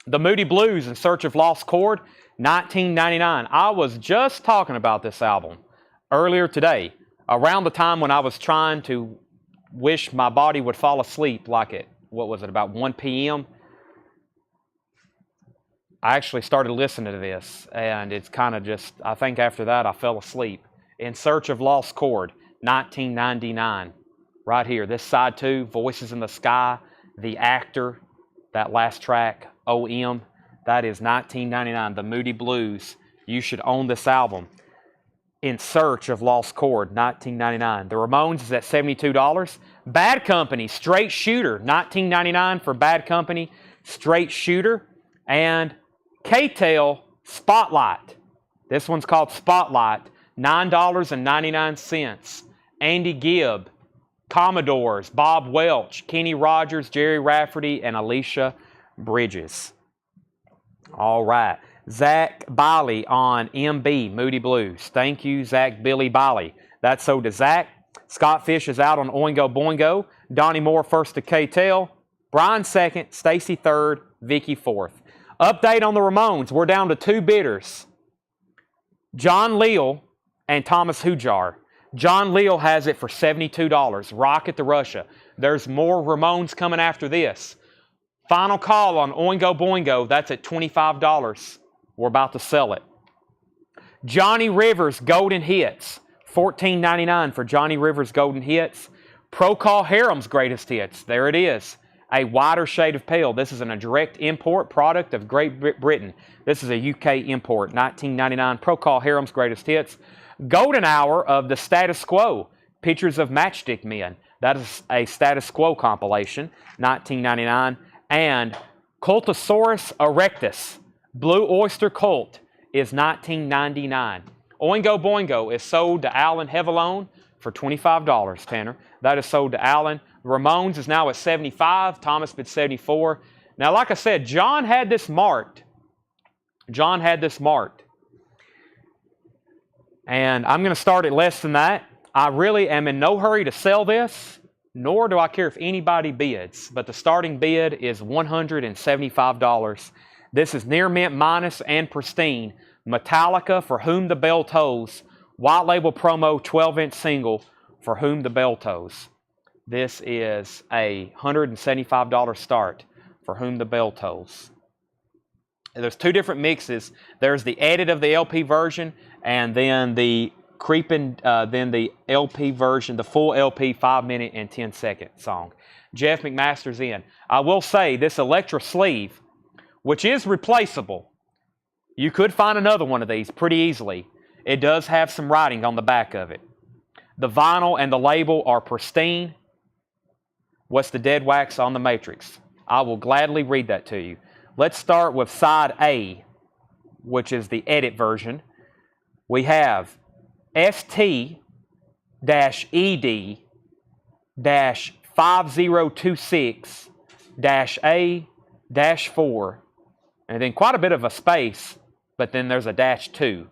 The Moody Blues, In Search of Lost Chord, $19.99. I was just talking about this album earlier today, around the time when I was trying to wish my body would fall asleep like at, what was it, about 1 p.m. I actually started listening to this, and it's kind of just, I think after that I fell asleep. In Search of Lost Chord, 1999. Right here, this side 2, Voices in the Sky, The Actor, that last track, OM, that is 1999, the Moody Blues. You should own this album. In Search of Lost Chord, 1999. The Ramones is at $72. Bad Company, Straight Shooter, 1999 for Bad Company, Straight Shooter. And K-Tel, Spotlight. This one's called Spotlight, $9.99. Andy Gibb, Commodores, Bob Welch, Kenny Rogers, Jerry Rafferty, and Alicia Bridges. All right. Zach Biley on MB, Moody Blues. Thank you, Zach Billy Biley. That's so to Zach. Scott Fish is out on Oingo Boingo. Donnie Moore first to K-Tel. Brian second. Stacy third. Vicky fourth. Update on the Ramones. We're down to 2 bidders. John Leal and Thomas Hujar. John Leal has it for $72. Rocket to Russia. There's more Ramones coming after this. Final call on Oingo Boingo. That's at $25. We're about to sell it. Johnny Rivers Golden Hits. $14.99 for Johnny Rivers Golden Hits. Procol Harum's Greatest Hits. There it is. A wider shade of pale. This is a direct import product of Great Britain. This is a UK import. $19.99. Procol Harum's Greatest Hits. Golden Hour of the Status Quo. Pictures of Matchstick Men. That is a Status Quo compilation. $19.99. And Cultosaurus Erectus. Blue Oyster Cult is $19.99. Oingo Boingo is sold to Alan Hevelone for $25, Tanner. That is sold to Alan. Ramones is now at $75. Thomas bid $74. Now, like I said, John had this marked. John had this marked. And I'm going to start at less than that. I really am in no hurry to sell this, nor do I care if anybody bids. But the starting bid is $175. This is near mint minus and pristine. Metallica, For Whom the Bell Tolls. White label promo 12-inch single, For Whom the Bell Tolls. This is a $175 start, For Whom the Bell Tolls. There's 2 different mixes. There's the edit of the LP version, and then the the LP version, the full LP 5-minute and 10-second song. Jeff McMaster's in. I will say this Electra sleeve, which is replaceable. You could find another one of these pretty easily. It does have some writing on the back of it. The vinyl and the label are pristine. What's the dead wax on the matrix? I will gladly read that to you. Let's start with side A, which is the edit version. We have ST-ED-5026-A-4, and then quite a bit of a space, but then there's a -2.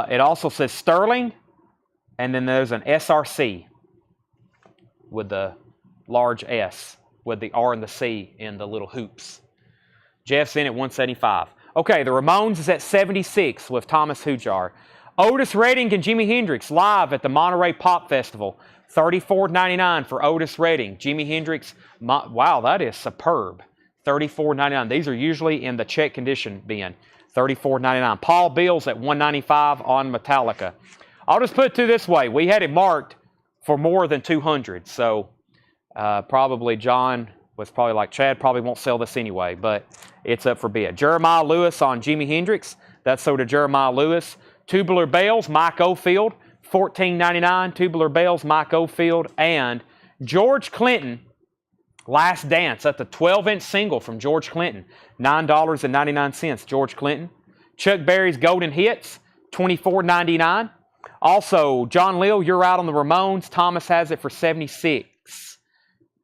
It also says Sterling, and then there's an SRC with the large S, with the R and the C in the little hoops. Jeff's in at 175. Okay, the Ramones is at 76 with Thomas Hujar. Otis Redding and Jimi Hendrix live at the Monterey Pop Festival. $34.99 for Otis Redding. Jimi Hendrix, wow, that is superb. $34.99. These are usually in the check condition bin. $34.99. Paul Beals at $195 on Metallica. I'll just put it to this way. We had it marked for more than 200. So probably John was probably like, Chad probably won't sell this anyway, but it's up for bid. Jeremiah Lewis on Jimi Hendrix. That's sold to Jeremiah Lewis. Tubular Bells, Mike Oldfield. $14.99. Tubular Bells, Mike Oldfield. And George Clinton, Last Dance. That's a 12-inch single from George Clinton. $9.99. George Clinton. Chuck Berry's Golden Hits. $24.99. Also, John Leal, You're Out on the Ramones. Thomas has it for $76.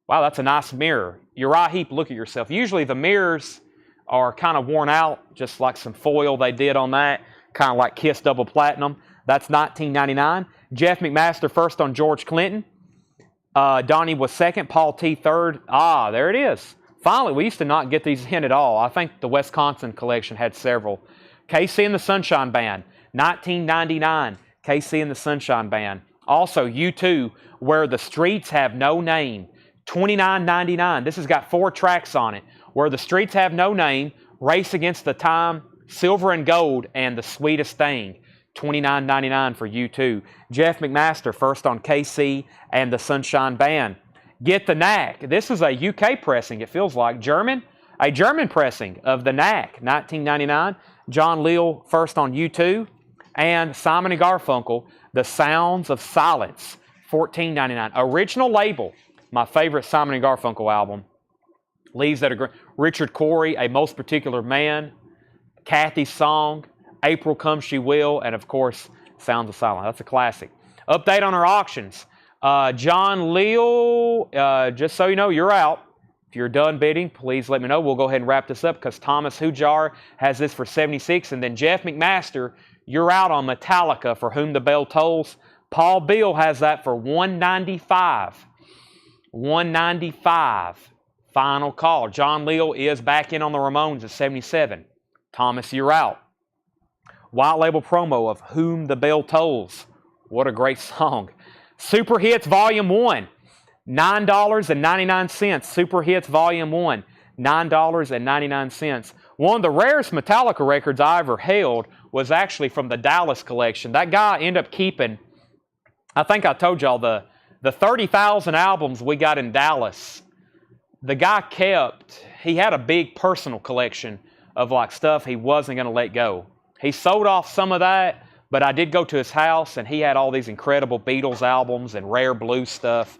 Wow, that's a nice mirror. Uriah Heep, look at yourself. Usually the mirrors are kind of worn out, just like some foil they did on that, kind of like Kiss Double Platinum. That's $19.99. Jeff McMaster first on George Clinton. Donnie was second. Paul T third. Ah, there it is. Finally, we used to not get these in at all. I think the Wisconsin collection had several. KC and the Sunshine Band, $19.99. KC and the Sunshine Band. Also, U2, Where the Streets Have No Name, $29.99. This has got 4 tracks on it. Where the Streets Have No Name, Race Against the Time, Silver and Gold, and The Sweetest Thing. $29.99 for U2. Jeff McMaster, first on KC and the Sunshine Band. Get the Knack. This is a UK pressing, it feels like. A German pressing of the Knack, $19.99. John Leal, first on U2. And Simon & Garfunkel, The Sounds of Silence, $14.99. Original label, my favorite Simon & Garfunkel album. Leaves that are Richard Cory, A Most Particular Man, Kathy's Song, April Come She Will, and of course, Sounds of Silence. That's a classic. Update on our auctions. John Leal, just so you know, you're out. If you're done bidding, please let me know. We'll go ahead and wrap this up because Thomas Hujar has this for $76. And then Jeff McMaster, you're out on Metallica, For Whom the Bell Tolls. Paul Beal has that for $195. $195. Final call. John Leal is back in on the Ramones at $77. Thomas, you're out. White label promo of Whom the Bell Tolls. What a great song. Super Hits Volume 1. $9.99. Super Hits Volume 1. $9.99. One of the rarest Metallica records I ever held was actually from the Dallas collection. That guy ended up keeping, I think I told y'all, the 30,000 albums we got in Dallas. The guy he had a big personal collection of like stuff he wasn't going to let go. He sold off some of that, but I did go to his house and he had all these incredible Beatles albums and rare blues stuff.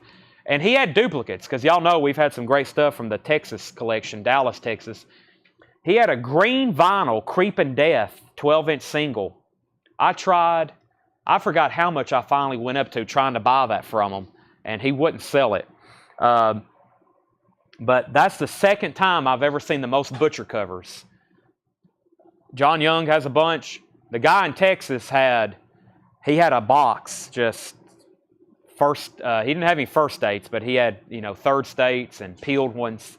And he had duplicates, because y'all know we've had some great stuff from the Texas collection, Dallas, Texas. He had a green vinyl, Creepin' Death, 12-inch single. I forgot how much I finally went up to trying to buy that from him, and he wouldn't sell it. But that's the second time I've ever seen the most Butcher covers. John Young has a bunch. The guy in Texas had a box, just first, he didn't have any first dates, but he had, third states and peeled ones.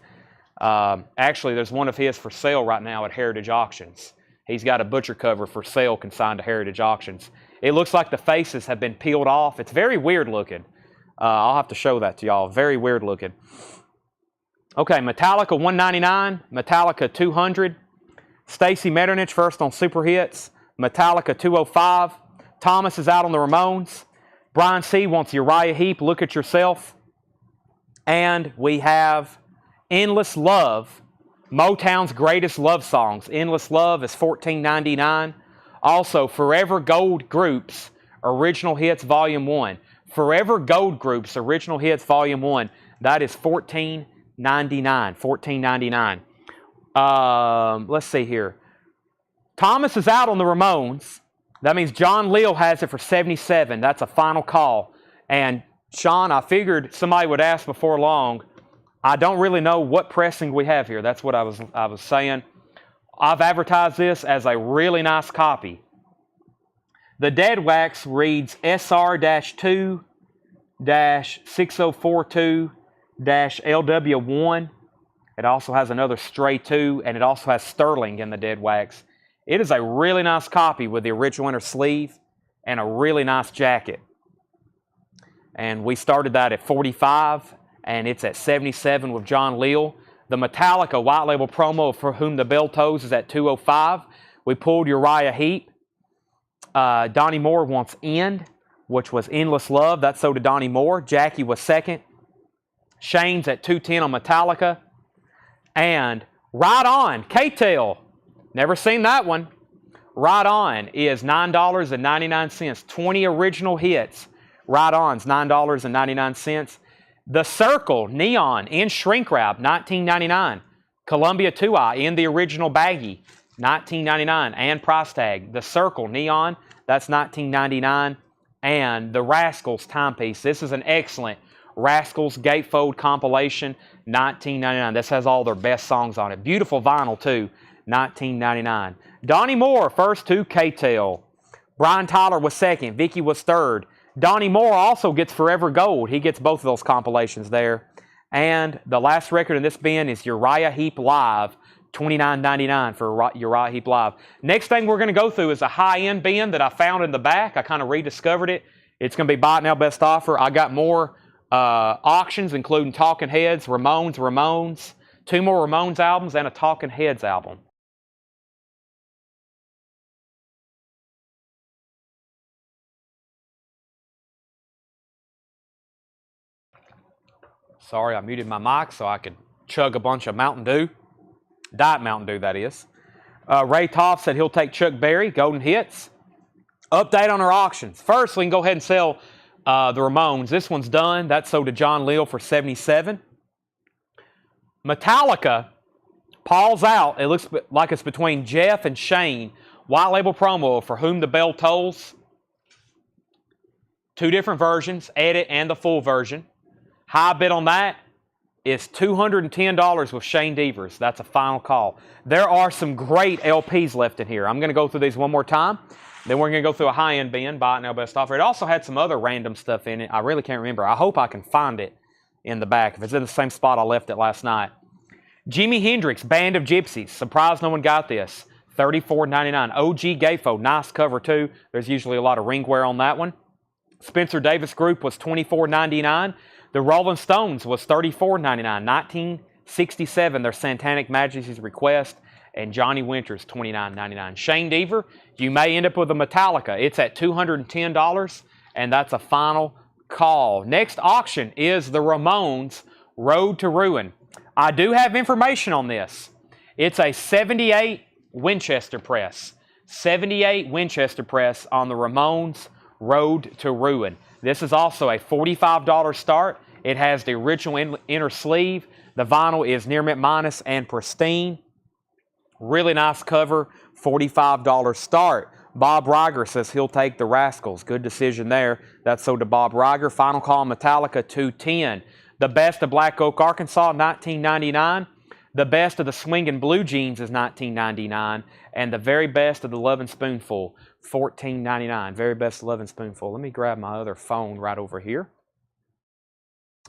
Actually, there's one of his for sale right now at Heritage Auctions. He's got a Butcher cover for sale consigned to Heritage Auctions. It looks like the faces have been peeled off. It's very weird looking. I'll have to show that to y'all. Very weird looking. Okay, Metallica $199, Metallica $200. Stacy Metternich first on Super Hits, Metallica $205. Thomas is out on the Ramones. Brian C. wants Uriah Heep, Look at Yourself. And we have Endless Love, Motown's greatest love songs. Endless Love is $14.99. Also, Forever Gold Groups, Original Hits Volume 1. Forever Gold Groups, Original Hits Volume 1. That is $14.99. $14.99. Let's see here. Thomas is out on the Ramones. That means John Leal has it for $77. That's a final call. And Sean, I figured somebody would ask before long. I don't really know what pressing we have here. That's what I was saying. I've advertised this as a really nice copy. The dead wax reads SR-2-6042-LW1. It also has another stray 2, and it also has sterling in the dead wax. It is a really nice copy with the original inner sleeve and a really nice jacket. And we started that at $45, and it's at $77 with John Leal. The Metallica white label promo For Whom the Bell Tolls is at $205. We pulled Uriah Heep. Donnie Moore wants End, which was Endless Love. That's so did Donnie Moore. Jackie was second. Shane's at $210 on Metallica. And Right On, K-Tail. Never seen that one. Right On is $9.99. 20 original hits. Right On's $9.99. The Circle, Neon, in shrink wrap, $19.99. Columbia 2i in the original baggie, $19.99 and price tag. The Circle, Neon, that's $19.99. And the Rascals timepiece. This is an excellent Rascals Gatefold compilation, $19.99. This has all their best songs on it. Beautiful vinyl too, $19.99. Donnie Moore, first to K-Tail. Brian Tyler was second. Vicky was third. Donnie Moore also gets Forever Gold. He gets both of those compilations there. And the last record in this bin is Uriah Heep Live, $29.99 for Uriah Heep Live. Next thing we're going to go through is a high-end bin that I found in the back. I kind of rediscovered it. It's going to be buy it now, best offer. I got more auctions, including Talking Heads, Ramones, 2 more Ramones albums, and a Talking Heads album. Sorry, I muted my mic so I could chug a bunch of Mountain Dew. Diet Mountain Dew, that is. Ray Toff said he'll take Chuck Berry, Golden Hits. Update on our auctions. First, we can go ahead and sell the Ramones. This one's done. That's sold to John Leal for $77. Metallica, Paul's out. It looks like it's between Jeff and Shane. White label promo, For Whom the Bell Tolls. 2 different versions, edit and the full version. High bid on that is $210 with Shane Devers. That's a final call. There are some great LPs left in here. I'm going to go through these one more time. Then we're going to go through a high-end bin, buy it now, best offer. It also had some other random stuff in it. I really can't remember. I hope I can find it in the back. If it's in the same spot I left it last night. Jimi Hendrix, Band of Gypsies. Surprised no one got this. $34.99. OG Gayfo, nice cover too. There's usually a lot of ring wear on that one. Spencer Davis Group was $24.99. The Rolling Stones was $34.99. 1967, their Satanic Majesty's Request. And Johnny Winters, $29.99. Shane Deaver, you may end up with a Metallica. It's at $210, and that's a final call. Next auction is the Ramones, Road to Ruin. I do have information on this. It's a 78 Winchester press. 78 Winchester press on the Ramones, Road to Ruin. This is also a $45 start. It has the original inner sleeve. The vinyl is near mint minus and pristine. Really nice cover, $45 start. Bob Riger says he'll take the Rascals. Good decision there. That's sold to Bob Riger. Final call Metallica, $210. The Best of Black Oak, Arkansas, $19.99. The Best of the Swingin' Blue Jeans is $19.99. And the Very Best of the Lovin' Spoonful, $14.99. Very Best of Lovin' Spoonful. Let me grab my other phone right over here.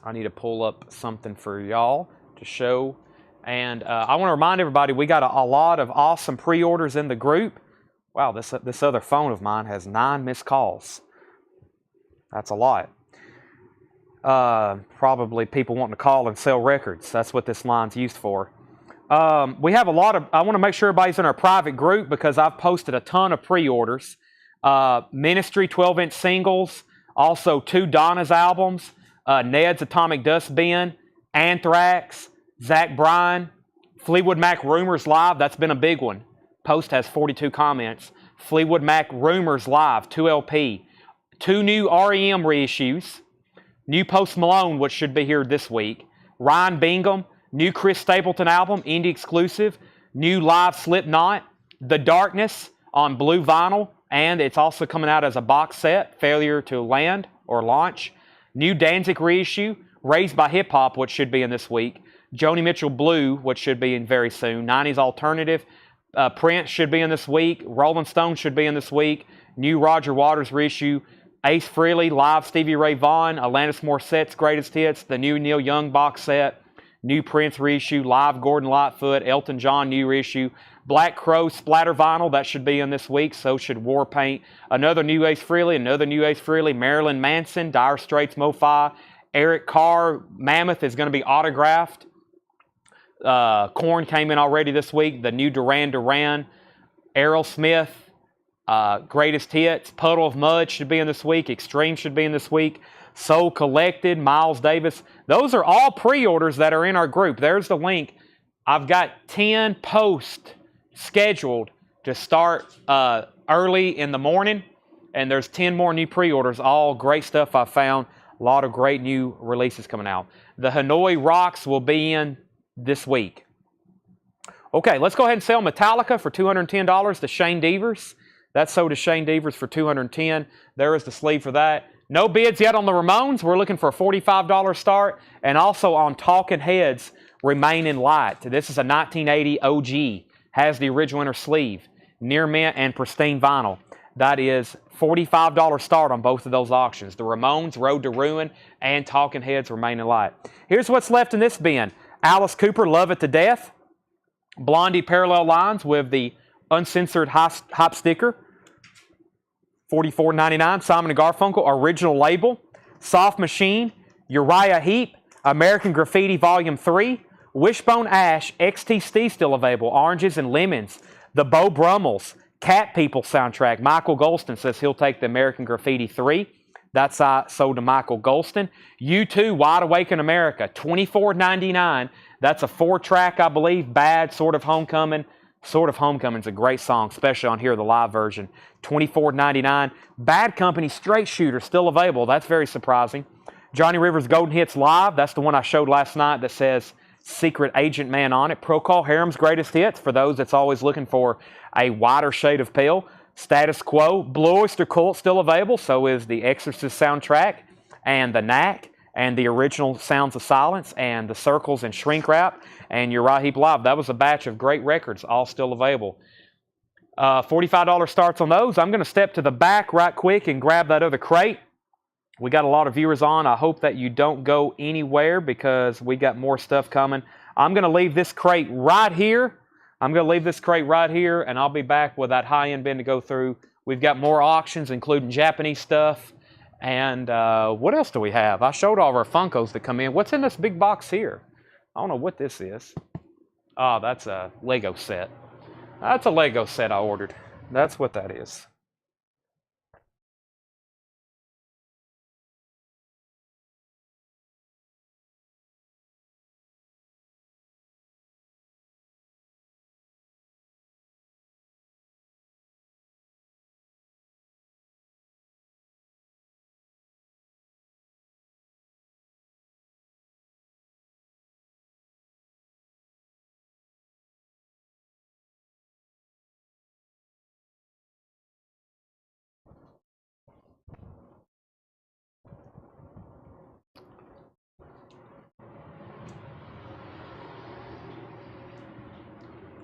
I need to pull up something for y'all to show. And I want to remind everybody, we got a lot of awesome pre-orders in the group. Wow, this other phone of mine has 9 missed calls. That's a lot. Probably people wanting to call and sell records. That's what this line's used for. We have a lot of, I want to make sure everybody's in our private group because I've posted a ton of pre-orders. Ministry 12-inch singles, also 2 Donna's albums, Ned's Atomic Dust Bin, Anthrax, Zach Bryan, Fleetwood Mac Rumors Live. That's been a big one. Post has 42 comments. Fleetwood Mac Rumors Live, 2 LP. 2 new REM reissues. New Post Malone, which should be here this week. Ryan Bingham, new Chris Stapleton album, indie exclusive. New live Slipknot. The Darkness on blue vinyl. And it's also coming out as a box set, Failure to Land or Launch. New Danzig reissue, Raised by Hip Hop, which should be in this week. Joni Mitchell Blue, which should be in very soon. 90s Alternative. Prince should be in this week. Rolling Stone should be in this week. New Roger Waters reissue. Ace Frehley, live Stevie Ray Vaughan. Alanis Morissette's Greatest Hits. The new Neil Young box set. New Prince reissue. Live Gordon Lightfoot. Elton John new reissue. Black Crow Splatter Vinyl. That should be in this week. So should Warpaint. Another new Ace Frehley. Another new Ace Frehley. Marilyn Manson. Dire Straits Mo-Fi. Eric Carr. Mammoth is going to be autographed. Korn came in already this week. The new Duran Duran, Aerosmith, Greatest Hits, Puddle of Mud should be in this week. Extreme should be in this week. Soul Collected, Miles Davis. Those are all pre-orders that are in our group. There's the link. I've got 10 posts scheduled to start early in the morning, and there's 10 more new pre-orders. All great stuff I found. A lot of great new releases coming out. The Hanoi Rocks will be in this week. Okay, let's go ahead and sell Metallica for $210 to Shane Devers. That's sold to Shane Devers for $210. There is the sleeve for that. No bids yet on the Ramones. We're looking for a $45 start. And also on Talking Heads, Remain in Light. This is a 1980 OG. Has the original inner sleeve. Near mint and pristine vinyl. That is $45 start on both of those auctions. The Ramones, Road to Ruin, and Talking Heads, Remain in Light. Here's what's left in this bin. Alice Cooper, Love It to Death. Blondie Parallel Lines with the uncensored hop sticker. $44.99. Simon & Garfunkel, original label. Soft Machine, Uriah Heep, American Graffiti Volume 3, Wishbone Ash, XTC still available, Oranges and Lemons, the Beau Brummels, Cat People soundtrack. Michael Golston says he'll take the American Graffiti 3. That's sold to Michael Golston. U2, Wide Awake in America, $24.99. That's a 4-track, I believe, Bad, Sort of Homecoming. Sort of Homecoming is a great song, especially on here, the live version. $24.99. Bad Company, Straight Shooter, still available. That's very surprising. Johnny Rivers Golden Hits Live. That's the one I showed last night that says Secret Agent Man on it. Procol Harum's Greatest Hits for those that's always looking for a wider shade of pale. Status Quo, Blue Oyster Cult still available. So is the Exorcist soundtrack and the Knack and the original Sounds of Silence and the Circles and Shrink Wrap and Uriah Heep Live. That was a batch of great records, all still available. $45 starts on those. I'm going to step to the back right quick and grab that other crate. We got a lot of viewers on. I hope that you don't go anywhere because we got more stuff coming. I'm going to leave this crate right here. And I'll be back with that high-end bin to go through. We've got more auctions, including Japanese stuff. And what else do we have? I showed all of our Funkos that come in. What's in this big box here? I don't know what this is. Oh, that's a Lego set. That's a Lego set I ordered. That's what that is.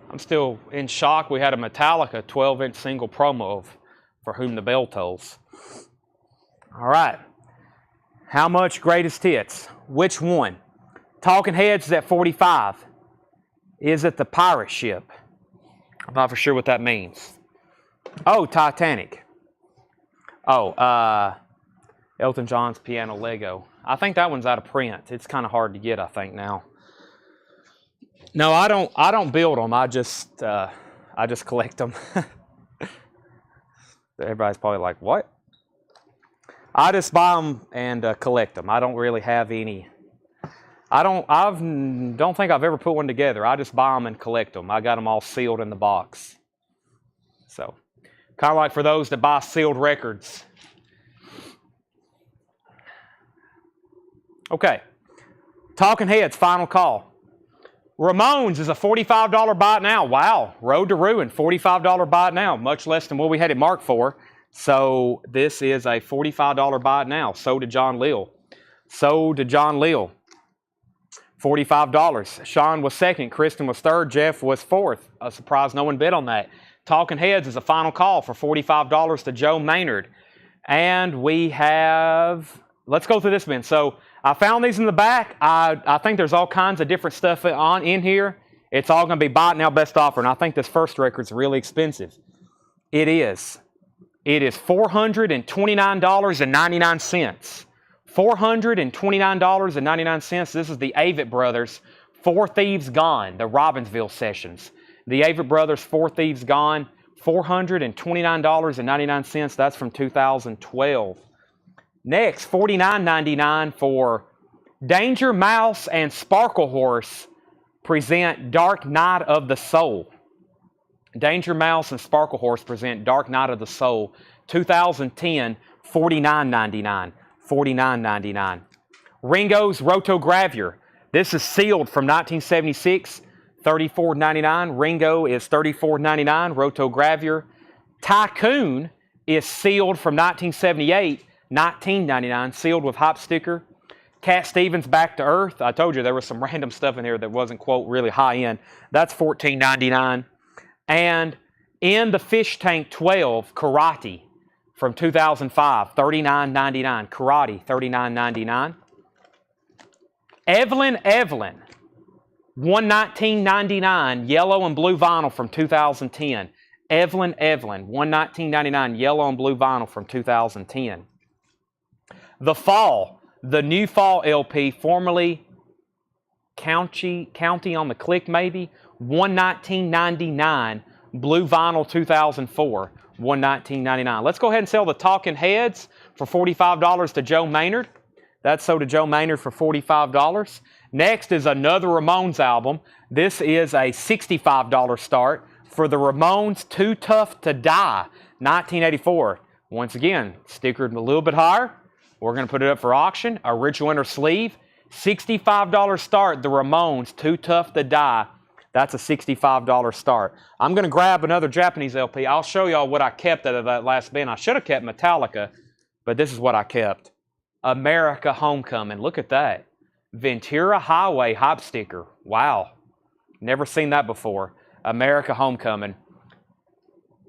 I'm still in shock. We had a Metallica 12-inch single promo of For Whom the Bell Tolls. All right. How much Greatest Hits? Which one? Talking Heads is at 45. Is it the pirate ship? I'm not for sure what that means. Oh, Titanic. Oh, Elton John's Piano Lego. I think that one's out of print. It's kind of hard to get, I think, now. No, I don't build them. I just collect them. Everybody's probably like, what? I just buy them and collect them. I don't really have any. I don't think I've ever put one together. I just buy them and collect them. I got them all sealed in the box. So, kind of like for those that buy sealed records. Okay. Talking Heads, final call. Ramones is a $45 buy it now. Wow. Road to Ruin, $45 buy it now. Much less than what we had it marked for. So this is a $45 buy it now. Sold to John Leal. $45. Sean was second. Kristen was third. Jeff was fourth. A surprise no one bid on that. Talking Heads is a final call for $45 to Joe Maynard. And we have... Let's go through this bin. So I found these in the back. I think there's all kinds of different stuff in here. It's all going to be buy it now best offer. And I think this first record's really expensive. It is. It is $429.99. $429.99. This is the Avett Brothers, Four Thieves Gone, the Robbinsville sessions. The Avett Brothers, Four Thieves Gone, $429.99. That's from 2012. Next, $49.99 for Danger Mouse and Sparkle Horse present Dark Night of the Soul. Danger Mouse and Sparkle Horse present Dark Night of the Soul, 2010, $49.99. $49.99. Ringo's Rotogravure. This is sealed from 1976, $34.99. Ringo is $34.99. Rotogravure. Tycoon is sealed from 1978, $19.99. Sealed with hop sticker. Cat Stevens Back to Earth. I told you there was some random stuff in here that wasn't, quote, really high end. That's $14.99. And In the Fish Tank 12, Karate from 2005, $39.99. Karate, $39.99. Evelyn, $119.99. Yellow and blue vinyl from 2010. Evelyn, 119.99, yellow and blue vinyl from 2010. The Fall, the new Fall LP, formerly County on the Click maybe, 119.99, blue vinyl 2004, 119.99. Let's go ahead and sell the Talking Heads for $45 to Joe Maynard. That's sold to Joe Maynard for $45. Next is another Ramones album. This is a $65 start for the Ramones Too Tough to Die, 1984. Once again, stickered a little bit higher. We're going to put it up for auction. Original inner sleeve, $65 start. The Ramones Too Tough to Die. That's a $65 start. I'm going to grab another Japanese LP. I'll show y'all what I kept out of that last bin. I should have kept Metallica, but this is what I kept. America Homecoming. Look at that. Ventura Highway hype sticker. Wow. Never seen that before. America Homecoming.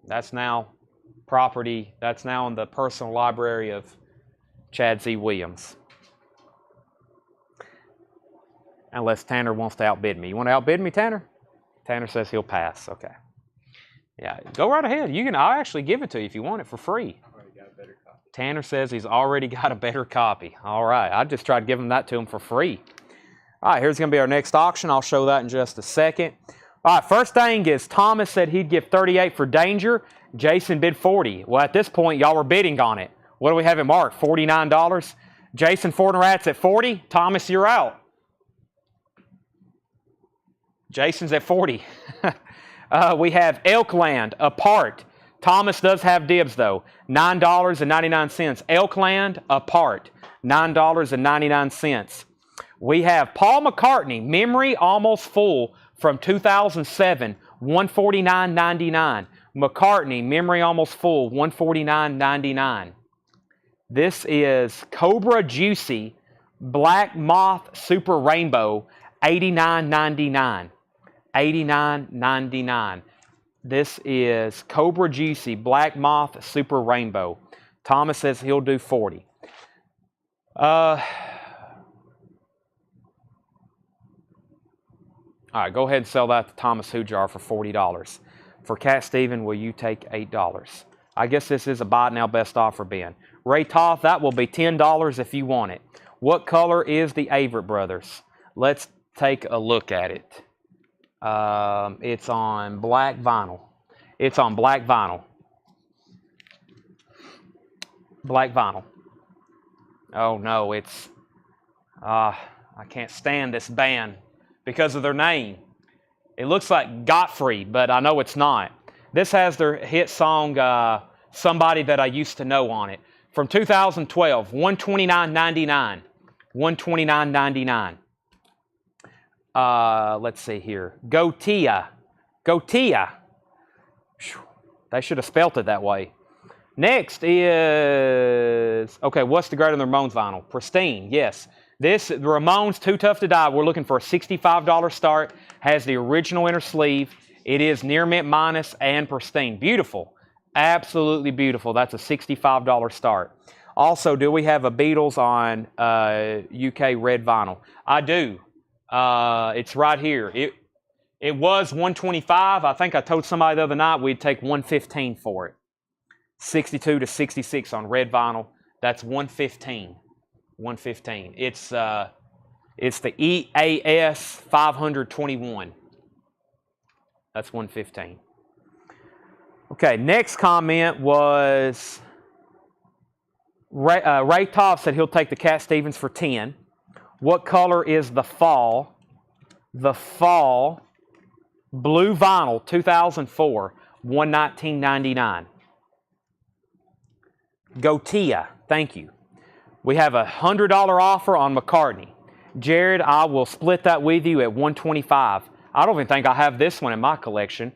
That's now property. That's now in the personal library of Chad Z. Williams. Unless Tanner wants to outbid me. You want to outbid me, Tanner? Tanner says he'll pass. Okay. Yeah, go right ahead. I'll actually give it to you if you want it for free. Tanner says he's already got a better copy. All right. I just tried giving that to him for free. All right. Here's going to be our next auction. I'll show that in just a second. All right. First thing is Thomas said he'd give 38 for Danger. Jason bid 40. Well, at this point, y'all were bidding on it. What do we have it marked? $49. Jason Fortinrat's at 40. Thomas, you're out. Jason's at 40. We have Elkland Apart. Thomas does have dibs, though. $9.99. Elkland Apart. $9.99. We have Paul McCartney, Memory Almost Full from 2007, $149.99. McCartney, Memory Almost Full, $149.99. This is Cobra Juicy Black Moth Super Rainbow, $89.99. $89.99. This is Cobra Juicy Black Moth Super Rainbow. Thomas says he'll do 40. All right, go ahead and sell that to Thomas Hujar for $40. For Cat Steven, will you take $8? I guess this is a buy now best offer bin. Ray Toth, that will be $10 if you want it. What color is the Averitt Brothers? Let's take a look at it. It's on black vinyl. It's on black vinyl. Black vinyl. Oh no, it's... I can't stand this band because of their name. It looks like Godfrey, but I know it's not. This has their hit song, Somebody That I Used to Know on it. From 2012, $129.99. $129.99. Let's see here. Gotia. They should have spelt it that way. Next is... Okay, what's the greater than the Ramones vinyl? Pristine, yes. This, the Ramones Too Tough to Die, we're looking for a $65 start. Has the original inner sleeve. It is near mint minus and pristine. Beautiful. Absolutely beautiful. That's a $65 start. Also, do we have a Beatles on UK red vinyl? I do. It's right here. It was $125. I think I told somebody the other night we'd take $115 for it. 62 to 66 on red vinyl. That's $115. $115. It's the EAS 521. That's $115. Okay, next comment was Ray Toff said he'll take the Cat Stevens for 10. What color is the Fall? The Fall blue vinyl 2004, $119.99. Gotia, thank you. We have a $100 offer on McCartney. Jared, I will split that with you at $125. I don't even think I have this one in my collection,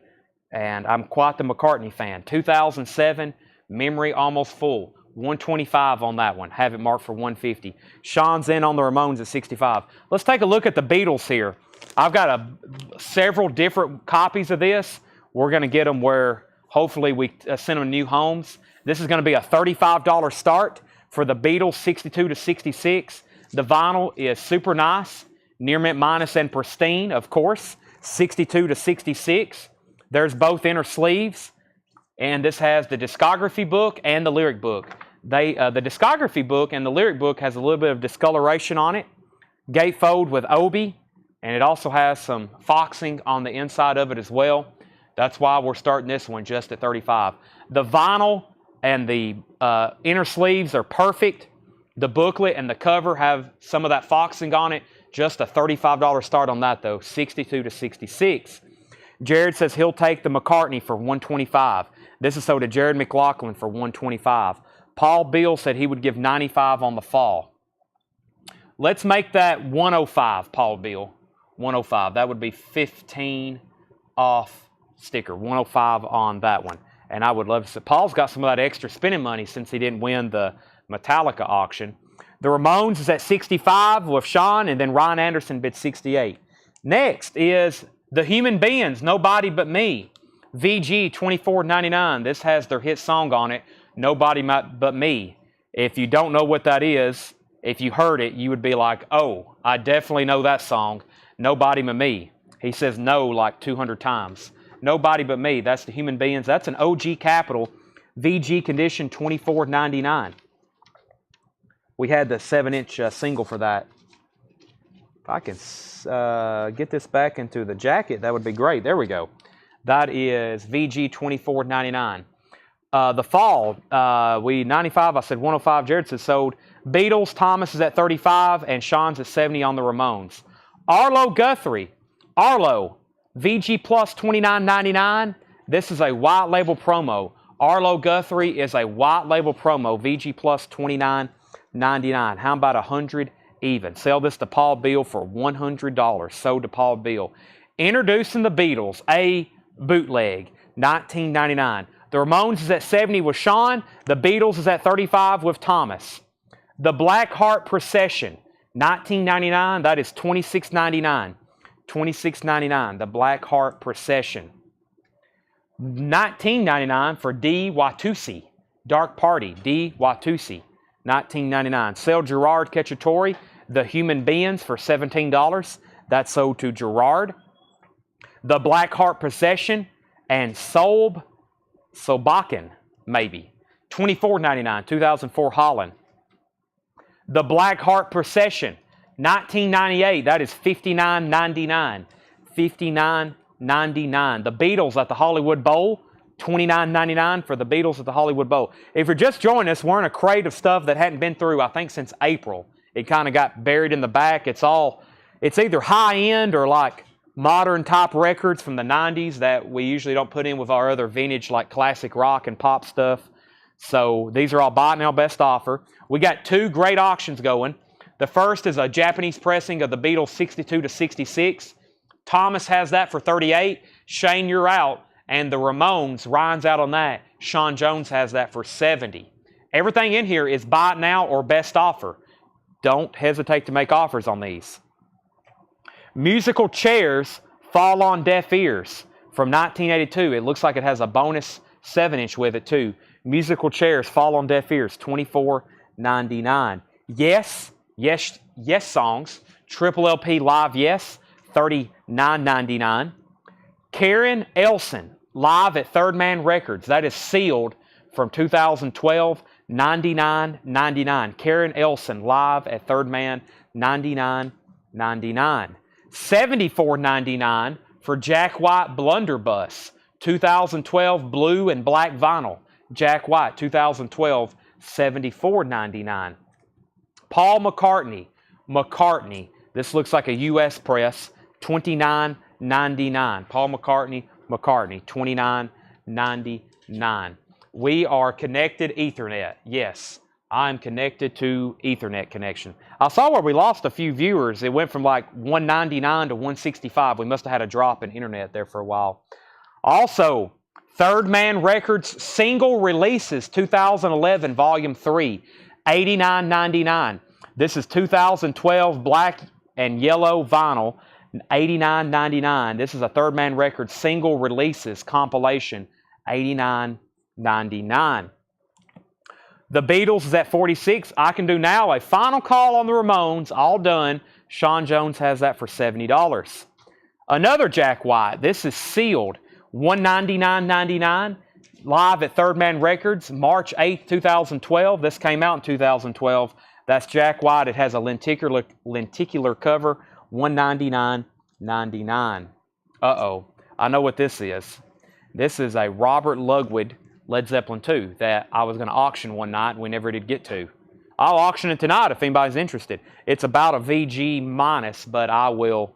and I'm quite the McCartney fan. 2007, Memory Almost Full, $125 on that one. Have it marked for $150. Sean's in on the Ramones at $65. Let's take a look at the Beatles here. I've got several different copies of this. We're going to get them where hopefully we send them new homes. This is going to be a $35 start for the Beatles 62 to 66. The vinyl is super nice. Near mint minus and pristine, of course. 62 to 66. There's both inner sleeves. and this has the discography book and the lyric book. The discography book and the lyric book has a little bit of discoloration on it, gatefold with obi, and it also has some foxing on the inside of it as well. That's why we're starting this one just at $35. The vinyl and the inner sleeves are perfect. The booklet and the cover have some of that foxing on it. Just a $35 start on that though, $62 to $66. Jared says he'll take the McCartney for $125. This is sold to Jared McLaughlin for $125. Paul Beal said he would give $95 on the fall. Let's make that $105, Paul Beal. $105. That would be $15 off sticker. $105 on that one. And I would love to see. Paul's got some of that extra spending money since he didn't win the Metallica auction. The Ramones is at $65 with Sean, and then Ryan Anderson bid $68. Next is The Human Beings, Nobody But Me. VG $24.99. This has their hit song on it, Nobody But Me. If you don't know what that is, if you heard it, you would be like, oh, I definitely know that song, Nobody But Me. He says no like 200 times. Nobody But Me. That's The Human Beings. That's an OG Capital. VG condition $24.99. We had the 7-inch single for that. If I can get this back into the jacket, that would be great. There we go. That is VG $24.99. The fall, we 95. I said 105. Jared said sold. Beatles, Thomas is at 35, and Sean's at 70 on the Ramones. Arlo Guthrie. Arlo, VG Plus $29.99. This is a white label promo. Arlo Guthrie is a white label promo. VG Plus $29.99. How about 100 even? Sell this to Paul Beal for $100. Sold to Paul Beal. Introducing the Beatles, a bootleg, $19.99. The Ramones is at 70 with Sean. The Beatles is at 35 with Thomas. The Black Heart Procession, $19.99. That is $26.99. $26.99. The Black Heart Procession. $19.99 for D. Watusi. Dark Party, D. Watusi. $19.99. Sell Gerard Cacciatore, The Human Beings for $17. That's sold to Gerard. The Black Heart Procession and Sobakken, maybe. $24.99. 2004 Holland. The Black Heart Procession, $19.98. That is $59.99. $59.99. The Beatles at the Hollywood Bowl, $29.99 for the Beatles at the Hollywood Bowl. If you're just joining us, we're in a crate of stuff that hadn't been through, I think, since April. It kind of got buried in the back. It's either high-end or like modern type records from the 90s that we usually don't put in with our other vintage like classic rock and pop stuff. So these are all buy now, best offer. We got two great auctions going. The first is a Japanese pressing of the Beatles 62 to 66. Thomas has that for $38. Shane, you're out. And the Ramones, Ryan's out on that. Sean Jones has that for $70. Everything in here is buy it now or best offer. Don't hesitate to make offers on these. Musical chairs fall on deaf ears from 1982. It looks like it has a bonus 7-inch with it too. Musical chairs fall on deaf ears, $24.99. Yes songs, triple LP live yes, $39.99. Karen Elson, live at Third Man Records. That is sealed from 2012, $99.99. Karen Elson, live at Third Man, $99.99. $74.99 for Jack White Blunderbuss, 2012 blue and black vinyl. Jack White, 2012, $74.99. Paul McCartney. This looks like a U.S. press, $29.99. Paul McCartney, $29.99. We are connected Ethernet. Yes, I'm connected to Ethernet connection. I saw where we lost a few viewers. It went from like 199 to 165. We must have had a drop in internet there for a while. Also, Third Man Records single releases 2011 Volume 3, $89.99. This is 2012 black and yellow vinyl, $89.99. This is a Third Man Records single releases compilation, $89.99. The Beatles is at 46. I can do now a final call on the Ramones, all done. Sean Jones has that for $70. Another Jack White. This is sealed, $199.99. live at Third Man Records, March 8th, 2012. This came out in 2012. That's Jack White. It has a lenticular cover, $199.99. Uh-oh. I know what this is. This is a Robert Ludwig Led Zeppelin II that I was going to auction one night and we never did get to. I'll auction it tonight if anybody's interested. It's about a VG minus, but I will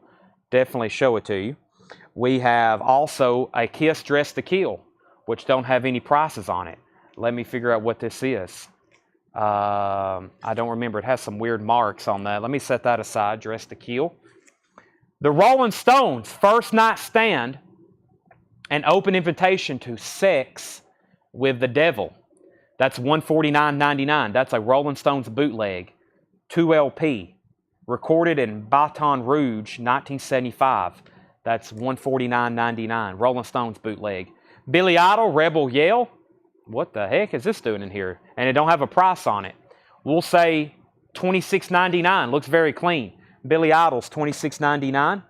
definitely show it to you. We have also a Kiss Dress to Kill, which don't have any prices on it. Let me figure out what this is. I don't remember. It has some weird marks on that. Let me set that aside. Dress to Kill. The Rolling Stones, First Night Stand, an open invitation to sex with the devil. That's $149.99. That's a Rolling Stones bootleg, 2 LP, recorded in Baton Rouge, 1975. That's $149.99. Rolling Stones bootleg. Billy Idol, Rebel Yell. What the heck is this doing in here? And it don't have a price on it. We'll say $26.99. Looks very clean. Billy Idol's $26.99.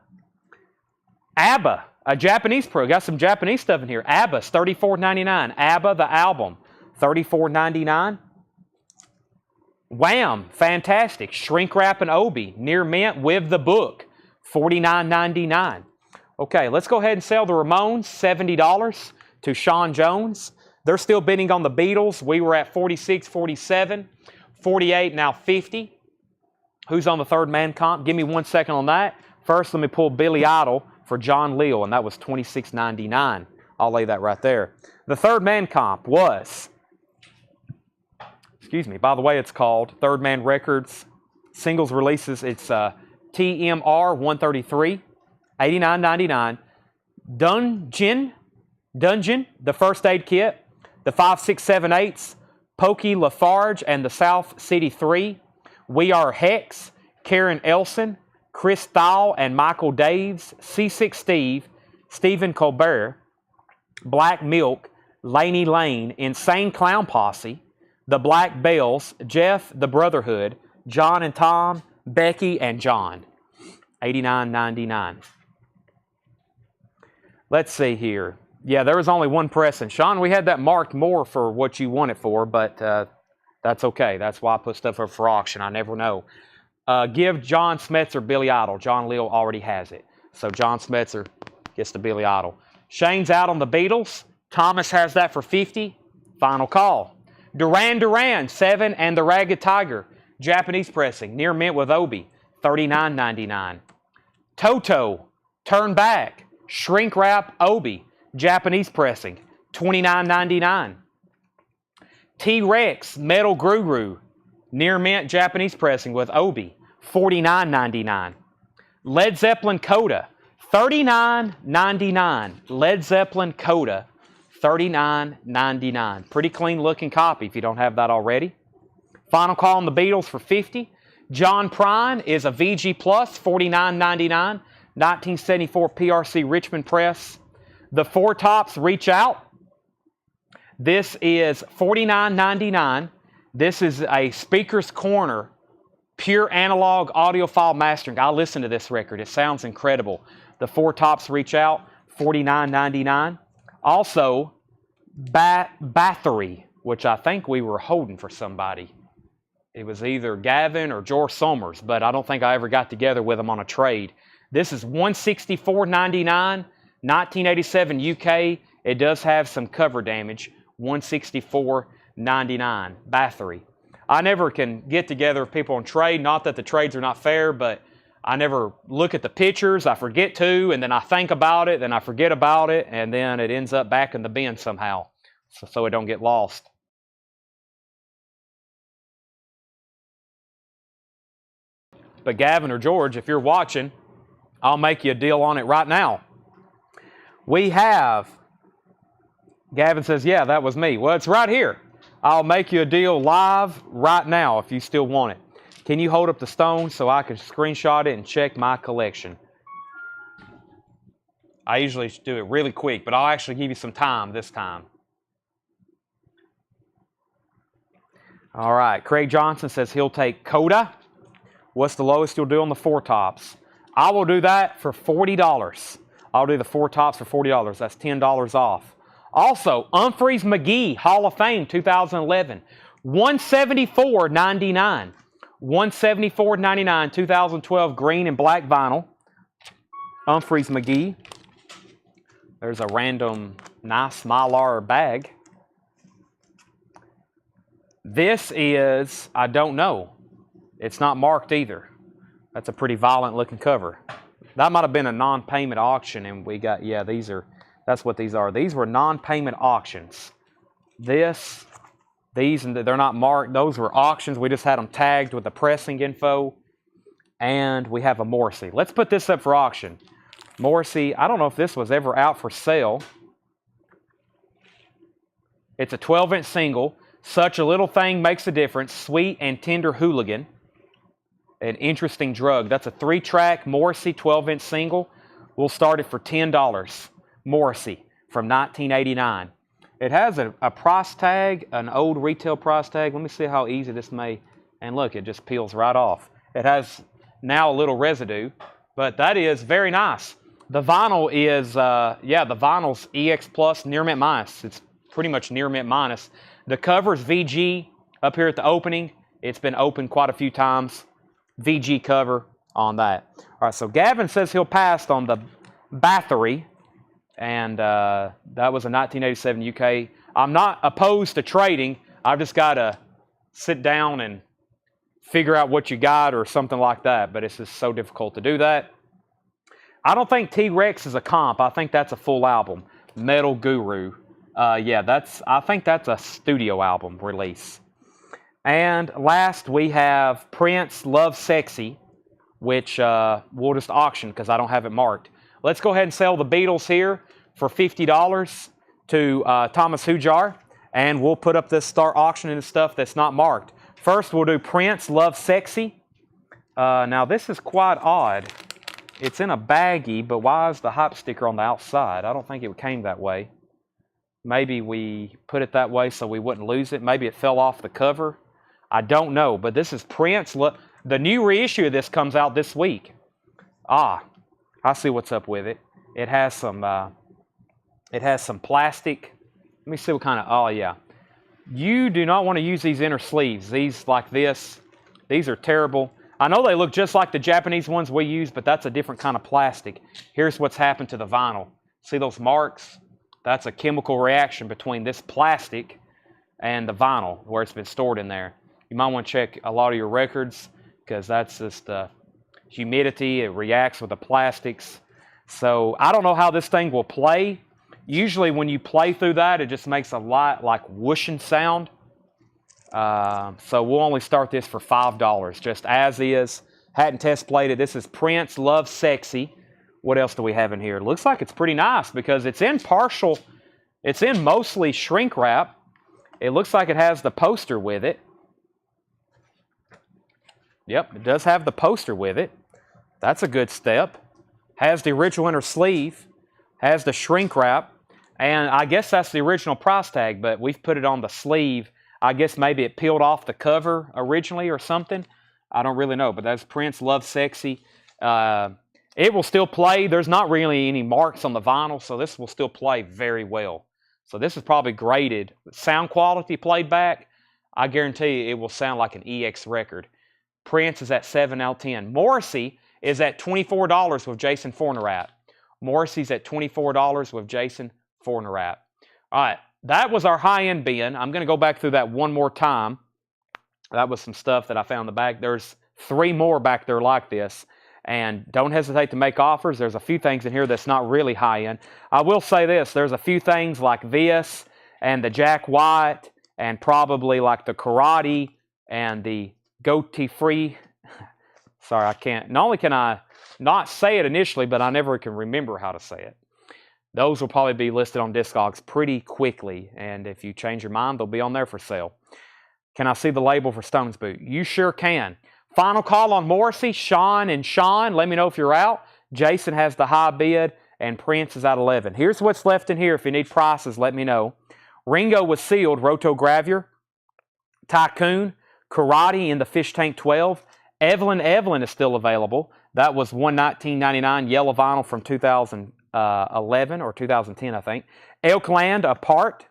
ABBA, a Japanese pro. Got some Japanese stuff in here. ABBA's $34.99. ABBA, the album, $34.99. Wham, fantastic. Shrink Wrap and Obi, near mint with the book, $49.99. Okay, let's go ahead and sell the Ramones, $70 to Sean Jones. They're still bidding on the Beatles. We were at 46, 47, 48, now 50. Who's on the Third Man comp? Give me 1 second on that. First, let me pull Billy Idol for John Leal, and that was $26.99. I'll lay that right there. The Third Man comp was, excuse me, by the way, it's called Third Man Records singles releases. It's TMR 133, $89.99. Dungeon, the First Aid Kit, the 5, 6, 7, 8s, Pokey Lafarge and the South City 3, We Are Hex, Karen Elson, Chris Thal and Michael Daves, C6 Steve, Stephen Colbert, Black Milk, Laney Lane, Insane Clown Posse, The Black Bells, Jeff the Brotherhood, John and Tom, Becky and John, $89.99. Let's see here. Yeah, there was only one pressing. Sean, we had that marked more for what you want it for, but that's okay. That's why I put stuff up for auction. I never know. Give John Smetzer Billy Idol. John Leal already has it. So John Smetzer gets the Billy Idol. Shane's out on the Beatles. Thomas has that for $50. Final call. Duran Duran, 7 and the Ragged Tiger. Japanese pressing. Near mint with Obi. $39.99. Toto, Turn Back. Shrink Wrap Obi. Japanese pressing. $29.99. T-Rex, Metal Guru. Near mint Japanese pressing with Obi. $49.99. Led Zeppelin Coda. $39.99. Led Zeppelin Coda. $39.99. Pretty clean looking copy if you don't have that already. Final call on the Beatles for $50. John Prine is a VG Plus, $49.99. 1974 PRC Richmond Press. The Four Tops Reach Out. This is $49.99. This is a Speaker's Corner, pure analog audiophile mastering. I listened to this record. It sounds incredible. The Four Tops Reach Out, $49.99. Also, Bathory, which I think we were holding for somebody. It was either Gavin or George Somers, but I don't think I ever got together with them on a trade. This is $164.99, 1987 UK. It does have some cover damage, $164.99, Bathory. I never can get together with people on trade, not that the trades are not fair, but I never look at the pictures. I forget to, and then I think about it, then I forget about it, and then it ends up back in the bin somehow, so it don't get lost. But Gavin or George, if you're watching, I'll make you a deal on it right now. We have, Gavin says, yeah, that was me. Well, it's right here. I'll make you a deal live right now if you still want it. Can you hold up the stone so I can screenshot it and check my collection? I usually do it really quick, but I'll actually give you some time this time. All right, Craig Johnson says he'll take Coda. What's the lowest you'll do on the Four Tops? I will do that for $40. I'll do the Four Tops for $40. That's $10 off. Also, Humphreys McGee, Hall of Fame, 2011. 174.99. 174.99, 2012 green and black vinyl. Humphreys McGee. There's a random nice Mylar bag. This is, I don't know. It's not marked either. That's a pretty violent looking cover. That might have been a non-payment auction, and we got, yeah, that's what these are. These were non-payment auctions. These, and they're not marked. Those were auctions. We just had them tagged with the pressing info. And we have a Morrissey. Let's put this up for auction. Morrissey, I don't know if this was ever out for sale. It's a 12-inch single. Such a little thing makes a difference. Sweet and tender hooligan. An interesting drug. That's a 3-track Morrissey 12-inch single. We'll start it for $10. Morrissey from 1989. It has a price tag, an old retail price tag. Let me see how easy this may. And look, it just peels right off. It has now a little residue, but that is very nice. The vinyl is, the vinyl's EX Plus near mint minus. It's pretty much near mint minus. The cover's VG up here at the opening. It's been opened quite a few times. VG cover on that. All right, so Gavin says he'll pass on the Bathory, and that was a 1987 UK. I'm not opposed to trading. I've just got to sit down and figure out what you got or something like that, but it's just so difficult to do that. I don't think T-Rex is a comp. I think that's a full album. Metal Guru. I think that's a studio album release. And last we have Prince Love Sexy, which we'll just auction because I don't have it marked. Let's go ahead and sell the Beatles here for $50 to Thomas Hujar, and we'll put up this, start auctioning the stuff that's not marked. First we'll do Prince Love Sexy. Now this is quite odd. It's in a baggie, but why is the hype sticker on the outside? I don't think it came that way. Maybe we put it that way so we wouldn't lose it. Maybe it fell off the cover. I don't know, but this is Prince. The new reissue of this comes out this week. I see what's up with it. It has some plastic. Let me see what kind of, oh yeah. You do not want to use these inner sleeves. These like this, these are terrible. I know they look just like the Japanese ones we use, but that's a different kind of plastic. Here's what's happened to the vinyl. See those marks? That's a chemical reaction between this plastic and the vinyl where it's been stored in there. You might want to check a lot of your records because that's just humidity. It reacts with the plastics. So I don't know how this thing will play. Usually when you play through that, it just makes a lot like whooshing sound. So we'll only start this for $5, just as is. Hadn't test played it. This is Prince Love Sexy. What else do we have in here? It looks like it's pretty nice because it's in mostly shrink wrap. It looks like it has the poster with it. Yep, it does have the poster with it. That's a good step. Has the original inner sleeve. Has the shrink wrap. And I guess that's the original price tag, but we've put it on the sleeve. I guess maybe it peeled off the cover originally or something. I don't really know, but that's Prince Love Sexy. It will still play. There's not really any marks on the vinyl, so this will still play very well. So this is probably graded. Sound quality played back, I guarantee you it will sound like an EX record. Prince is at 7 out of 10. Morrissey is at $24 with Jason Fornerat. Morrissey's at $24 with Jason Fornerat. All right, that was our high-end bin. I'm going to go back through that one more time. That was some stuff that I found in the back. There's 3 more back there like this. And don't hesitate to make offers. There's a few things in here that's not really high-end. I will say this. There's a few things like this and the Jack White and probably like the Karate and the Goatee Free. Sorry, I can't. Not only can I not say it initially, but I never can remember how to say it. Those will probably be listed on Discogs pretty quickly. And if you change your mind, they'll be on there for sale. Can I see the label for Stone's Boot? You sure can. Final call on Morrissey, Sean and Sean. Let me know if you're out. Jason has the high bid, and Prince is at 11. Here's what's left in here. If you need prices, let me know. Ringo was sealed, Rotogravure. Tycoon, Karate in the Fish Tank 12. Evelyn is still available. That was $19.99 yellow vinyl from 2000, 2011 or 2010, I think. Elkland Apart.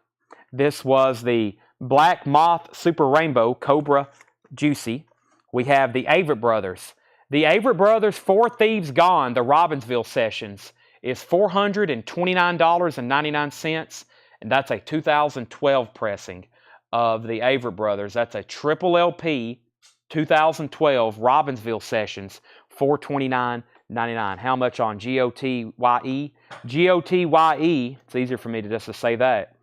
This was the Black Moth Super Rainbow Cobra Juicy. We have the Averitt Brothers. The Averitt Brothers 4 Thieves Gone, the Robbinsville Sessions, is $429.99, and that's a 2012 pressing of the Averitt Brothers. That's a triple LP 2012 Robbinsville Sessions, $429.99. How much on GOTYE? GOTYE, it's easier for me to just to say that.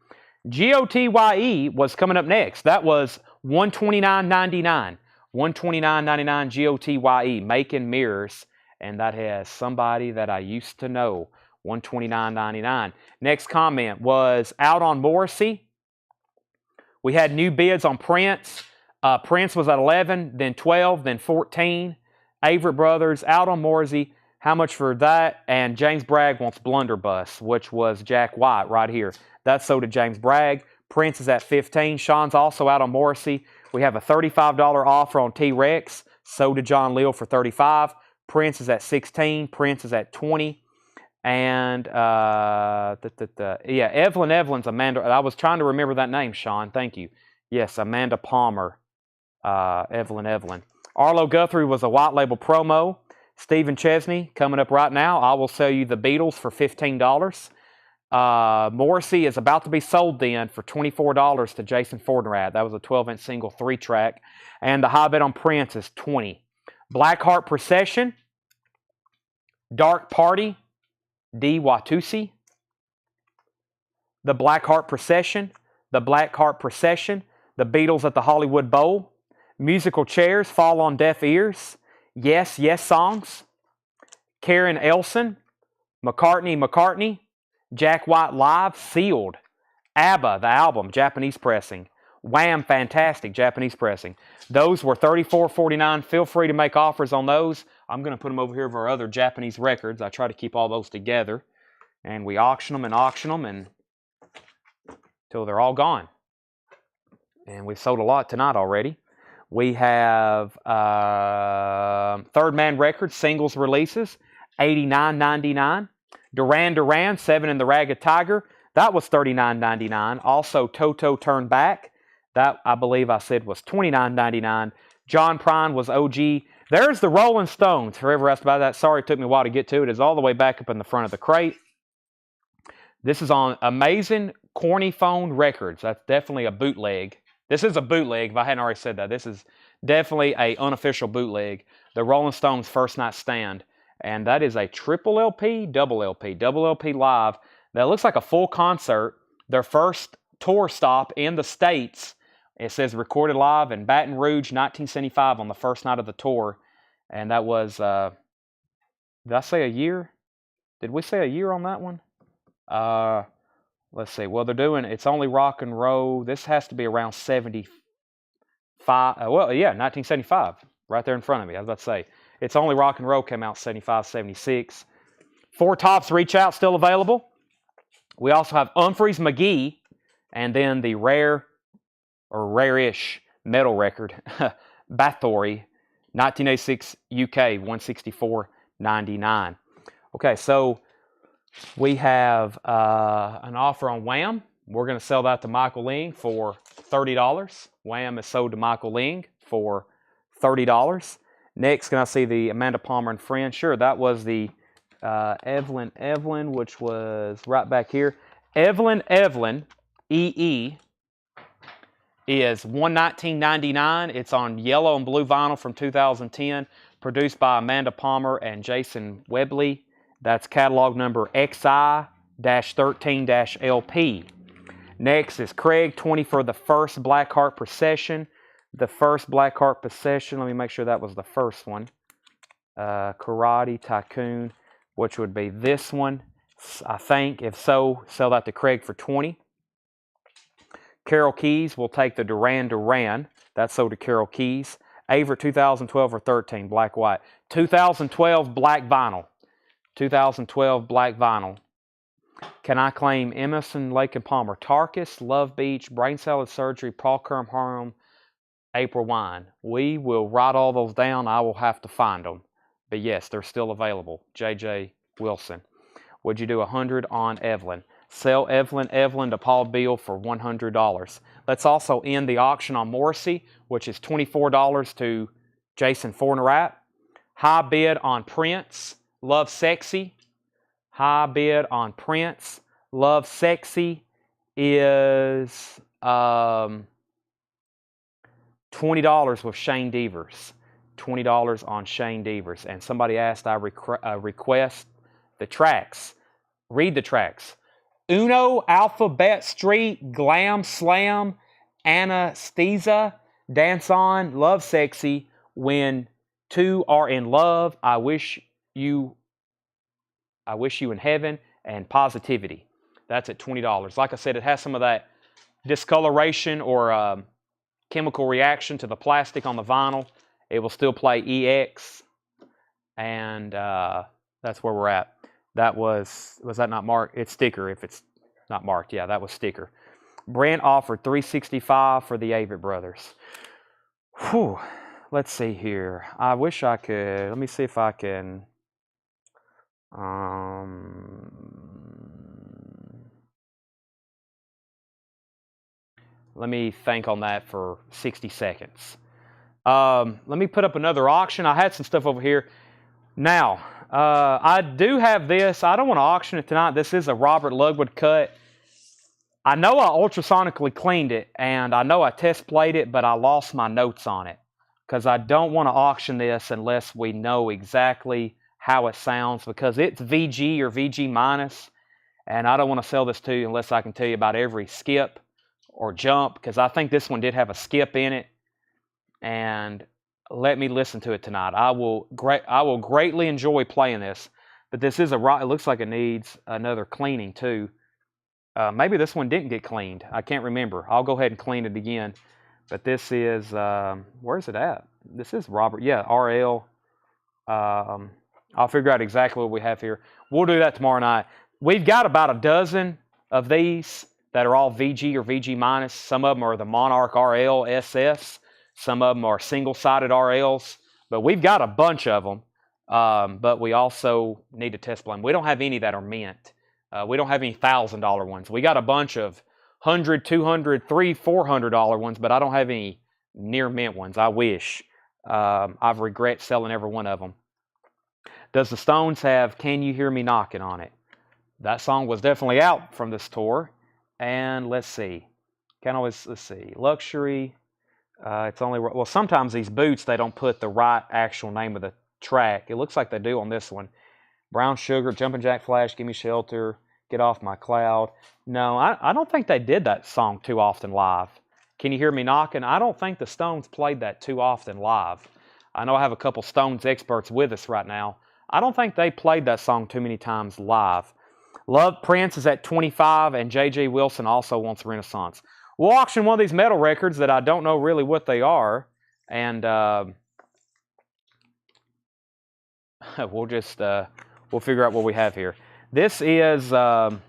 GOTYE was coming up next. That was $129.99. $129.99 GOTYE, Making Mirrors, and that has somebody that I used to know. $129.99. Next comment was out on Morrissey. We had new bids on Prince. Prince was at 11, then 12, then 14. Averitt Brothers out on Morrissey. How much for that? And James Bragg wants Blunderbuss, which was Jack White right here. That's sold to James Bragg. Prince is at 15. Sean's also out on Morrissey. We have a $35 offer on T-Rex. Sold to John Leal for $35. Prince is at 16. Prince is at 20. And Evelyn's Amanda. I was trying to remember that name, Sean. Thank you. Yes, Amanda Palmer. Evelyn. Arlo Guthrie was a white label promo. Stephen Chesney coming up right now. I will sell you the Beatles for $15. Morrissey is about to be sold then for $24 to Jason Fordenrat. That was a 12-inch single 3-track. And the high bid on Prince is $20. Blackheart Procession. Dark Party. D. Watusi. The Blackheart Procession. The Blackheart Procession. The Beatles at the Hollywood Bowl. Musical Chairs Fall on Deaf Ears. Yes, Yes Songs. Karen Elson. McCartney. Jack White Live, Sealed. ABBA, the album, Japanese pressing. Wham, fantastic, Japanese pressing. Those were $34.49. Feel free to make offers on those. I'm going to put them over here for our other Japanese records. I try to keep all those together. And we auction them and until they're all gone. And we've sold a lot tonight already. We have Third Man Records, singles releases, $89.99. Duran, 7 in the Ragged Tiger. That was $39.99. Also, Toto Turn Back. That, I believe I said, was $29.99. John Prine was OG. There's the Rolling Stones. Whoever asked about that, sorry it took me a while to get to it. It's all the way back up in the front of the crate. This is on Amazing Corny Phone Records. That's definitely a bootleg. This is a bootleg, if I hadn't already said that. This is definitely an unofficial bootleg. The Rolling Stones First Night Stand. And that is a triple LP, double LP live. That looks like a full concert. Their first tour stop in the States. It says recorded live in Baton Rouge, 1975 on the first night of the tour. And that was, did I say a year? Did we say a year on that one? Let's see. Well, they're doing, it's only rock and roll. This has to be around 75. 1975. Right there in front of me. I was about to say. It's Only Rock and Roll came out 75, 76. Four Tops Reach Out still available. We also have Humphreys McGee and then the rare-ish metal record, Bathory, 1986 UK, $164.99. Okay, so we have an offer on Wham. We're going to sell that to Michael Ling for $30. Wham is sold to Michael Ling for $30. Next, can I see the Amanda Palmer and Friends? Sure, that was the Evelyn, which was right back here. Evelyn, EE, is $119.99. It's on yellow and blue vinyl from 2010, produced by Amanda Palmer and Jason Webley. That's catalog number XI-13-LP. Next is Craig, 20 for the first Blackheart Procession. The first Blackheart Procession, let me make sure that was the first one. Karate Tycoon, which would be this one, I think. If so, sell that to Craig for 20. Carol Keys will take the Duran. That's sold to Carol Keys. Averitt 2012 or 13, black white. 2012 black vinyl. 2012 black vinyl. Can I claim Emerson, Lake and Palmer, Tarkus, Love Beach, Brain Salad Surgery, Paul Kerm Harlem, April Wine? We will write all those down. I will have to find them. But yes, they're still available. J.J. Wilson. Would you do 100 on Evelyn? Sell Evelyn to Paul Beal for $100. Let's also end the auction on Morrissey, which is $24 to Jason Fornerat. High bid on Prince, Love Sexy. High bid on Prince, Love Sexy is $20 with Shane Devers. $20 on Shane Devers. And somebody asked I request the tracks. Read the tracks. Uno, Alphabet Street, Glam Slam, Anesthesia, Dance On, Love Sexy, When Two Are in Love, I wish you in heaven, and Positivity. That's at $20. Like I said, it has some of that discoloration or chemical reaction to the plastic on the vinyl. It will still play EX, and that's where we're at. That was that not marked? It's sticker if it's not marked. Yeah, that was sticker. Brent offered $365 for the Avett Brothers. Whew. Let's see here. I wish I could. Let me see if I can. Let me think on that for 60 seconds. Let me put up another auction. I had some stuff over here. Now, I do have this. I don't want to auction it tonight. This is a Robert Ludwig cut. I know I ultrasonically cleaned it, and I know I test played it, but I lost my notes on it because I don't want to auction this unless we know exactly how it sounds, because it's VG or VG minus, and I don't want to sell this to you unless I can tell you about every skip or jump, because I think this one did have a skip in it. And let me listen to it tonight. I will greatly enjoy playing this, but this is it looks like it needs another cleaning too. Maybe this one didn't get cleaned. I can't remember. I'll go ahead and clean it again. But this is where's it at? This is Robert. Yeah, RL. I'll figure out exactly what we have here. We'll do that tomorrow night. We've got about a dozen of these that are all VG or VG minus. Some of them are the Monarch RL SS. Some of them are single-sided RLs. But we've got a bunch of them. But we also need to test blend. We don't have any that are mint. We don't have any $1,000 ones. We got a bunch of $100, $200, $300, $400 ones, but I don't have any near mint ones. I wish. I've regret selling every one of them. Does the Stones have Can You Hear Me Knocking on it? That song was definitely out from this tour. And let's see. Let's see. Luxury. It's only, well, sometimes these boots, they don't put the right actual name of the track. It looks like they do on this one. Brown Sugar, Jumpin' Jack Flash, Gimme Shelter, Get Off My Cloud. No, I don't think they did that song too often live. Can You Hear Me Knocking? I don't think the Stones played that too often live. I know I have a couple Stones experts with us right now. I don't think they played that song too many times live. Love Prince is at $25, and J.J. Wilson also wants Renaissance. We'll auction one of these metal records that I don't know really what they are, and we'll figure out what we have here. This is, I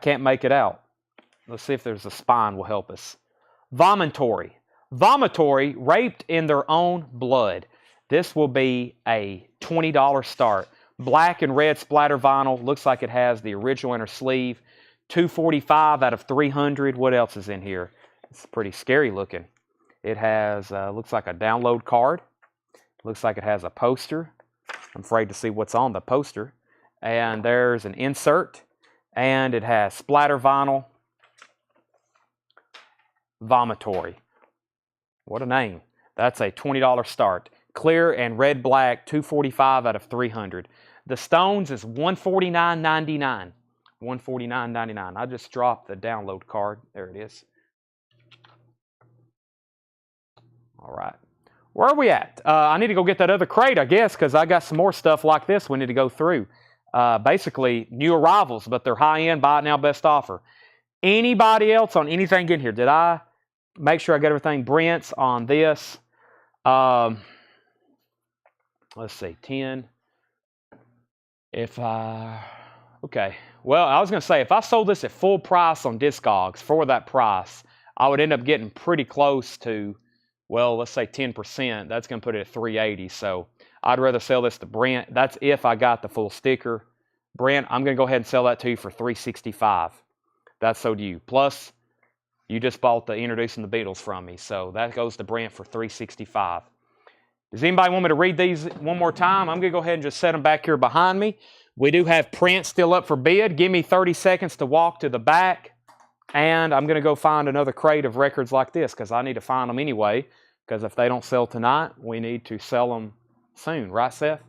can't make it out. Let's see if there's a spine will help us. Vomitory. Vomitory, Raped in Their Own Blood. This will be a $20 start. Black and red splatter vinyl. Looks like it has the original inner sleeve. $245 out of $300. What else is in here? It's pretty scary looking. It has, looks like a download card. Looks like it has a poster. I'm afraid to see what's on the poster. And there's an insert. And it has splatter vinyl. Vomitory. What a name. That's a $20 start. Clear and red black, $245 out of $300. The Stones is $149.99. $149.99. I just dropped the download card. There it is. All right. Where are we at? I need to go get that other crate, I guess, because I got some more stuff like this we need to go through. Basically, new arrivals, but they're high-end, buy it now, best offer. Anybody else on anything in here? Did I make sure I got everything? Brent's on this. Let's see, 10. Okay. Well, I was going to say, if I sold this at full price on Discogs for that price, I would end up getting pretty close to, well, let's say 10%. That's going to put it at $380. So I'd rather sell this to Brent. That's if I got the full sticker. Brent, I'm going to go ahead and sell that to you for $365. That's so to you. Plus, you just bought the Introducing the Beatles from me, so that goes to Brent for $365. Does anybody want me to read these one more time? I'm going to go ahead and just set them back here behind me. We do have print still up for bid. Give me 30 seconds to walk to the back, and I'm going to go find another crate of records like this because I need to find them anyway, because if they don't sell tonight, we need to sell them soon. Right, Seth?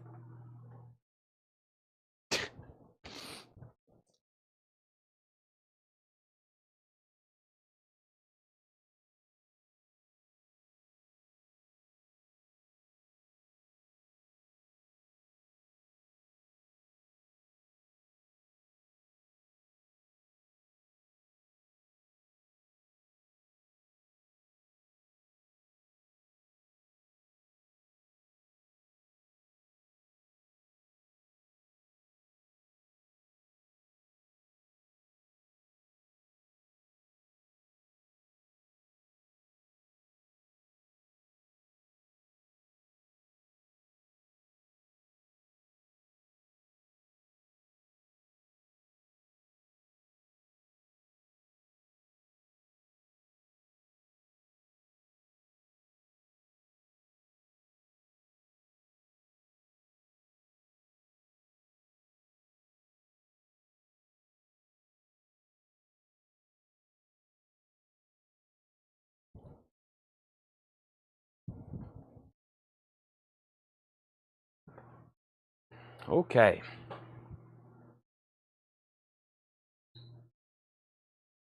Okay.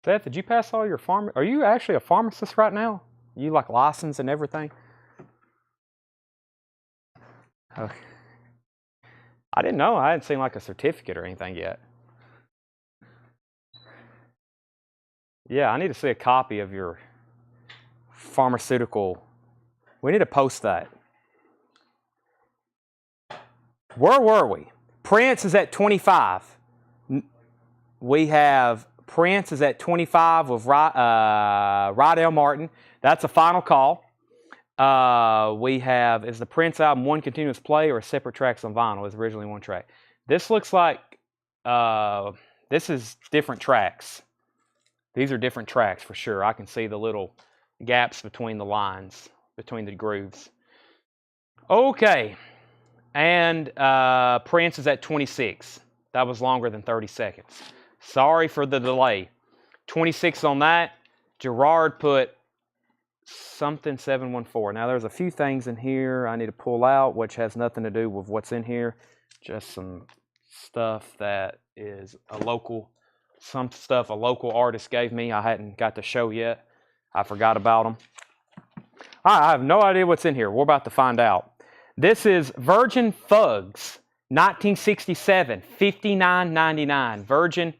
Seth, did you pass all your Are you actually a pharmacist right now? You like licensed and everything? Okay. I didn't know. I hadn't seen like a certificate or anything yet. Yeah, I need to see a copy of your pharmaceutical. We need to post that. Where were we? Prince is at 25. We have Prince is at 25 with Rydell Martin. That's a final call. We have, is the Prince album one continuous play or separate tracks on vinyl? It was originally one track. This looks like, this is different tracks. These are different tracks for sure. I can see the little gaps between the lines, between the grooves. Okay. And Prince is at 26. That was longer than 30 seconds. Sorry for the delay. 26 on that. Gerard put something 714. Now there's a few things in here I need to pull out, which has nothing to do with what's in here. Just some stuff that is some stuff a local artist gave me. I hadn't got to show yet. I forgot about them. I have no idea what's in here. We're about to find out. This is Virgin Fugs, 1967, $59.99. Virgin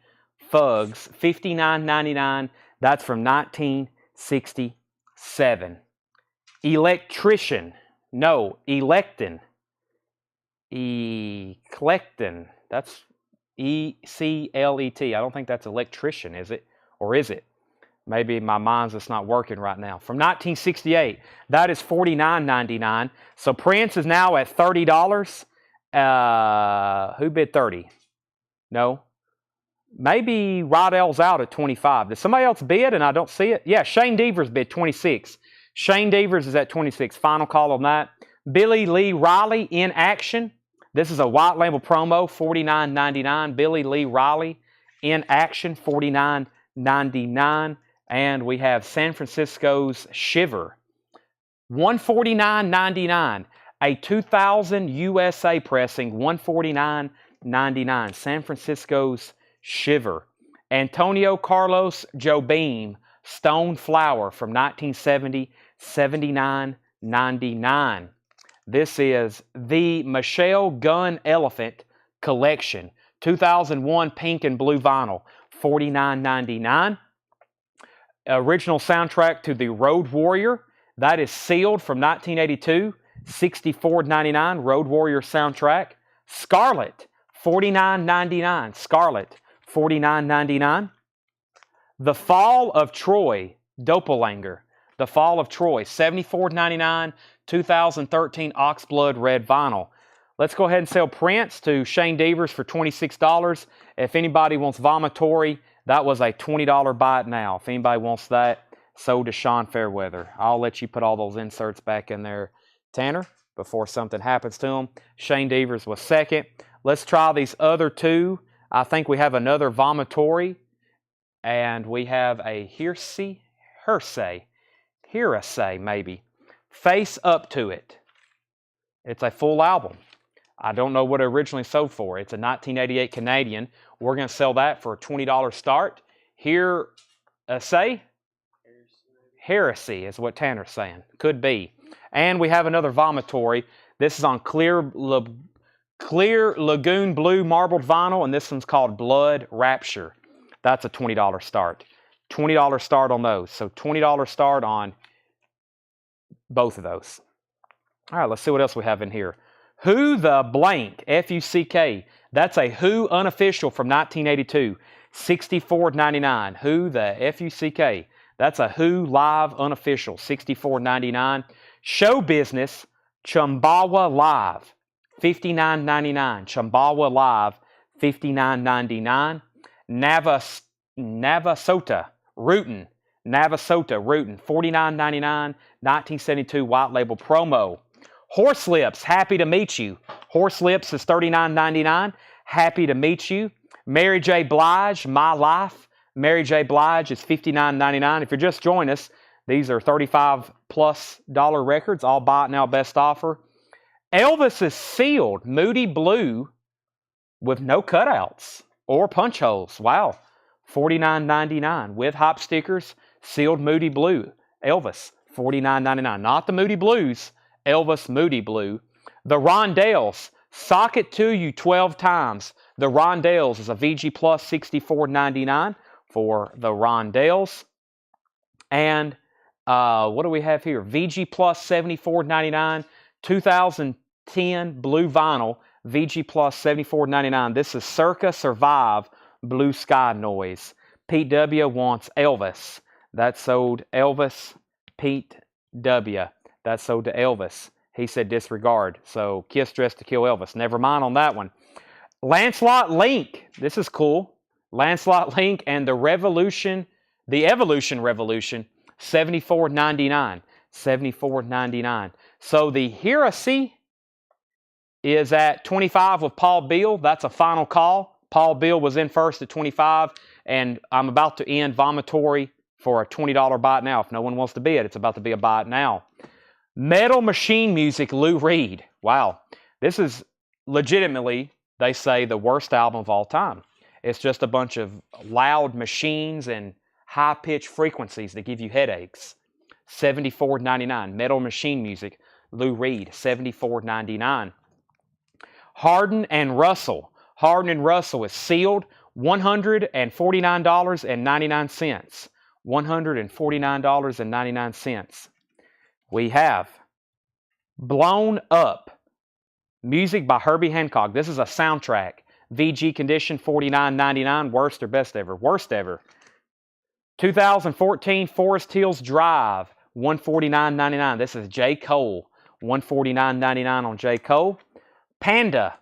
Fugs, $59.99. That's from 1967. Electrician. No, Electin. Eclectin. That's E-C-L-E-T. I don't think that's electrician, is it? Or is it? Maybe my mind's just not working right now. From 1968, that is $49.99. So Prince is now at $30. Who bid 30? No. Maybe Rydell's out at 25. Did somebody else bid and I don't see it? Yeah, Shane Devers bid 26. Shane Devers is at 26. Final call on that. Billy Lee Riley in action. This is a white label promo, $49.99. Billy Lee Riley in action, $49.99. And we have San Francisco's Shiver, $149.99. A 2000 USA pressing, $149.99. San Francisco's Shiver. Antonio Carlos Jobim, Stone Flower from 1970, $79.99. This is the Michelle Gunn Elephant Collection, 2001 pink and blue vinyl, $49.99. Original soundtrack to the Road Warrior. That is sealed from 1982, $64.99. Road Warrior soundtrack. Scarlet, $49.99. Scarlet, $49.99. The Fall of Troy, Doppelganger. The Fall of Troy, $74.99. 2013 Oxblood Red Vinyl. Let's go ahead and sell Prince to Shane Devers for $26. If anybody wants Vomitory, that was a $20 buy it now. If anybody wants that, sold to Sean Fairweather. I'll let you put all those inserts back in there, Tanner, before something happens to them. Shane Devers was second. Let's try these other two. I think we have another Vomitory, and we have a Hearsay, maybe. Face Up to It. It's a full album. I don't know what it originally sold for. It's a 1988 Canadian. We're going to sell that for a $20 start. Heresy is what Tanner's saying. Could be. And we have another Vomitory. This is on Clear Lagoon Blue marbled vinyl, and this one's called Blood Rapture. That's a $20 start. $20 start on those. So $20 start on both of those. All right, let's see what else we have in here. Who the Blank, F-U-C-K. That's a Who unofficial from 1982, $64.99. Who the F-U-C-K. That's a Who live unofficial, $64.99. Show Business, Chumbawa Live, $59.99. Chumbawa Live, $59.99. Navasota Rootin', $49.99. 1972 white label promo. Horse Lips, Happy to Meet You. Horse Lips is $39.99. Happy to Meet You. Mary J. Blige, My Life. Mary J. Blige is $59.99. If you're just joining us, these are $35+ records. All buy it now, best offer. Elvis is sealed, Moody Blue, with no cutouts or punch holes. Wow. $49.99 with hop stickers, sealed Moody Blue. Elvis, $49.99. Not the Moody Blues. Elvis Moody Blue. The Rondales, Sock It To You 12 Times. The Rondales is a VG Plus $64.99 for the Rondales. And what do we have here? VG Plus $74.99. 2010 Blue Vinyl, VG Plus $74.99. This is Circa Survive Blue Sky Noise. Pete W. wants Elvis. That sold Elvis. Pete W. That's sold to Elvis. He said disregard. So Kiss Dressed to Kill Elvis. Never mind on that one. Lancelot Link. This is cool. Lancelot Link and the Evolution Revolution. $74.99. $74.99. So the Heresy is at $25 with Paul Beal. That's a final call. Paul Beal was in first at $25, and I'm about to end Vomitory for a $20 buy it now. If no one wants to bid, it's about to be a buy it now. Metal Machine Music, Lou Reed. Wow. This is legitimately, they say, the worst album of all time. It's just a bunch of loud machines and high-pitched frequencies that give you headaches. $74.99. Metal Machine Music, Lou Reed, $74.99. Hardin and Russell. Hardin and Russell is sealed, $149.99. $149.99. We have Blown Up. Music by Herbie Hancock. This is a soundtrack. VG condition, $49.99. Worst or best ever? Worst ever. 2014 Forest Hills Drive, $149.99. This is J. Cole. $149.99 on J. Cole. Panda,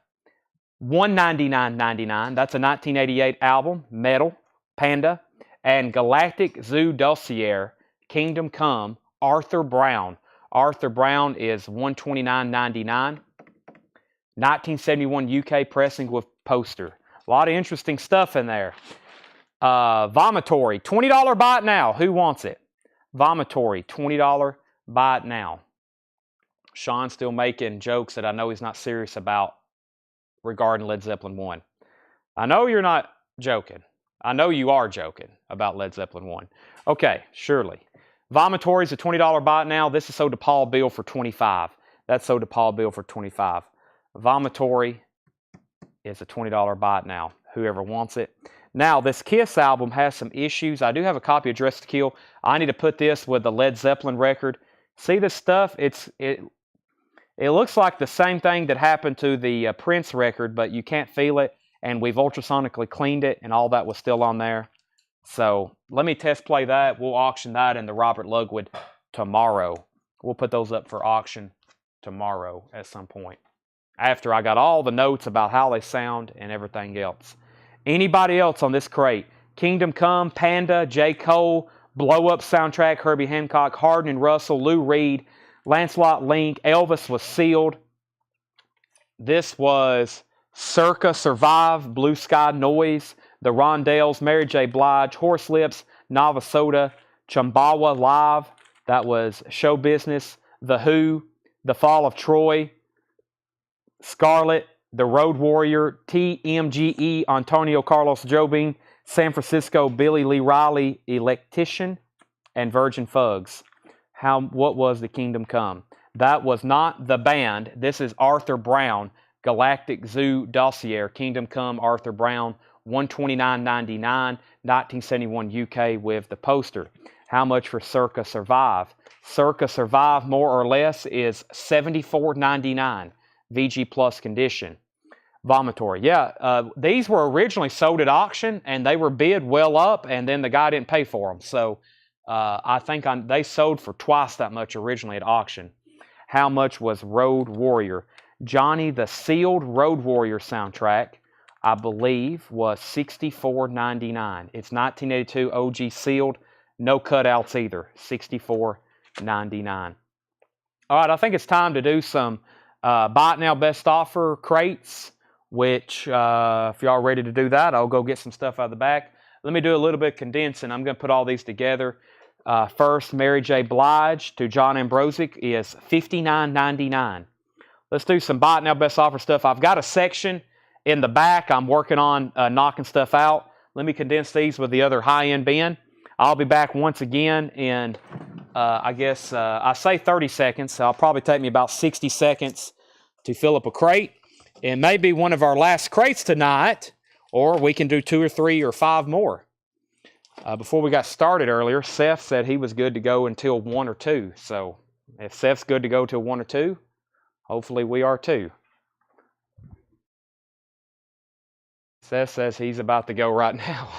$199.99. That's a 1988 album. Metal. Panda. And Galactic Zoo Dossier, Kingdom Come, Arthur Brown. Arthur Brown is $129.99. 1971 UK pressing with poster. A lot of interesting stuff in there. Vomitory, $20 buy it now. Who wants it? Vomitory, $20 buy it now. Sean's still making jokes that I know he's not serious about regarding Led Zeppelin 1. I know you're not joking. I know you are joking about Led Zeppelin 1. Okay, surely. Vomitory is a $20 buy it now. This is sold to Paul Beal for $25. That's sold to Paul Beal for $25. Vomitory is a $20 buy it now. Whoever wants it. Now, this Kiss album has some issues. I do have a copy of Dressed to Kill. I need to put this with the Led Zeppelin record. See this stuff? It looks like the same thing that happened to the Prince record, but you can't feel it. And we've ultrasonically cleaned it, and all that was still on there. So let me test play that. We'll auction that and the Robert Ludwig tomorrow. We'll put those up for auction tomorrow at some point. after I got all the notes about how they sound and everything else. Anybody else on this crate? Kingdom Come, Panda, J. Cole, Blow Up soundtrack, Herbie Hancock, Hardin and Russell, Lou Reed, Lancelot Link, Elvis was sealed. This was Circa Survive, Blue Sky Noise, The Rondells, Mary J. Blige, Horse Lips, Nava Soda, Chumbawa Live, that was Show Business, The Who, The Fall of Troy, Scarlet, The Road Warrior, TMGE, Antonio Carlos Jobim, San Francisco, Billy Lee Riley, Electician, and Virgin Fugs. What was the Kingdom Come? That was not the band. This is Arthur Brown, Galactic Zoo Dossier, Kingdom Come, Arthur Brown, $129.99, 1971 UK with the poster. How much for Circa Survive? Circa Survive, more or less, is $74.99, VG Plus condition. Vomitory. Yeah, these were originally sold at auction, and they were bid well up, and then the guy didn't pay for them. So I think they sold for twice that much originally at auction. How much was Road Warrior? Johnny the Sealed Road Warrior soundtrack, I believe, was $64.99. It's 1982 OG sealed, no cutouts either. $64.99. All right, I think it's time to do some Buy It Now Best Offer crates, which if y'all are ready to do that, I'll go get some stuff out of the back. Let me do a little bit of condensing. I'm going to put all these together. First, Mary J. Blige to John Ambrosic is $59.99. Let's do some Buy It Now Best Offer stuff. I've got a section in the back. I'm working on knocking stuff out. Let me condense these with the other high-end bin. I'll be back once again in, I guess, I say 30 seconds. So it'll probably take me about 60 seconds to fill up a crate. It may be one of our last crates tonight, or we can do 2 or 3 or 5 more. Before we got started earlier, Seth said he was good to go until 1 or 2. So if Seth's good to go till 1 or 2, hopefully we are too. Seth says he's about to go right now.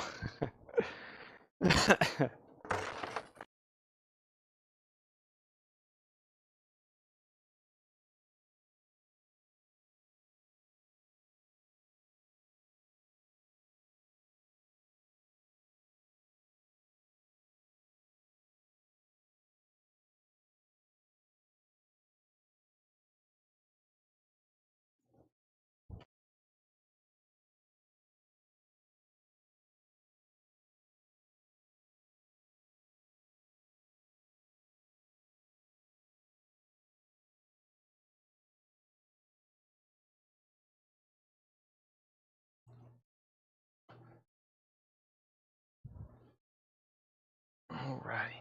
All righty.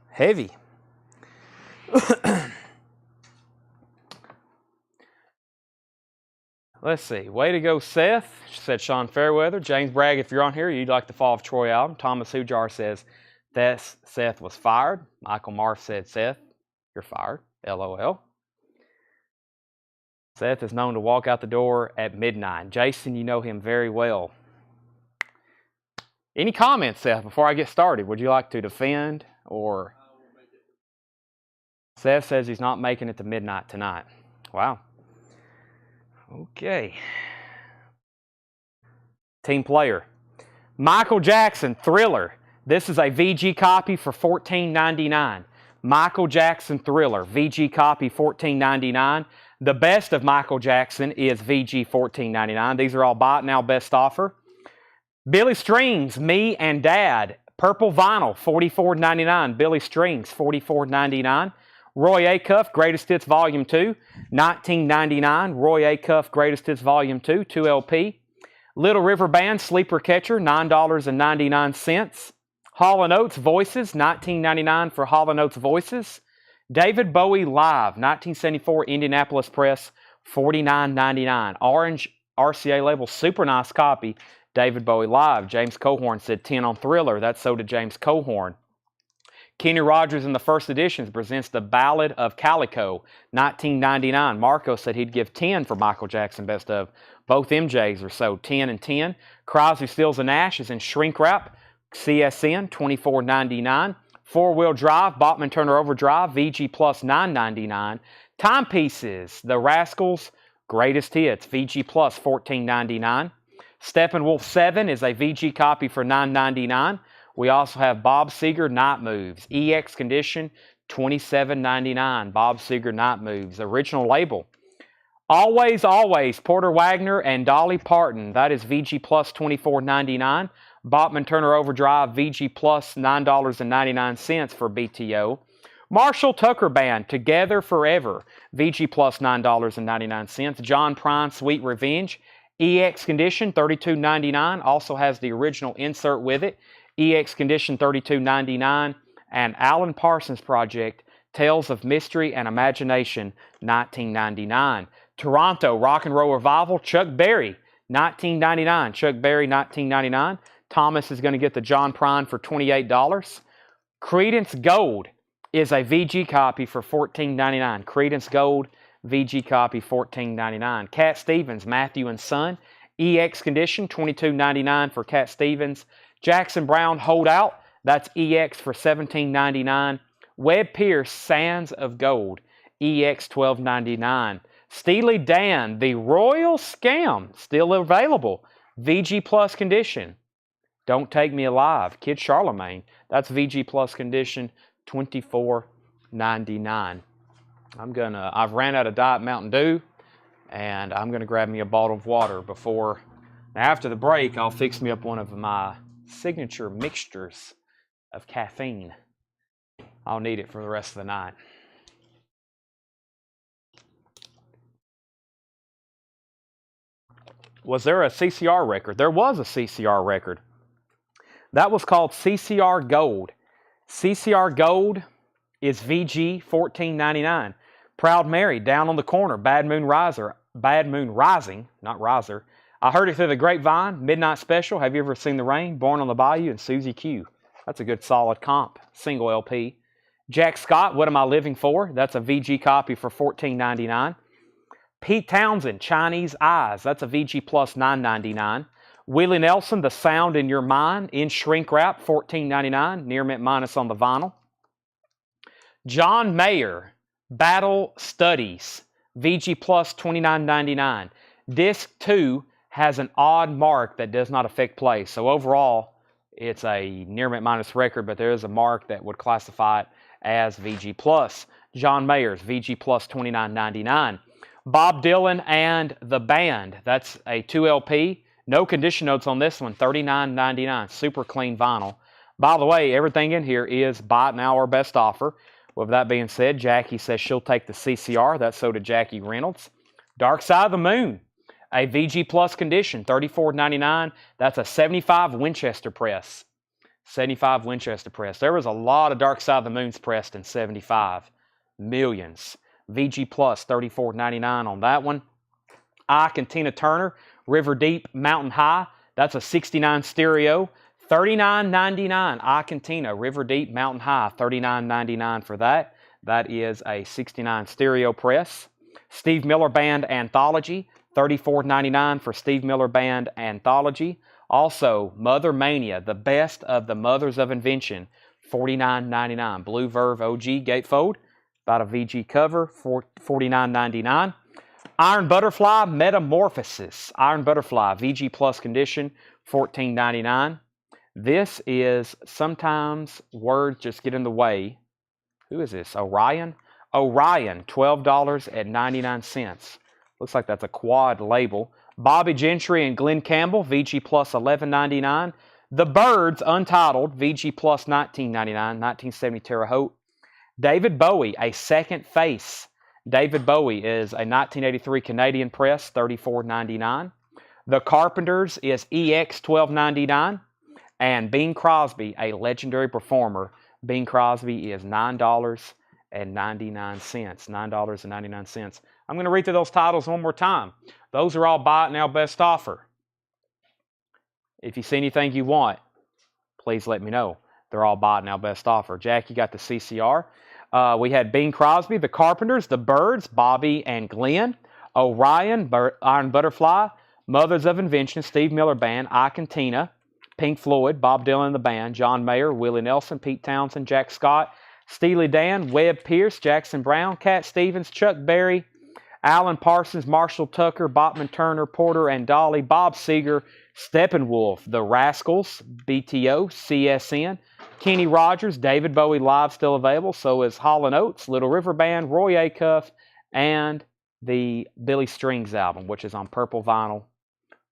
Heavy. Let's see. Way to go, Seth, said Sean Fairweather. James Bragg, if you're on here, you'd like the Fall of Troy album. Thomas Hujar says Seth was fired. Michael Marf said, Seth, you're fired. LOL. Seth is known to walk out the door at midnight. Jason, you know him very well. Any comments, Seth, before I get started? Would you like to defend or... Seth says he's not making it to midnight tonight. Wow. Okay. Team player. Michael Jackson, Thriller. This is a VG copy for $14.99. Michael Jackson, Thriller. VG copy, $14.99. The best of Michael Jackson is VG, $14.99. These are all Buy It Now Best Offer. Billy Strings, Me and Dad. Purple vinyl, $44.99. Billy Strings, $44.99. Roy Acuff, Greatest Hits Volume 2, $19.99. Roy Acuff, Greatest Hits Volume 2, 2LP. Little River Band, Sleeper Catcher, $9.99. Hall & Oates, Voices, $19.99 for Hall & Oates Voices. David Bowie Live, 1974, Indianapolis Press, $49.99. Orange RCA label, super nice copy. David Bowie Live. James Cohorn said 10 on Thriller. That's so did James Cohorn. Kenny Rogers in the first editions presents The Ballad of Calico, $19.99. Marco said he'd give 10 for Michael Jackson Best Of. Both MJs are sold 10 and 10. Crosby, Stills and Nash is in shrink wrap, CSN, $24.99. Four-wheel drive, Bachman Turner Overdrive, VG Plus $9.99. Timepieces, The Rascals Greatest Hits, VG Plus $14.99. Steppenwolf 7 is a VG copy for $9.99. We also have Bob Seger Night Moves, EX condition $27.99. Bob Seger Night Moves, original label. Always, Always, Porter Wagner and Dolly Parton. That is VG Plus $24.99. Bachman Turner Overdrive, VG Plus $9.99 for BTO. Marshall Tucker Band, Together Forever, VG Plus $9.99. John Prine, Sweet Revenge, EX condition $32.99. Also has the original insert with it. EX condition $32.99. And Alan Parsons Project, Tales of Mystery and Imagination, $19.99. Toronto Rock and Roll Revival, Chuck Berry, $19.99. Chuck Berry, $19.99. Thomas is going to get the John Prine for $28. Credence Gold is a VG copy for $14.99. Credence Gold, VG copy, $14.99. Cat Stevens, Matthew and Son, EX condition, $22.99 for Cat Stevens. Jackson Brown, Hold Out, that's EX for $17.99. Webb Pierce, Sands of Gold, EX $12.99. Steely Dan, The Royal Scam, still available, VG Plus condition. Don't Take Me Alive, Kid Charlemagne, that's VG Plus condition, $24.99. I've ran out of Diet Mountain Dew, and I'm gonna grab me a bottle of water before. After the break, I'll fix me up one of my signature mixtures of caffeine. I'll need it for the rest of the night. Was there a CCR record? There was a CCR record. That was called CCR Gold. CCR Gold is VG $14.99. Proud Mary, Down on the Corner, Bad Moon Rising, not Riser. I Heard It Through the Grapevine, Midnight Special, Have You Ever Seen the Rain, Born on the Bayou, and Susie Q. That's a good solid comp, single LP. Jack Scott, What Am I Living For? That's a VG copy for $14.99. Pete Townsend, Chinese Eyes, that's a VG Plus $9.99. Willie Nelson, The Sound in Your Mind, in shrink wrap, $14.99, near mint minus on the vinyl. John Mayer, Battle Studies, VG Plus $29.99. Disc 2 has an odd mark that does not affect play. So overall, it's a near mint minus record, but there is a mark that would classify it as VG Plus. John Mayer's VG Plus $29.99. Bob Dylan and the Band, that's a 2LP. No condition notes on this one, $39.99. Super clean vinyl. By the way, everything in here is buy it now or best offer. With that being said, Jackie says she'll take the CCR. That's so did Jackie Reynolds. Dark Side of the Moon, a VG Plus condition, $34.99. That's a 75 Winchester press. 75 Winchester press. There was a lot of Dark Side of the Moons pressed in 75. Millions. VG Plus, $34.99 on that one. Ike and Tina Turner, River Deep, Mountain High. That's a 69 stereo. $39.99. Ike and Tina, River Deep, Mountain High. $39.99 for that. That is a 69 stereo press. Steve Miller Band Anthology, $34.99 for Steve Miller Band Anthology. Also, Mother Mania, the best of the Mothers of Invention, $49.99. Blue Verve OG gatefold, about a VG cover, $49.99. Iron Butterfly Metamorphosis, Iron Butterfly VG Plus condition, $14.99. This is sometimes words just get in the way. Who is this? Orion? Orion, $12.99. Looks like that's a quad label. Bobby Gentry and Glenn Campbell, VG Plus $11.99. The Birds, Untitled, VG Plus $19.99, 1970 Terre Haute. David Bowie, A Second Face. David Bowie is a 1983 Canadian press, $34.99. The Carpenters is EX $12.99. And Bing Crosby, a legendary performer. Bing Crosby is $9.99. $9.99. I'm going to read through those titles one more time. Those are all buy it now best offer. If you see anything you want, please let me know. They're all buy it now best offer. Jack, you got the CCR. We had Bing Crosby, the Carpenters, the Birds, Bobby and Glenn, Orion, Iron Butterfly, Mothers of Invention, Steve Miller Band, Ike and Tina, Pink Floyd, Bob Dylan and the Band, John Mayer, Willie Nelson, Pete Townsend, Jack Scott, Steely Dan, Webb Pierce, Jackson Brown, Cat Stevens, Chuck Berry, Alan Parsons, Marshall Tucker, Bachman Turner, Porter and Dolly, Bob Seger, Steppenwolf, The Rascals, BTO, CSN, Kenny Rogers, David Bowie live still available, so is Hall & Oates, Little River Band, Roy Acuff, and the Billy Strings album, which is on purple vinyl.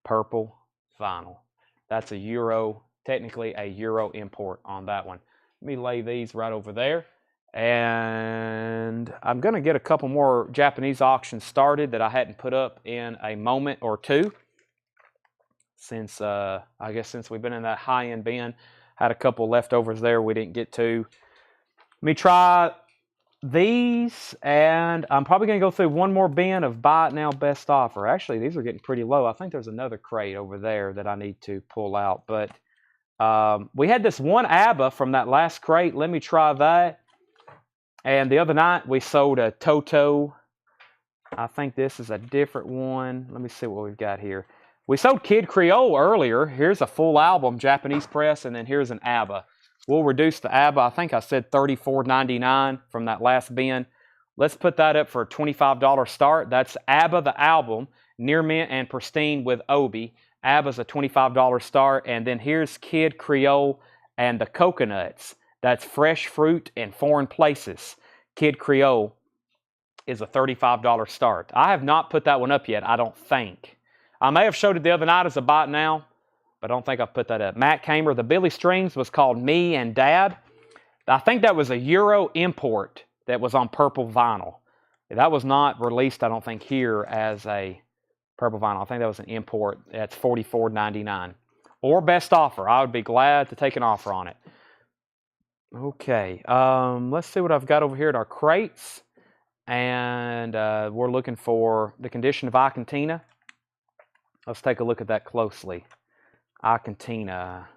Purple vinyl. That's a Euro, technically a Euro import on that one. Let me lay these right over there. And I'm going to get a couple more Japanese auctions started that I hadn't put up in a moment or two. Since, I guess since we've been in that high-end bin. Had a couple leftovers there we didn't get to. Let me try these, and I'm probably going to go through one more bin of Buy It Now Best Offer. Actually, these are getting pretty low. I think there's another crate over there that I need to pull out. But we had this one ABBA from that last crate. Let me try that. And the other night, we sold a Toto. I think this is a different one. Let me see what we've got here. We sold Kid Creole earlier. Here's a full album, Japanese press, and then here's an ABBA. We'll reduce the ABBA. I think I said $34.99 from that last bin. Let's put that up for a $25 start. That's ABBA the album, Near Mint and Pristine with Obi. ABBA's a $25 start. And then here's Kid Creole and the Coconuts. That's Fresh Fruit in Foreign Places. Kid Creole is a $35 start. I have not put that one up yet, I don't think. I may have showed it the other night as a Buy It Now, but I don't think I've put that up. Matt Kamer, the Billy Strings was called Me and Dad. I think that was a Euro import that was on purple vinyl. That was not released, I don't think, here as a purple vinyl. I think that was an import. That's $44.99. Or best offer. I would be glad to take an offer on it. Okay, let's see what I've got over here at our crates. And we're looking for the condition of Argentina. Let's take a look at that closely. Argentina.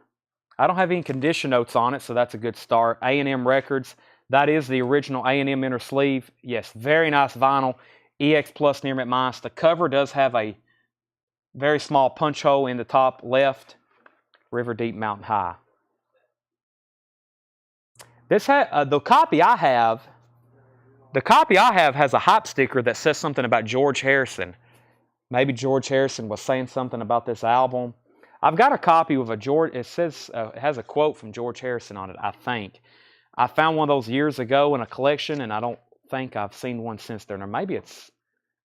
I don't have any condition notes on it, so that's a good start. A&M Records. That is the original A&M inner sleeve. Yes, very nice vinyl. EX Plus Near Mint Minus. The cover does have a very small punch hole in the top left. River Deep Mountain High. This the copy I have has a hype sticker that says something about George Harrison. Maybe George Harrison was saying something about this album. I've got a copy with it says, it has a quote from George Harrison on it, I think. I found one of those years ago in a collection, and I don't think I've seen one since then. Or maybe it's,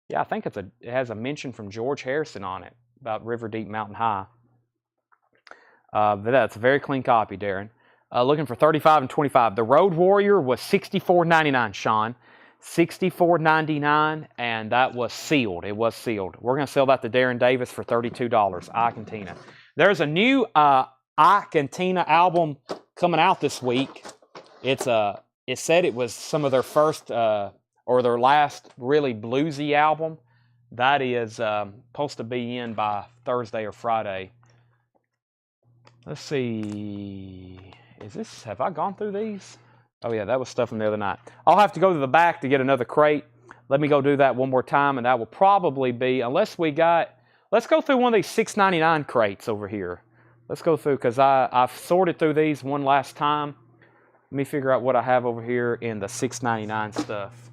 yeah, I think it has a mention from George Harrison on it about River Deep Mountain High. But that's a very clean copy, Darren. Looking for 35 and 25. The Road Warrior was $64.99, Sean. $64.99, and that was sealed. It was sealed. We're going to sell that to Darren Davis for $32. Argentina. There's a new Argentina album coming out this week. It said it was some of their first or their last really bluesy album. That is supposed to be in by Thursday or Friday. Let's see. Have I gone through these? Oh yeah, that was stuff from the other night. I'll have to go to the back to get another crate. Let me go do that one more time, and that will probably be, let's go through one of these $6.99 crates over here. Let's go through, because I've sorted through these one last time. Let me figure out what I have over here in the $6.99 stuff.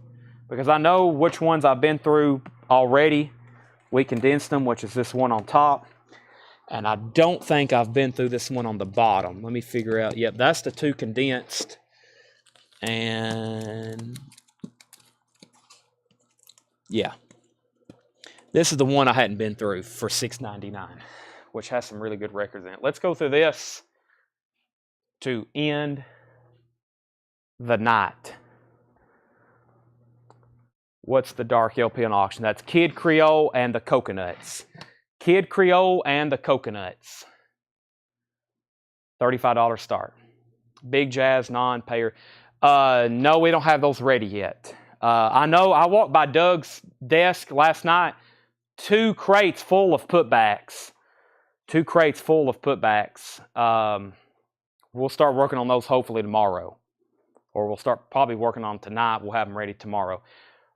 Because I know which ones I've been through already. We condensed them, which is this one on top. And I don't think I've been through this one on the bottom. Let me figure out. Yep, that's the two condensed. And yeah. This is the one I hadn't been through for $6.99, which has some really good records in it. Let's go through this to end the night. What's the dark LP on auction? That's Kid Creole and the Coconuts. Kid Creole and the Coconuts. $35 start. Big Jazz non-payer. No, we don't have those ready yet. I know I walked by Doug's desk last night. 2 crates full of putbacks. 2 crates full of putbacks. We'll start working on those hopefully tomorrow. Or we'll start probably working on them tonight. We'll have them ready tomorrow.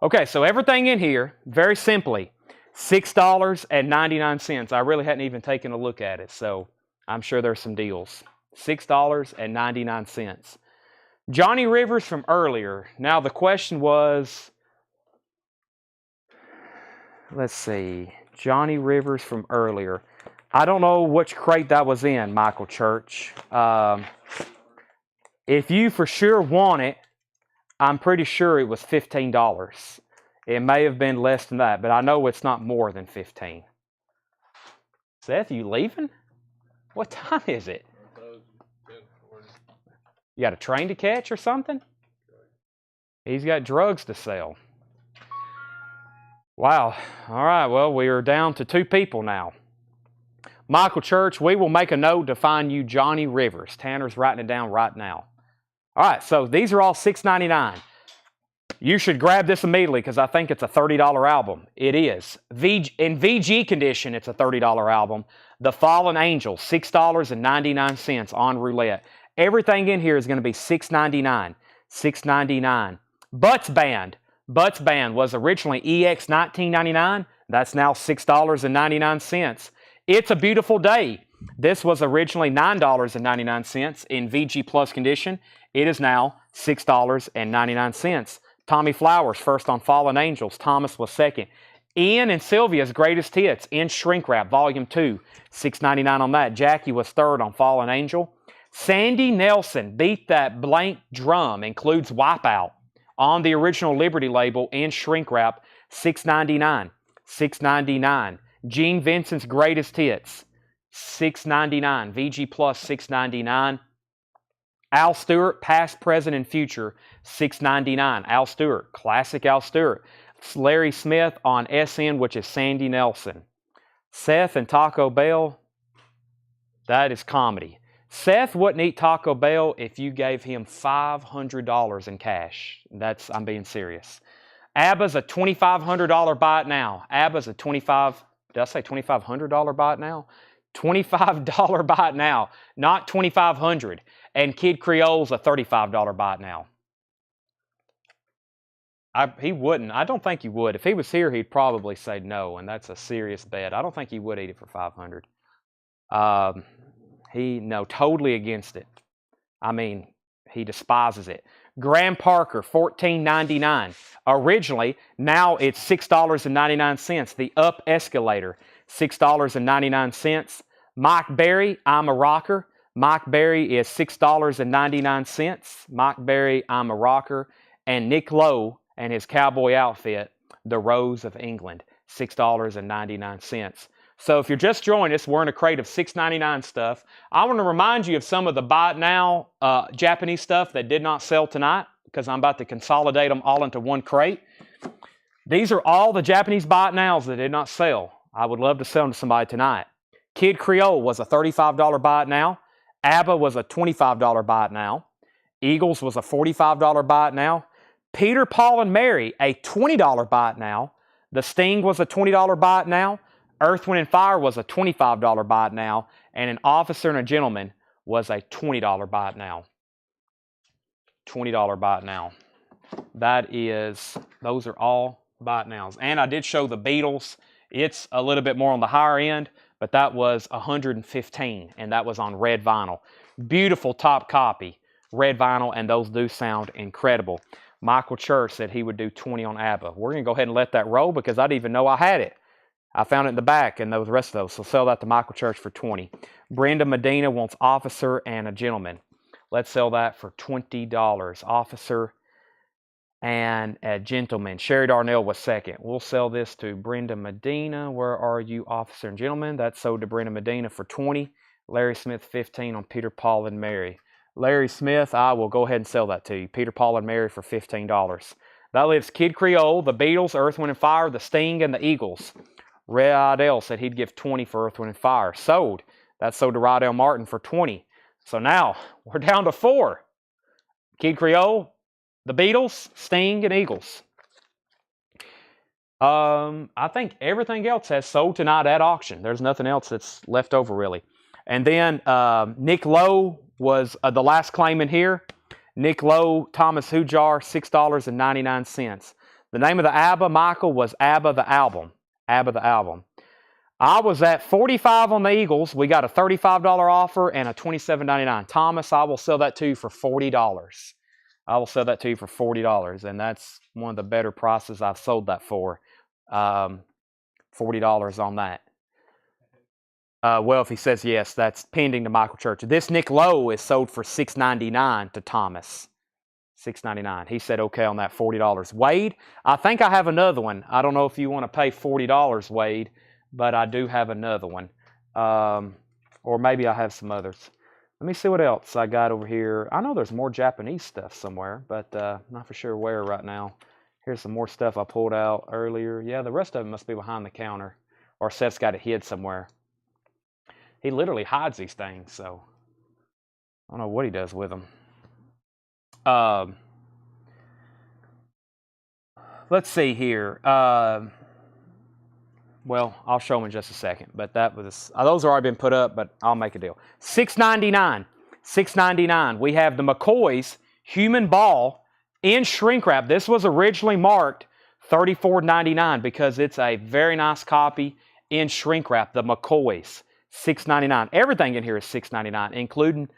Okay, so everything in here, very simply, $6.99. I really hadn't even taken a look at it. So I'm sure there's some deals. $6.99. Johnny Rivers from earlier. Now the question was, let's see, Johnny Rivers from earlier. I don't know which crate that was in, Michael Church. If you for sure want it, I'm pretty sure it was $15. It may have been less than that, but I know it's not more than 15. Seth, you leaving? What time is it? You got a train to catch or something? He's got drugs to sell. Wow. All right, well, we are down to 2 people now. Michael Church, we will make a note to find you Johnny Rivers. Tanner's writing it down right now. All right, so these are all $6.99. You should grab this immediately because I think it's a $30 album. It is. In VG condition, it's a $30 album. The Fallen Angels, $6.99 on roulette. Everything in here is going to be $6.99. $6.99. Butts Band. Butts Band was originally EX $19.99. That's now $6.99. It's a Beautiful Day. This was originally $9.99 in VG Plus condition. It is now $6.99. Tommy Flowers, first on Fallen Angels. Thomas was second. Ian and Sylvia's Greatest Hits in Shrink Wrap, Volume 2, $6.99 on that. Jackie was third on Fallen Angel. Sandy Nelson, Beat That Blank Drum, includes Wipeout on the original Liberty label in Shrink Wrap, $6.99. $6.99. Gene Vincent's Greatest Hits, $6.99. VG Plus, $6.99. Al Stewart, Past, Present, and Future, $6.99. Al Stewart, classic Al Stewart. Larry Smith on SN, which is Sandy Nelson. Seth and Taco Bell, that is comedy. Seth wouldn't eat Taco Bell if you gave him $500 in cash. I'm being serious. ABBA's a $2,500 buy it now. ABBA's a did I say $2,500 buy it now? $25 buy it now, not $2,500. And Kid Creole's a $35 buy it now. He wouldn't. I don't think he would. If he was here, he'd probably say no, and that's a serious bet. I don't think he would eat it for $500. Totally against it. I mean, he despises it. Graham Parker, $14.99. Originally, now it's $6.99. The Up Escalator, $6.99. Mike Berry, I'm a Rocker. Mike Berry is $6.99. Mike Berry, I'm a Rocker. And Nick Lowe and his cowboy outfit, The Rose of England, $6.99. So if you're just joining us, we're in a crate of $6.99 stuff. I want to remind you of some of the buy it now Japanese stuff that did not sell tonight because I'm about to consolidate them all into one crate. These are all the Japanese buy it nows that did not sell. I would love to sell them to somebody tonight. Kid Creole was a $35 buy it now. ABBA was a $25 buy it now. Eagles was a $45 buy it now. Peter, Paul, and Mary, a $20 buy it now. The Sting was a $20 buy it now. Earth, Wind, and Fire was a $25 buy it now. And An Officer and a Gentleman was a $20 buy it now. $20 buy it now. Those are all buy it nows. And I did show the Beatles. It's a little bit more on the higher end, but that was $115, and that was on red vinyl. Beautiful top copy, red vinyl, and those do sound incredible. Michael Church said he would do 20 on ABBA. We're going to go ahead and let that roll because I didn't even know I had it. I found it in the back and the rest of those, so sell that to Michael Church for 20. Brenda Medina wants Officer and a Gentleman. Let's sell that for $20. Officer and a Gentleman. Sherry Darnell was second. We'll sell this to Brenda Medina. Where are you, Officer and Gentleman? That's sold to Brenda Medina for 20. Larry Smith, 15 on Peter, Paul, and Mary. Larry Smith, I will go ahead and sell that to you. Peter, Paul, and Mary for $15. That leaves Kid Creole, the Beatles, Earth, Wind, and Fire, the Sting, and the Eagles. Red Idell said he'd give 20 for Earth, Wind, and Fire. Sold. That's sold to Rydell Martin for 20. So now we're down to 4. Kid Creole, the Beatles, Sting, and Eagles. I think everything else has sold tonight at auction. There's nothing else that's left over really. And then Nick Lowe was the last claim in here. Nick Lowe, Thomas Hujar, $6.99. The name of the ABBA, Michael, was ABBA the Album. ABBA the Album. I was at 45 on the Eagles. We got a $35 offer and a $27.99. Thomas, I will sell that to you for $40. I will sell that to you for $40, and that's one of the better prices I've sold that for. $40 on that. Well, if he says yes, that's pending to Michael Church. This Nick Lowe is sold for $6.99 to Thomas. $6.99. He said okay on that $40. Wade, I think I have another one. I don't know if you want to pay $40, Wade, but I do have another one. Or maybe I have some others. Let me see what else I got over here. I know there's more Japanese stuff somewhere, but not for sure where right now. Here's some more stuff I pulled out earlier. Yeah, the rest of it must be behind the counter. Or Seth's got it hid somewhere. He literally hides these things, so I don't know what he does with them. Let's see here. Well, I'll show them in just a second, but that was those have already been put up, but I'll make a deal. $6.99. $6.99. We have the McCoy's human ball in shrink wrap. This was originally marked $34.99 because it's a very nice copy in shrink wrap. The McCoy's $6.99. Everything in here is $6.99, including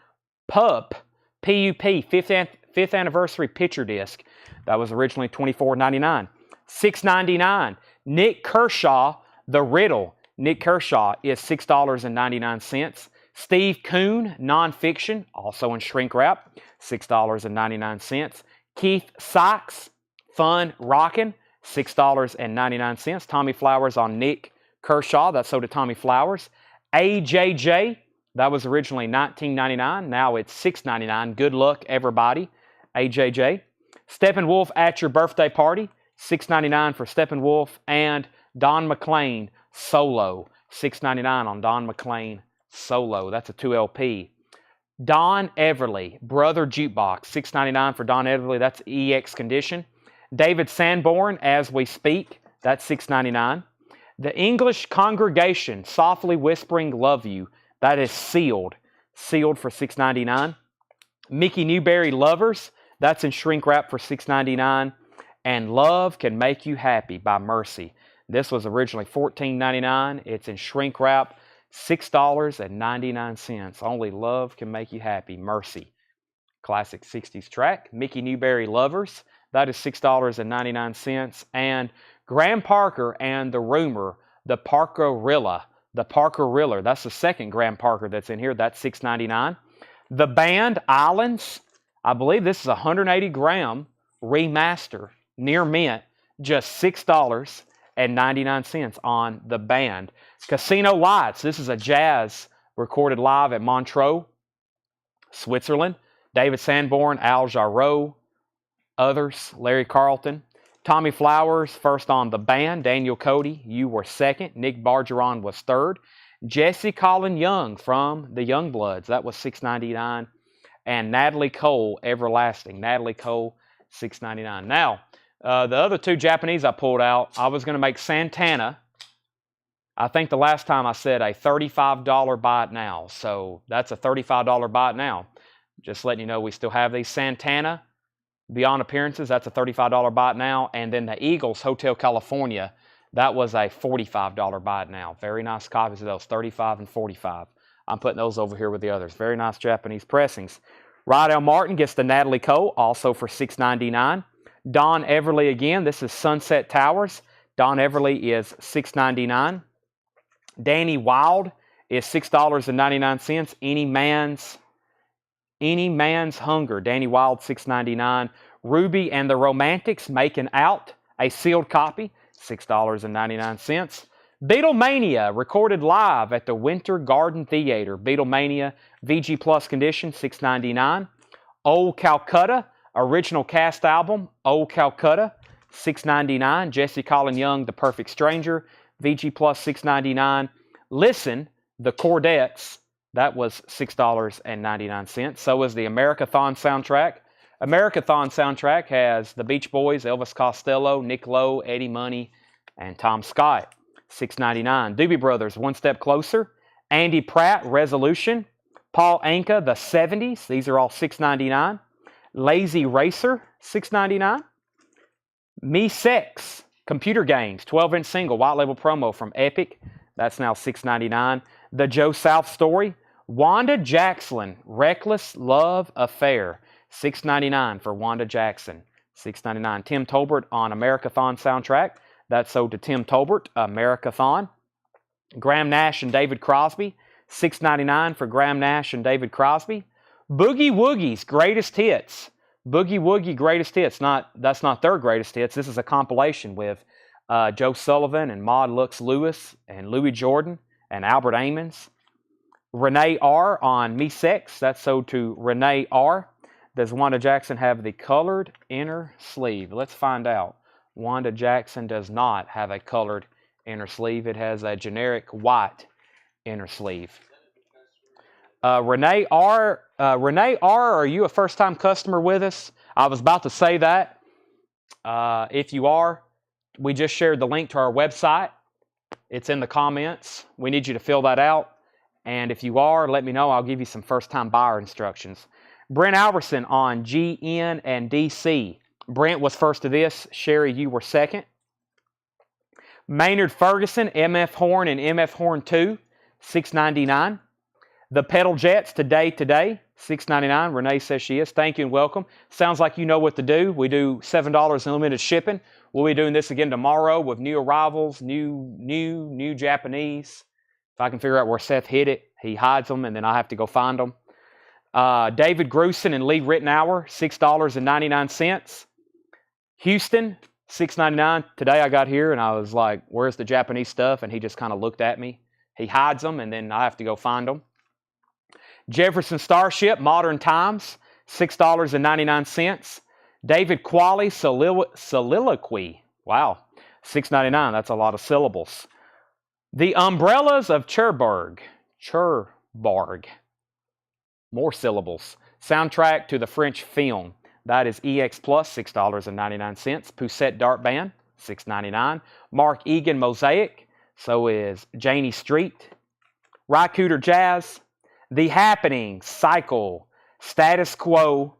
PUP, fifth anniversary picture disc. That was originally $24.99. $6.99. Nick Kershaw, The Riddle. Nick Kershaw is $6.99. Steve Kuhn, Nonfiction, also in shrink wrap, $6.99. Keith Sykes, Fun Rockin', $6.99. Tommy Flowers on Nick Kershaw, that's sold to Tommy Flowers. AJJ, that was originally $19.99. Now it's $6.99. Good luck, everybody. AJJ. Steppenwolf at Your Birthday Party, $6.99 for Steppenwolf. And Don McLean Solo, $6.99 on Don McLean Solo. That's a 2LP. Don Everly, Brother Jukebox, $6.99 for Don Everly. That's EX condition. David Sanborn, As We Speak, that's $6.99. The English Congregation, Softly Whispering Love You, that is sealed for $6.99. Mickey Newberry Lovers, that's in shrink wrap for $6.99. And Love Can Make You Happy by Mercy. This was originally $14.99. It's in shrink wrap, $6.99. Only Love Can Make You Happy, Mercy. Classic 60s track. Mickey Newberry Lovers, that is $6.99. And Graham Parker and the Rumor, the Parkerilla. The Parkerilla, that's the second Graham Parker that's in here. That's $6.99. The Band Islands, I believe this is a 180 gram remaster, near mint, just $6.99 on The Band. Casino Lights, this is a jazz recorded live at Montreux, Switzerland. David Sanborn, Al Jarreau, others, Larry Carlton. Tommy Flowers, first on The Band. Daniel Cody, you were second. Nick Bargeron was third. Jesse Colin Young from the Youngbloods, that was $6.99. And Natalie Cole, Everlasting. Natalie Cole, $6.99. Now, the other two Japanese I pulled out, I was going to make Santana. I think the last time I said a $35 buy it now. So that's a $35 buy it now. Just letting you know we still have these. Santana, Beyond Appearances, that's a $35 buy it now. And then the Eagles, Hotel California, that was a $45 buy it now. Very nice copies of those, $35 and $45. I'm putting those over here with the others. Very nice Japanese pressings. Rydell Martin gets the Natalie Cole, also for $6.99. Don Everly again. This is Sunset Towers. Don Everly is $6.99. Danny Wilde is $6.99. Any Man's Hunger. Danny Wilde, $6.99. Ruby and the Romantics, Making Out, a sealed copy, $6.99. Beatlemania, recorded live at the Winter Garden Theater. Beatlemania, VG Plus condition, $6.99. Old Calcutta, original cast album, Old Calcutta, $6.99. Jesse Colin Young, The Perfect Stranger, VG Plus, $6.99. Listen, The Chordettes, that was $6.99. So is the Americathon soundtrack. Americathon soundtrack has the Beach Boys, Elvis Costello, Nick Lowe, Eddie Money, and Tom Scott. $6.99. Doobie Brothers, One Step Closer. Andy Pratt, Resolution. Paul Anka, The 70s. These are all $6.99. Lazy Racer, $6.99. Me Sex, Computer Games, 12-inch single, white label promo from Epic. That's now $6.99. The Joe South Story. Wanda Jackson, Reckless Love Affair. $6.99 for Wanda Jackson. $6.99. Tim Tolbert on Americathon soundtrack. That's sold to Tim Tolbert, Americathon. Graham Nash and David Crosby. $6.99 for Graham Nash and David Crosby. Boogie Woogie's Greatest Hits. Boogie Woogie Greatest Hits. That's not their greatest hits. This is a compilation with Joe Sullivan and Maud Lux Lewis and Louis Jordan and Albert Ammons. Renee R. on Me Sex. That's sold to Renee R. Does Wanda Jackson have the colored inner sleeve? Let's find out. Wanda Jackson does not have a colored inner sleeve. It has a generic white inner sleeve. Renee R. Are you a first-time customer with us? I was about to say that. If you are, we just shared the link to our website. It's in the comments. We need you to fill that out. And if you are, let me know. I'll give you some first-time buyer instructions. Brent Alberson on GN and DC. Brent was first to this. Sherry, you were second. Maynard Ferguson, MF Horn and MF Horn 2, $6.99. The Pedal Jets, Today, $6.99. Renee says she is. Thank you and welcome. Sounds like you know what to do. We do $7 unlimited shipping. We'll be doing this again tomorrow with new arrivals, new Japanese. If I can figure out where Seth hid it, he hides them, and then I have to go find them. David Grusin and Lee Rittenauer, $6.99. Houston, $6.99. Today I got here and I was like, where's the Japanese stuff? And he just kind of looked at me. He hides them and then I have to go find them. Jefferson Starship, Modern Times, $6.99. David Qualley, Soliloquy. Wow, $6.99. That's a lot of syllables. The Umbrellas of Cherbourg. More syllables. Soundtrack to the French film. That is EX Plus, $6.99. Poussette Dart Band, $6.99. Mark Egan Mosaic. So is Janie Street. Rycooter Jazz. The Happening, Cycle, Status Quo,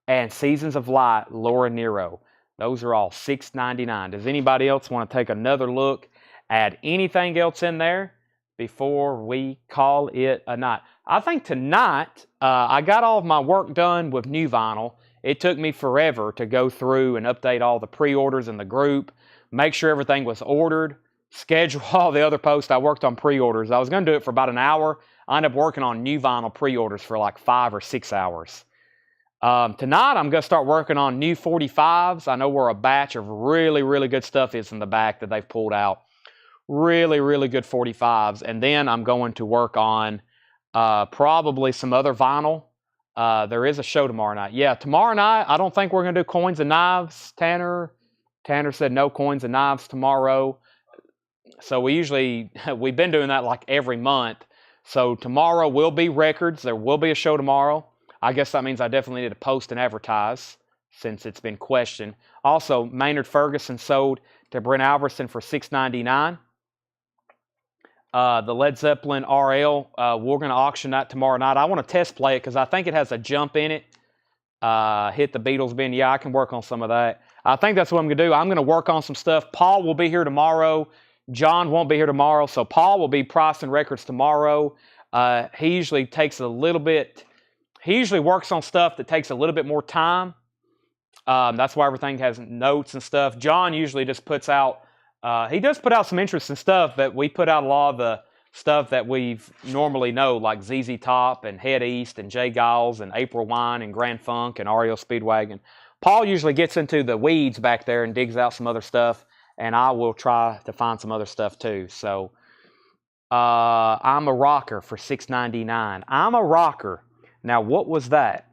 and Seasons of Light, Laura Nero. Those are all $6.99. Does anybody else want to take another look at anything else in there before we call it a night? I think tonight, I got all of my work done with new vinyl. It took me forever to go through and update all the pre-orders in the group, make sure everything was ordered, schedule all the other posts. I worked on pre-orders. I was going to do it for about an hour. I ended up working on new vinyl pre-orders for like 5 or 6 hours. Tonight, I'm going to start working on new 45s. I know where a batch of really, really good stuff is in the back that they've pulled out. Really, really good 45s. And then I'm going to work on probably some other vinyl. There is a show tomorrow night. Yeah, tomorrow night, I don't think we're going to do coins and knives, Tanner. Tanner said no coins and knives tomorrow. So we've been doing that like every month. So tomorrow will be records. There will be a show tomorrow. I guess that means I definitely need to post and advertise since it's been questioned. Also, Maynard Ferguson sold to Brent Alberson for $6.99. The Led Zeppelin RL, we're going to auction that tomorrow night. I want to test play it because I think it has a jump in it. Hit the Beatles bin. Yeah, I can work on some of that. I think that's what I'm going to do. I'm going to work on some stuff. Paul will be here tomorrow. John won't be here tomorrow, so Paul will be pricing records tomorrow. He usually takes a little bit, he usually works on stuff that takes a little bit more time. That's why everything has notes and stuff. John usually just puts out, he does put out some interesting stuff, but we put out a lot of the stuff that we've normally know, like ZZ Top and Head East and Jay Giles and April Wine and Grand Funk and REO Speedwagon. Paul usually gets into the weeds back there and digs out some other stuff. And I will try to find some other stuff too. So, I'm a rocker for $6.99. I'm a rocker. Now, what was that?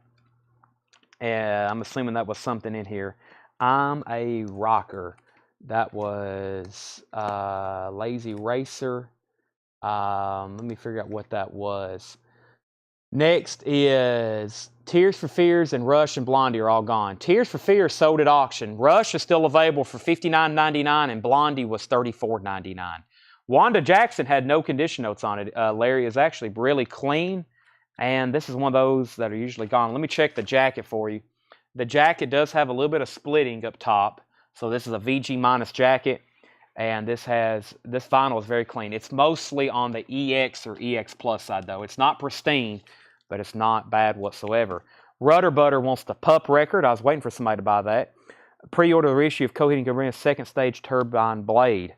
I'm assuming that was something in here. I'm a rocker. That was Lazy Racer. Let me figure out what that was. Next is Tears for Fears and Rush and Blondie are all gone. Tears for Fears sold at auction. Rush is still available for $59.99 and Blondie was $34.99. Wanda Jackson had no condition notes on it. Larry, is actually really clean. And this is one of those that are usually gone. Let me check the jacket for you. The jacket does have a little bit of splitting up top. So this is a VG minus jacket. And this vinyl is very clean. It's mostly on the EX or EX Plus side, though. It's not pristine, but it's not bad whatsoever. Rudder Butter wants the Pup record. I was waiting for somebody to buy that. Pre-order the reissue of Coheed and Cambria's second stage Turbine Blade.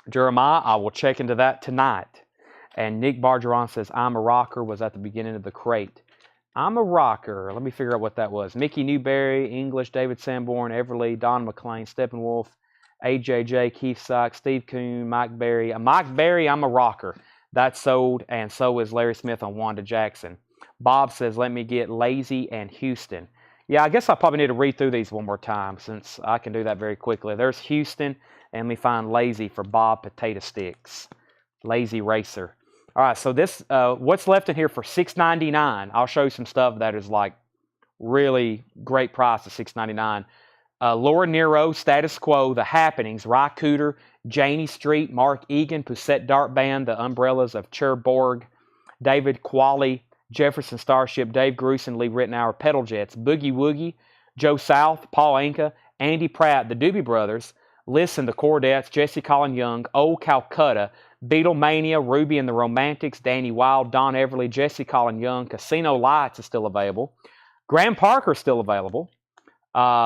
Jeremiah, I will check into that tonight. And Nick Bargeron says, I'm a Rocker was at the beginning of the crate. I'm a Rocker. Let me figure out what that was. Mickey Newberry, English, David Sanborn, Everly, Don McLean, Steppenwolf, AJJ, Keith Sykes, Steve Kuhn, Mike Berry. Mike Berry, I'm a Rocker. That's sold, and so is Larry Smith on Wanda Jackson. Bob says, let me get Lazy and Houston. Yeah, I guess I probably need to read through these one more time since I can do that very quickly. There's Houston, and we find Lazy for Bob Potato Sticks. Lazy Racer. All right, so this, what's left in here for $6.99? I'll show you some stuff that is like really great price at $6.99. Laura Nero, Status Quo, The Happenings, Ry Cooter, Janie Street, Mark Egan, Poussette Dart Band, The Umbrellas of Cherbourg, David Qualley, Jefferson Starship, Dave Grusin, Lee Rittenhour, Pedal Jets, Boogie Woogie, Joe South, Paul Anka, Andy Pratt, The Doobie Brothers, Listen, The Cordettes, Jesse Colin Young, Old Calcutta, Beatlemania, Ruby and the Romantics, Danny Wilde, Don Everly, Jesse Colin Young, Casino Lights is still available. Graham Parker is still available.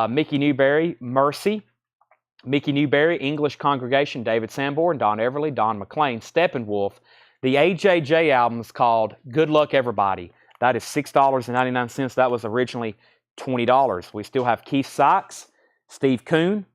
Mickey Newberry, Mercy. Mickey Newberry, English Congregation, David Sanborn, Don Everly, Don McLean, Steppenwolf. The AJJ album is called Good Luck Everybody. That is $6.99. That was originally $20. We still have Keith Sykes, Steve Kuhn,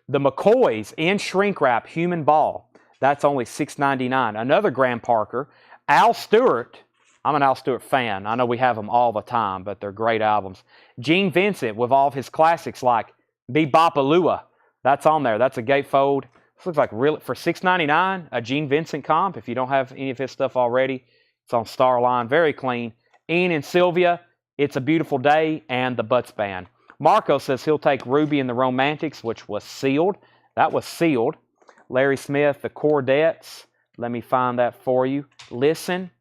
the McCoys in shrink wrap, Human Ball. That's only $6.99. Another Graham Parker, Al Stewart. I'm an Al Stewart fan. I know we have them all the time, but they're great albums. Gene Vincent with all of his classics like Bebopalua. That's on there. That's a gatefold. This looks like really for $6.99, a Gene Vincent comp. If you don't have any of his stuff already, it's on Starline. Very clean. Ian and Sylvia, It's a Beautiful Day, and the Butts Band. Marco says he'll take Ruby and the Romantics, which was sealed. That was sealed. Larry Smith, the Cordettes. Let me find that for you. Listen.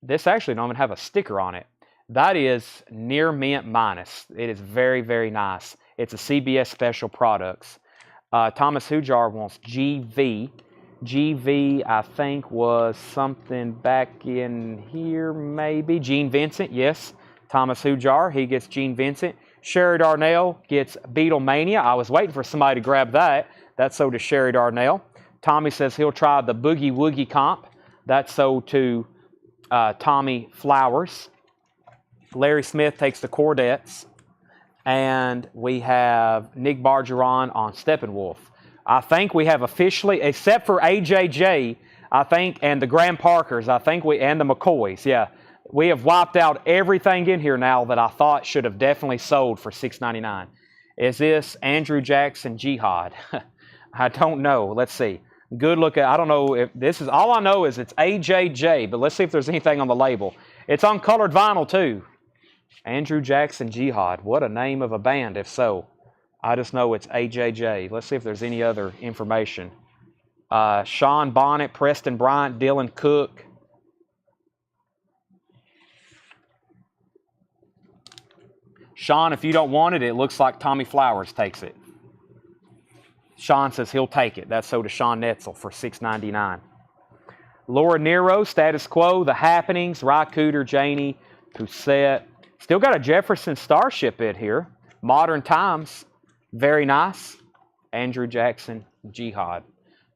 This actually don't even have a sticker on it. That is Near Mint Minus. It is very, very nice. It's a CBS Special Products. Thomas Hujar wants GV. GV, I think, was something back in here, maybe. Gene Vincent, yes. Thomas Hujar, he gets Gene Vincent. Sherry Darnell gets Beatlemania. I was waiting for somebody to grab that. That's sold to Sherry Darnell. Tommy says he'll try the Boogie Woogie comp. That's sold to Tommy Flowers. Larry Smith takes the Cordettes. And we have Nick Bargeron on Steppenwolf. I think we have officially, except for AJJ, I think, and the Graham Parkers, I think and the McCoys, yeah. We have wiped out everything in here now that I thought should have definitely sold for $6.99. Is this Andrew Jackson Jihad? I don't know. Let's see. Good look at, I don't know if this is, all I know is it's AJJ, but let's see if there's anything on the label. It's on colored vinyl too. Andrew Jackson Jihad. What a name of a band, if so. I just know it's AJJ. Let's see if there's any other information. Sean Bonnet, Preston Bryant, Dylan Cook. Sean, if you don't want it, it looks like Tommy Flowers takes it. Sean says he'll take it. That's sold to Sean Netzel for $6.99. Laura Nero, Status Quo, The Happenings, Ry Cooter, Janie, Poussette. Still got a Jefferson Starship in here. Modern Times. Very nice. Andrew Jackson, Jihad.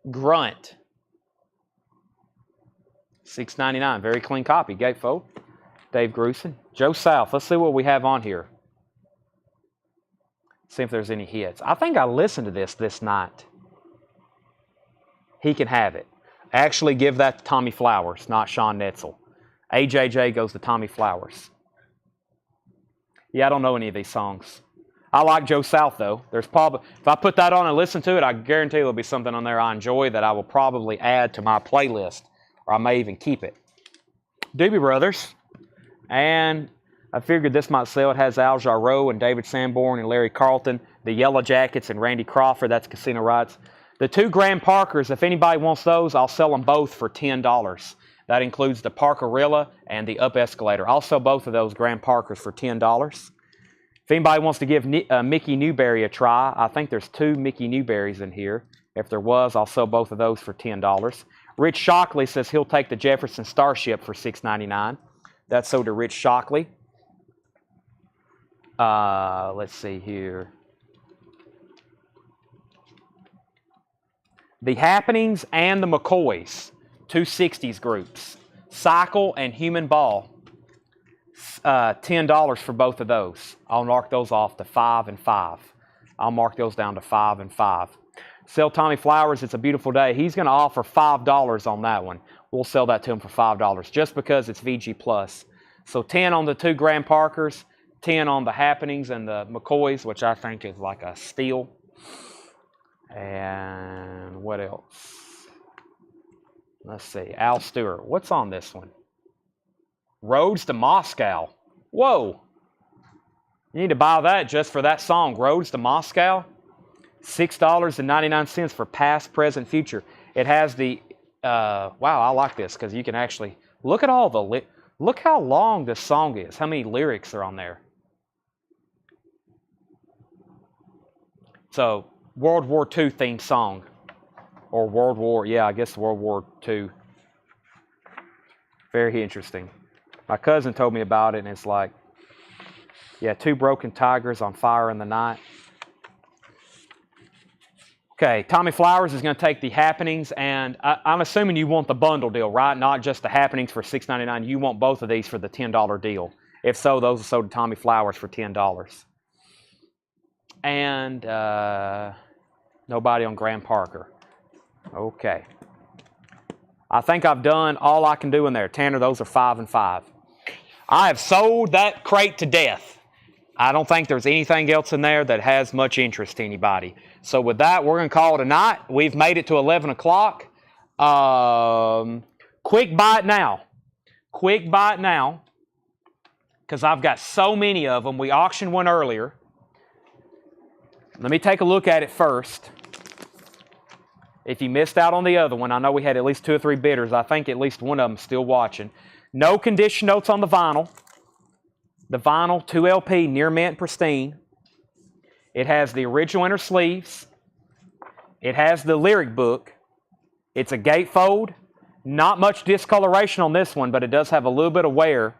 Grunt. $6.99. Very clean copy. Gatefold. Dave Grusin. Joe South. Let's see what we have on here. See if there's any hits. I think I listened to this night. He can have it. Actually give that to Tommy Flowers, not Sean Netzel. AJJ goes to Tommy Flowers. Yeah, I don't know any of these songs. I like Joe South, though. There's probably, if I put that on and listen to it, I guarantee there'll be something on there I enjoy that I will probably add to my playlist, or I may even keep it. Doobie Brothers. And I figured this might sell. It has Al Jarreau and David Sanborn and Larry Carlton. The Yellow Jackets and Randy Crawford. That's Casino Rights. The two Graham Parkers, if anybody wants those, I'll sell them both for $10. That includes the Parkerilla and the Up Escalator. I'll sell both of those Graham Parkers for $10. If anybody wants to give Mickey Newberry a try, I think there's two Mickey Newberries in here. If there was, I'll sell both of those for $10. Rich Shockley says he'll take the Jefferson Starship for $6.99. That's sold to Rich Shockley. Let's see here. The Happenings and the McCoys, 260s groups. Cycle and Human Ball, $10 for both of those. I'll mark those off to 5 and 5. I'll mark those down to 5 and 5. Sell Tommy Flowers, It's a Beautiful Day. He's going to offer $5 on that one. We'll sell that to him for $5 just because it's VG Plus. So 10 on the 2 Graham Parkers, 10 on the Happenings and the McCoys, which I think is like a steal. And what else? Let's see. Al Stewart. What's on this one? Roads to Moscow. Whoa. You need to buy that just for that song, Roads to Moscow. $6.99 for past, present, future. It has the, wow, I like this because you can actually, look at all the, look how long this song is, how many lyrics are on there. So, World War II theme song. Or World War, yeah, I guess World War II. Very interesting. My cousin told me about it, and it's like, yeah, 2 broken tigers on fire in the night. Okay, Tommy Flowers is going to take the Happenings, and I'm assuming you want the bundle deal, right? Not just the Happenings for $6.99. You want both of these for the $10 deal. If so, those are sold to Tommy Flowers for $10. And nobody on Graham Parker. Okay. I think I've done all I can do in there. Tanner, those are 5 and 5. I have sold that crate to death. I don't think there's anything else in there that has much interest to anybody. So with that, we're going to call it a night. We've made it to 11 o'clock. Quick buy it now. Quick buy it now. Because I've got so many of them. We auctioned one earlier. Let me take a look at it first. If you missed out on the other one, I know we had at least 2 or 3 bidders. I think at least one of them is still watching. No condition notes on the vinyl. The vinyl 2LP, near mint pristine. It has the original inner sleeves. It has the lyric book. It's a gatefold. Not much discoloration on this one, but it does have a little bit of wear.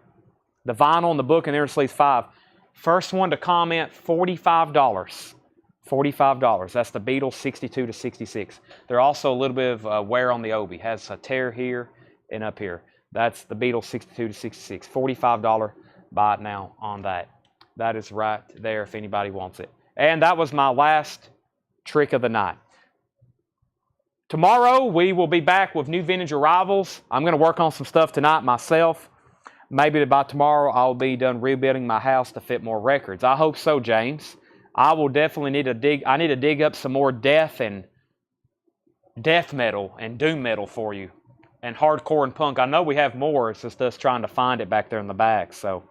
The vinyl and the book and inner sleeves 5. First one to comment, $45. $45. That's the Beatles 62 to 66. There's also a little bit of wear on the obi. Has a tear here and up here. That's the Beatles 62 to 66. $45. Buy it now on that. That is right there if anybody wants it. And that was my last trick of the night. Tomorrow we will be back with new vintage arrivals. I'm going to work on some stuff tonight myself. Maybe by tomorrow I'll be done rebuilding my house to fit more records. I hope so, James. I will definitely need to dig up some more death metal and doom metal for you. And hardcore and punk. I know we have more. It's just us trying to find it back there in the back. So,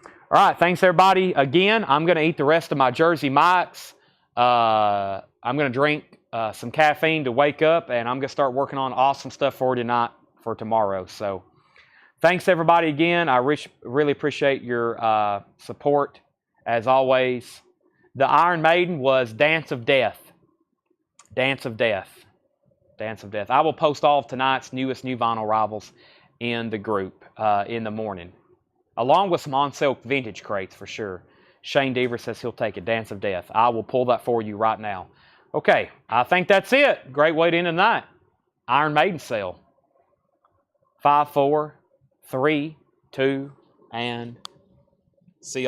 all right. Thanks, everybody. Again, I'm going to eat the rest of my Jersey Mike's. I'm going to drink some caffeine to wake up. And I'm going to start working on awesome stuff for tonight, for tomorrow. So, thanks, everybody, again. I really appreciate your support, as always. The Iron Maiden was Dance of Death. Dance of Death. Dance of Death. I will post all of tonight's new vinyl arrivals in the group in the morning, along with some on-sale vintage crates for sure. Shane Deaver says he'll take it. Dance of Death. I will pull that for you right now. Okay, I think that's it. Great way to end the night. Iron Maiden sale. 5, 4, 3, 2, and see you.